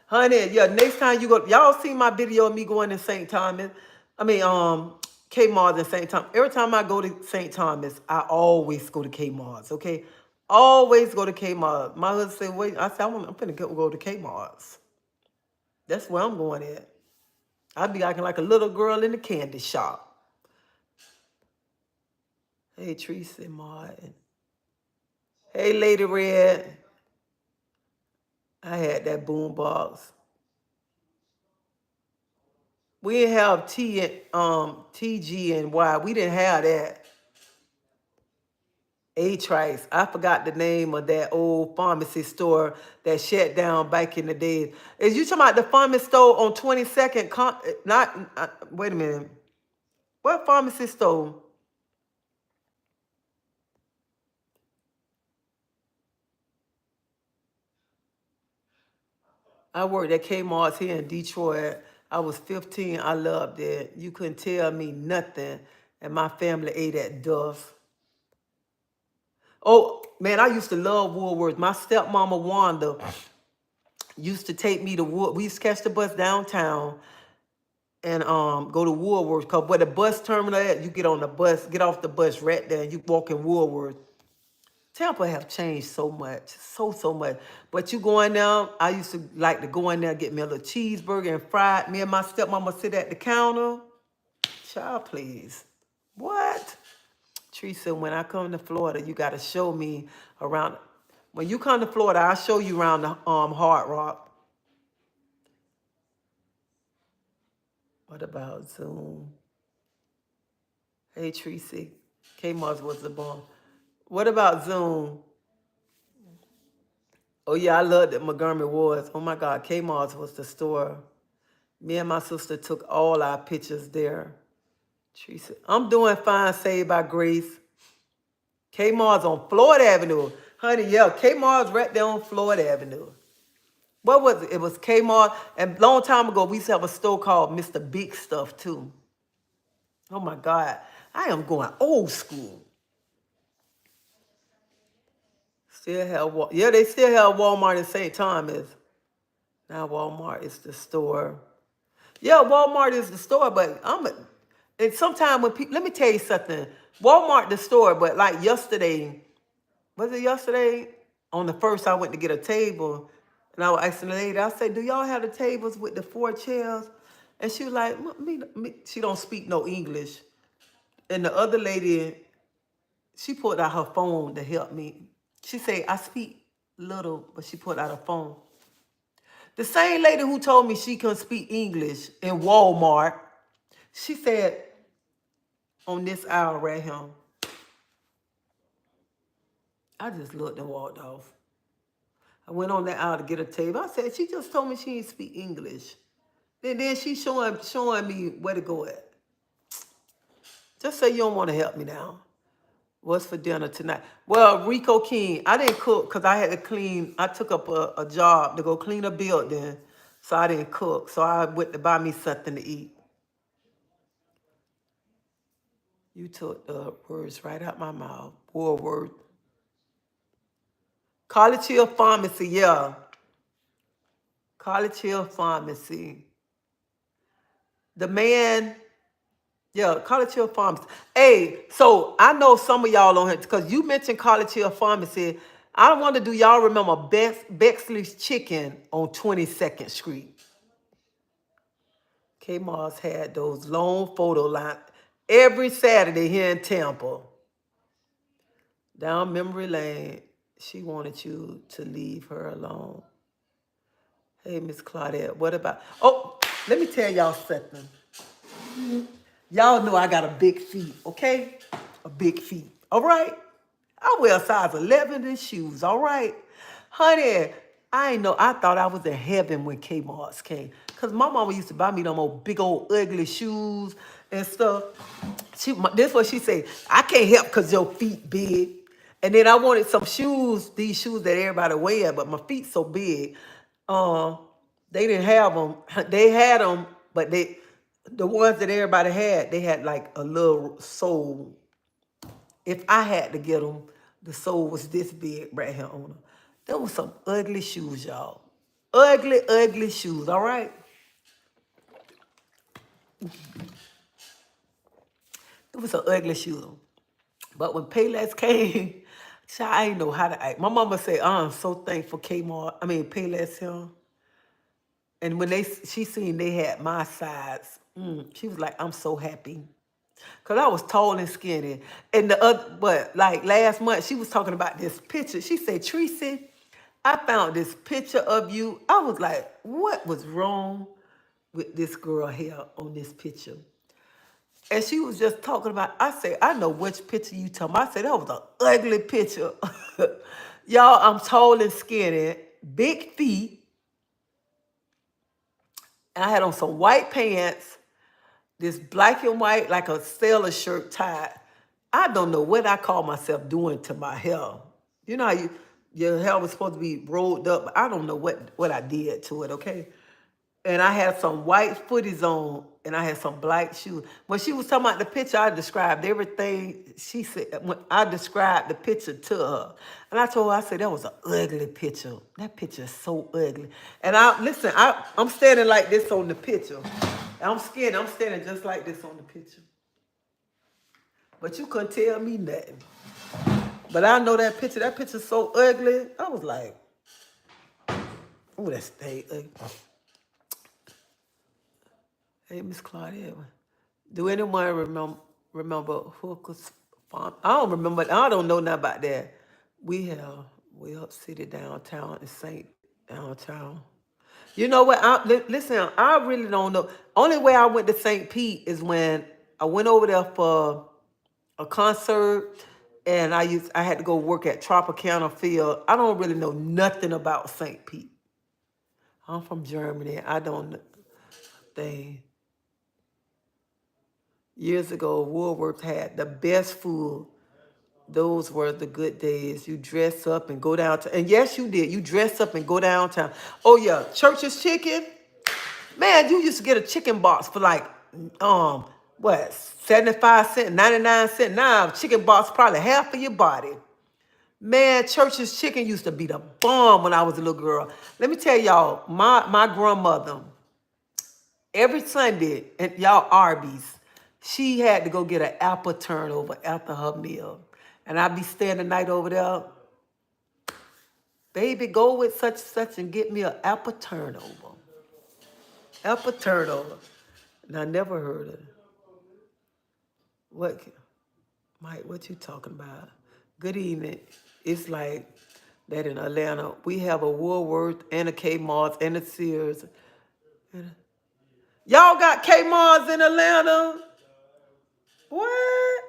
Speaker 1: honey, yeah, next time you go, y'all see my video of me going to St. Thomas? Kmart in St. Thomas. Every time I go to St. Thomas, I always go to Kmart's, okay? Always go to Kmart. My husband said, wait, I said, I'm finna go to Kmart's. That's where I'm going at. I'd be acting like a little girl in the candy shop. Hey, Treasie Martin. Hey, Lady Red. I had that boom box. We didn't have TG and Y. We didn't have that. A-Trice. I forgot the name of that old pharmacy store that shut down back in the day. Is you talking about the pharmacy store on 22nd? Wait a minute. What pharmacy store? I worked at Kmart's here in Detroit. I was 15. I loved it. You couldn't tell me nothing. And my family ate at Duff. Oh, man, I used to love Woolworths. My stepmama, Wanda, used to take me to Wood. We used to catch the bus downtown and go to Woolworths. Because where the bus terminal at, you get on the bus, get off the bus right there, and you walk in Woolworths. Tampa have changed so much, so much. But you going down, I used to like to go in there, get me a little cheeseburger and fried. Me and my stepmama sit at the counter. Child, please. What? Teresa, when I come to Florida, you got to show me around. When you come to Florida, I'll show you around the Hard Rock. What about Zoom? Hey, Tracy. Kmart's was the bomb. What about Zoom? Oh, yeah, I loved it. Montgomery was. Oh, my God. Kmart's was the store. Me and my sister took all our pictures there. Teresa, I'm doing fine, Saved by Grace. Kmart's on Florida Avenue. Honey, yeah, Kmart's right there on Florida Avenue. What was it? It was Kmart. And a long time ago, we used to have a store called Mr. Big Stuff, too. Oh, my God. I am going old school. Still have, yeah, they still have Walmart in St. Thomas. Now Walmart is the store. Yeah, Walmart is the store, but and sometimes when people, let me tell you something. Walmart the store, but like yesterday, was it yesterday? On the first, I went to get a table, and I was asking the lady, I said, do y'all have the tables with the 4 chairs? And she was like, she don't speak no English. And the other lady, she pulled out her phone to help me. She said, I speak little, but she pulled out her phone. The same lady who told me she couldn't speak English in Walmart, she said, on this aisle right here, I just looked and walked off. I went on that aisle to get a table. I said, she just told me she didn't speak English. Then she showing me where to go at. Just say you don't want to help me now. What's for dinner tonight? Well, Rico King, I didn't cook because I had to clean. I took up a job to go clean a building, so I didn't cook. So I went to buy me something to eat. You took the words right out my mouth. Woolworth. College Hill Pharmacy, yeah. College Hill Pharmacy. The man, yeah, College Hill Pharmacy. Hey, so I know some of y'all on here, because you mentioned College Hill Pharmacy. I want to do y'all remember Bexley's Chicken on 22nd Street. Kmart's had those long photo lines every Saturday here in Tampa. Down memory lane. She wanted you to leave her alone. Hey, Miss Claudette, what about... Oh, let me tell y'all something. Y'all know I got a big feet, okay? A big feet, all right? I wear a size 11 in shoes, all right? Honey, I ain't know. I thought I was in heaven when Kmart's came. Because my mama used to buy me them old big old ugly shoes and stuff. This is what she said. I can't help because your feet big. And then I wanted some shoes, these shoes that everybody wear, but my feet so big. They didn't have them. They had them, but the ones that everybody had, they had like a little sole. If I had to get them, the sole was this big right here on them. There was some ugly shoes, y'all. Ugly, ugly shoes, all right? It was some ugly shoes. But when Payless came, I ain't know how to act. My mama said, I'm so thankful Payless here. And when she seen they had my size, she was like, I'm so happy. Because I was tall and skinny. And like last month, she was talking about this picture. She said, Treasie, I found this picture of you. I was like, what was wrong with this girl here on this picture? And she was just talking about, I said, I know which picture you talking about. I said, that was an ugly picture. Y'all, I'm tall and skinny, big feet. And I had on some white pants, this black and white, like a sailor shirt tied. I don't know what I call myself doing to my hair. You know how your hair was supposed to be rolled up, but I don't know what I did to it, okay? And I had some white footies on, and I had some black shoes. When she was talking about the picture, I described everything she said. When I described the picture to her, and I told her, I said, that was an ugly picture. That picture is so ugly. And I'm standing like this on the picture. I'm scared. I'm standing just like this on the picture. But you couldn't tell me nothing. But I know that picture's so ugly. I was like, oh, that stay ugly. Hey, Miss Claudia, do anyone remember Hooker's Farm? I don't remember. I don't know nothing about that. We up city downtown in St. Downtown. You know what? Listen, I really don't know. Only way I went to St. Pete is when I went over there for a concert, and I had to go work at Tropicana Field. I don't really know nothing about St. Pete. I'm from Germany. I don't know. Years ago, Woolworth had the best food. Those were the good days. You dress up and go downtown. And yes, you did. You dress up and go downtown. Oh, yeah. Church's Chicken. Man, you used to get a chicken box for like, 75 cents, 99 cents. Now, chicken box probably half of your body. Man, Church's Chicken used to be the bomb when I was a little girl. Let me tell y'all, my grandmother, every Sunday, and y'all Arby's, she had to go get an apple turnover after her meal. And I'd be staying the night over there. Baby, go with such and get me an apple turnover. Apple turnover. And I never heard of it. Mike, what you talking about? Good evening. It's like that in Atlanta. We have a Woolworth and a Kmart and a Sears. Y'all got Kmart's in Atlanta? What?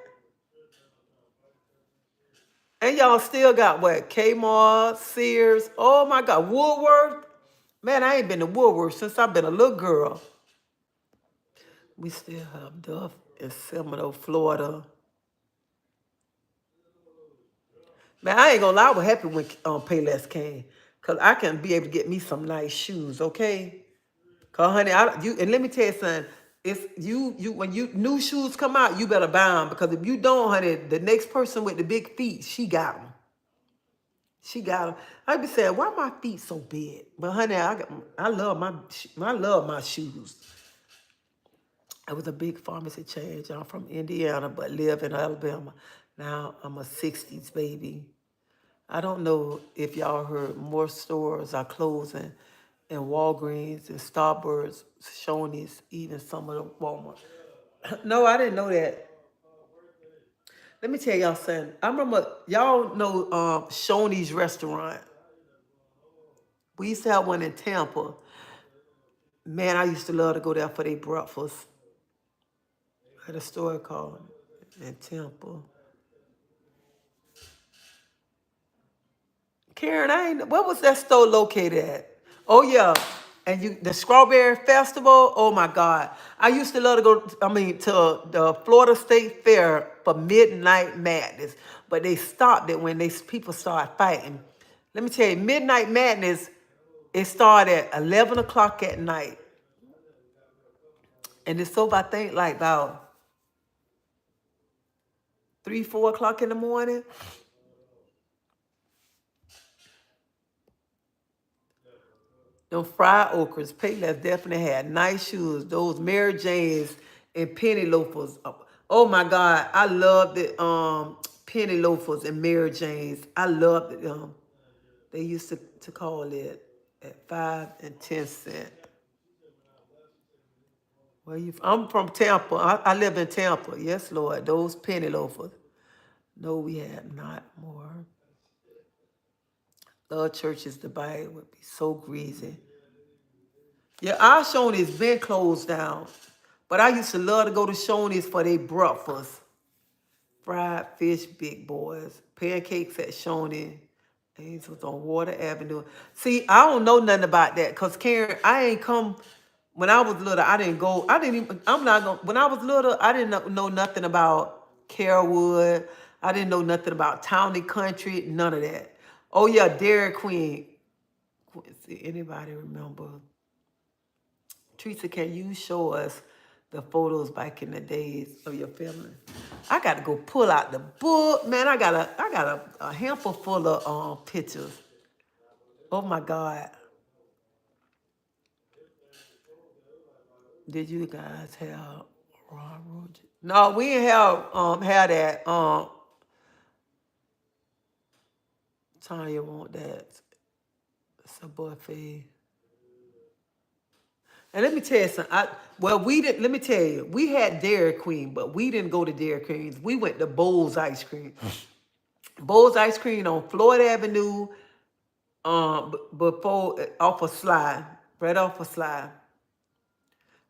Speaker 1: And y'all still got what? Kmart, Sears. Oh my God, Woolworth. Man, I ain't been to Woolworth since I've been a little girl. We still have Duff in Seminole, Florida. Man, I ain't gonna lie, I was happy when Payless came. Cause I can be able to get me some nice shoes, okay? Cause honey, and let me tell you something. It's you when you new shoes come out, you better buy them. Because if you don't, honey, the next person with the big feet, she got them. She got them. I be saying, why my feet so big? But honey, I love my shoes. I was a big pharmacy change. I'm from Indiana, but live in Alabama. Now I'm a 60s baby. I don't know if y'all heard more stores are closing, and Walgreens and Starbucks, Shoney's, even some of the Walmart. No, I didn't know that. Let me tell y'all something. I remember, y'all know Shoney's restaurant. We used to have one in Tampa. Man, I used to love to go there for their breakfast. I had a store called in Tampa. Karen, what was that store located at? Oh yeah. And the Strawberry Festival, oh my God. I used to love to go, to the Florida State Fair for Midnight Madness. But they stopped it when people started fighting. Let me tell you, Midnight Madness, it started at 11 o'clock at night. And it's over, I think, like about 3, 4 o'clock in the morning. Them fried okras, Payless definitely had nice shoes. Those Mary Janes and penny loafers. Oh my God, I loved the penny loafers and Mary Janes. I loved it. They used to call it at 5 and 10 cents. I'm from Tampa. I live in Tampa. Yes, Lord. Those penny loafers. No, we had not more. Love churches to buy it would be so greasy. Yeah, our Shoney's been closed down. But I used to love to go to Shoney's for their breakfast. Fried fish, big boys. Pancakes at Shoney. These was on Water Avenue. See, I don't know nothing about that. Because Karen, I ain't come... When I was little, I didn't go... I'm not going... When I was little, I didn't know nothing about Carrollwood. I didn't know nothing about Town and Country. None of that. Oh, yeah, Dairy Queen. See, anybody remember? Teresa, can you show us the photos back in the days of your family? I got to go pull out the book, man. I got a handful full of pictures. Oh my God! Did you guys have Ron Roger? No, we didn't have that. Tanya want that. It's a buffet. And let me tell you something. We didn't. Let me tell you, we had Dairy Queen, but we didn't go to Dairy Queen. We went to Bowles Ice Cream. Bowles Ice Cream on Florida Avenue, before off of Sly, right off of Sly.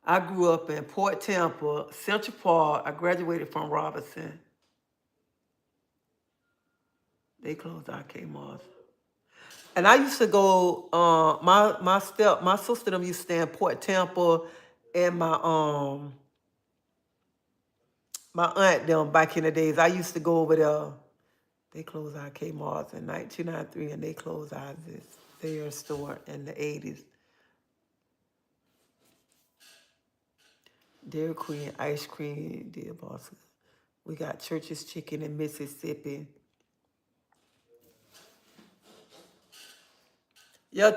Speaker 1: I grew up in Port Tampa, Central Park. I graduated from Robinson. They closed our Kmart. And I used to go. My sister them used to stay in Port Tampa, and my aunt them back in the days. I used to go over there. They closed our Kmart in 1993, and they closed their store in the 80s. Dairy Queen ice cream, dear boss. We got Church's Chicken in Mississippi. Yeah,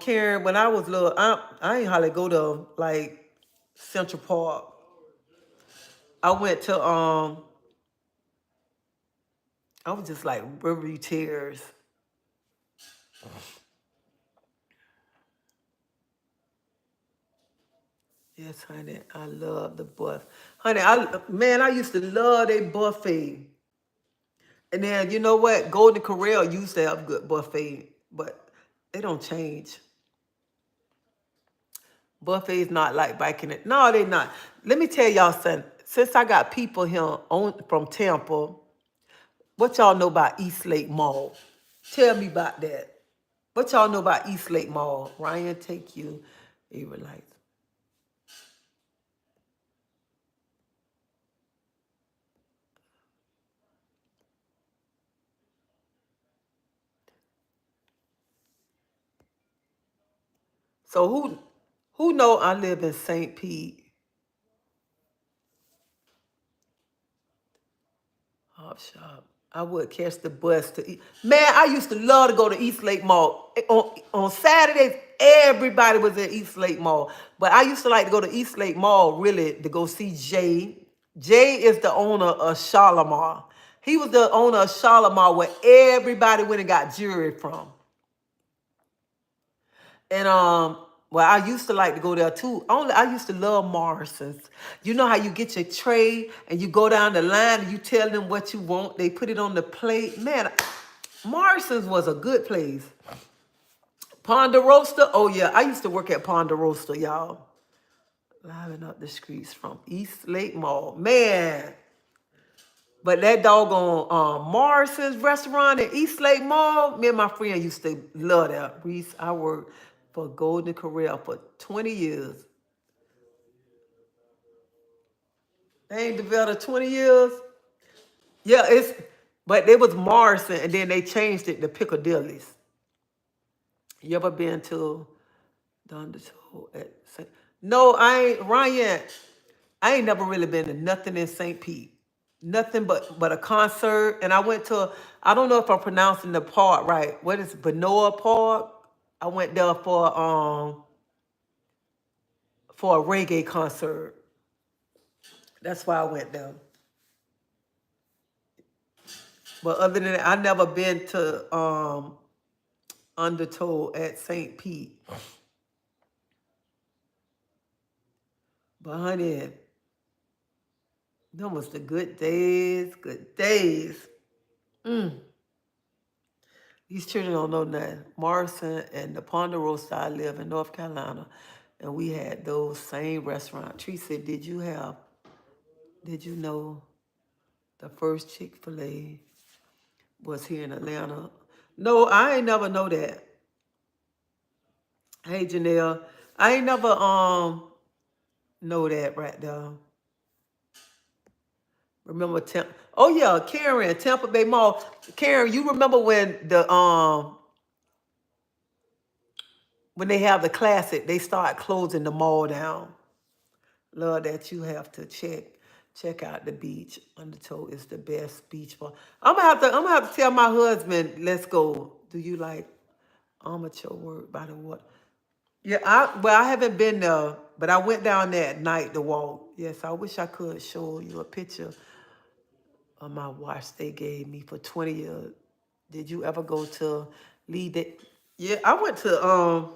Speaker 1: Karen, when I was little, I ain't hardly go to like Central Park. I went to I was just like Riverview Tears. Yes, honey, I love the buffet. Honey, I used to love their buffet. And then, you know what? Golden Corral used to have good buffet, but they don't change. Buffet's not like back in it. No, they not. Let me tell y'all something. Since I got people here from Tampa, What y'all know about East Lake Mall? Tell me about that. What y'all know about East Lake Mall? Ryan, take you. Israelites. So who know I live in St. Pete? Hop shop. I would catch the bus to eat. Man, I used to love to go to East Lake Mall. On Saturdays, everybody was at East Lake Mall. But I used to like to go to East Lake Mall really to go see Jay. Jay is the owner of Shalimar. He was the owner of Shalimar where everybody went and got jewelry from. And well, I used to like to go there too. Only I used to love Morrison's. You know how you get your tray and you go down the line and you tell them what you want. They put it on the plate. Man, Morrison's was a good place. Ponderosa. Oh yeah, I used to work at Ponderosa, y'all. Lining up the streets from East Lake Mall. Man. But that doggone Morrison's restaurant at East Lake Mall, me and my friend used to love that. Reese, I worked for Golden Corral for 20 years. They ain't developed 20 years. Yeah, but it was Morrison and then they changed it to Piccadilly's. You ever been to the Undertow at St. No, I ain't, Ryan, I ain't never really been to nothing in St. Pete. Nothing but a concert. And I went to, I don't know if I'm pronouncing the park right. What is Benoa Park? I went there for a reggae concert. That's why I went there. But other than that, I never been to Undertow at St. Pete. But honey, them was the good days, good days. These children don't know nothing. Morrison and the Ponderosa, I live in North Carolina, and we had those same restaurants. Tree said, did you know the first Chick-fil-A was here in Atlanta? No, I ain't never know that. Hey, Janelle, I ain't never know that right there. Remember oh yeah, Karen, Tampa Bay Mall. Karen, you remember when they have the classic, they start closing the mall down. Love that. You have to check out the beach. Undertow is the best beach bar. I'm gonna have to tell my husband, let's go. Do you like amateur work by the water? Yeah, I haven't been there, but I went down there at night to walk. Yes, I wish I could show you a picture of my watch they gave me for 20 years. Did you ever go to Lee? Yeah, I went to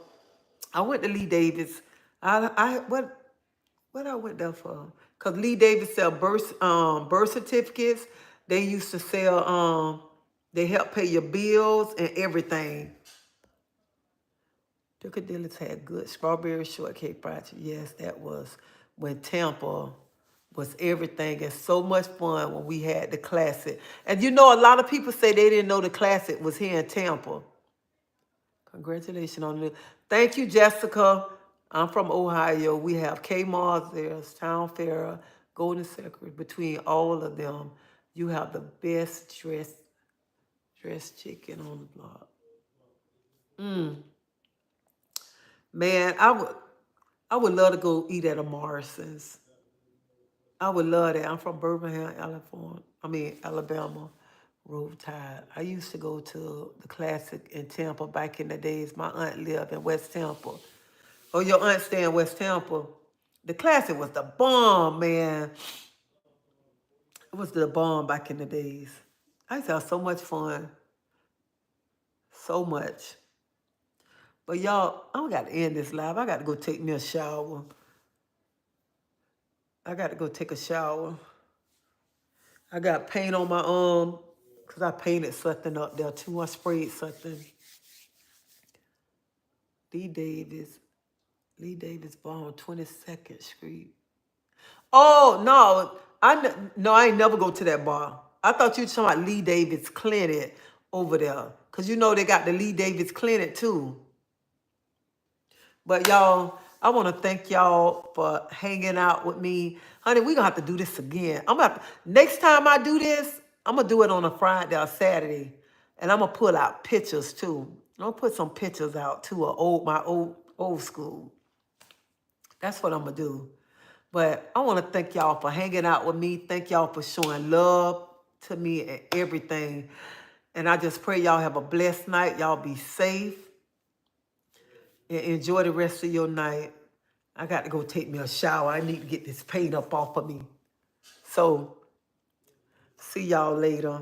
Speaker 1: Lee Davis. What I went there for? Cause Lee Davis sell birth certificates. They used to sell they help pay your bills and everything. Piccadilly's had good strawberry shortcake project. Yes, that was when Tampa was everything and so much fun when we had the classic. And you know, a lot of people say they didn't know the classic was here in Tampa. Congratulations on it. Thank you, Jessica. I'm from Ohio. We have Kmart, there's Town Fair, Golden Circle. Between all of them, you have the best dressed chicken on the block. Man, I would love to go eat at a Morrison's. I would love that. I'm from Birmingham, Alabama. Roll Tide. I used to go to the classic in Tampa back in the days. My aunt lived in West Tampa. Oh, your aunt stay in West Tampa. The classic was the bomb, man. It was the bomb back in the days. I used to have so much fun. So much. But y'all, I got to end this live. I got to go take me a shower. I got to go take a shower. I got paint on my arm because I painted something up there too. I sprayed something. Lee Davis bar on 22nd Street. Oh, no. I ain't never go to that bar. I thought you were talking about Lee David's Clinic over there. Because you know they got the Lee David's Clinic too. But y'all, I want to thank y'all for hanging out with me. Honey, we're going to have to do this again. Next time I do this, I'm going to do it on a Friday or Saturday. And I'm going to pull out pictures too. I'm going to put some pictures out too of my old school. That's what I'm going to do. But I want to thank y'all for hanging out with me. Thank y'all for showing love to me and everything. And I just pray y'all have a blessed night. Y'all be safe. And enjoy the rest of your night. I got to go take me a shower. I need to get this paint up off of me. So, see y'all later.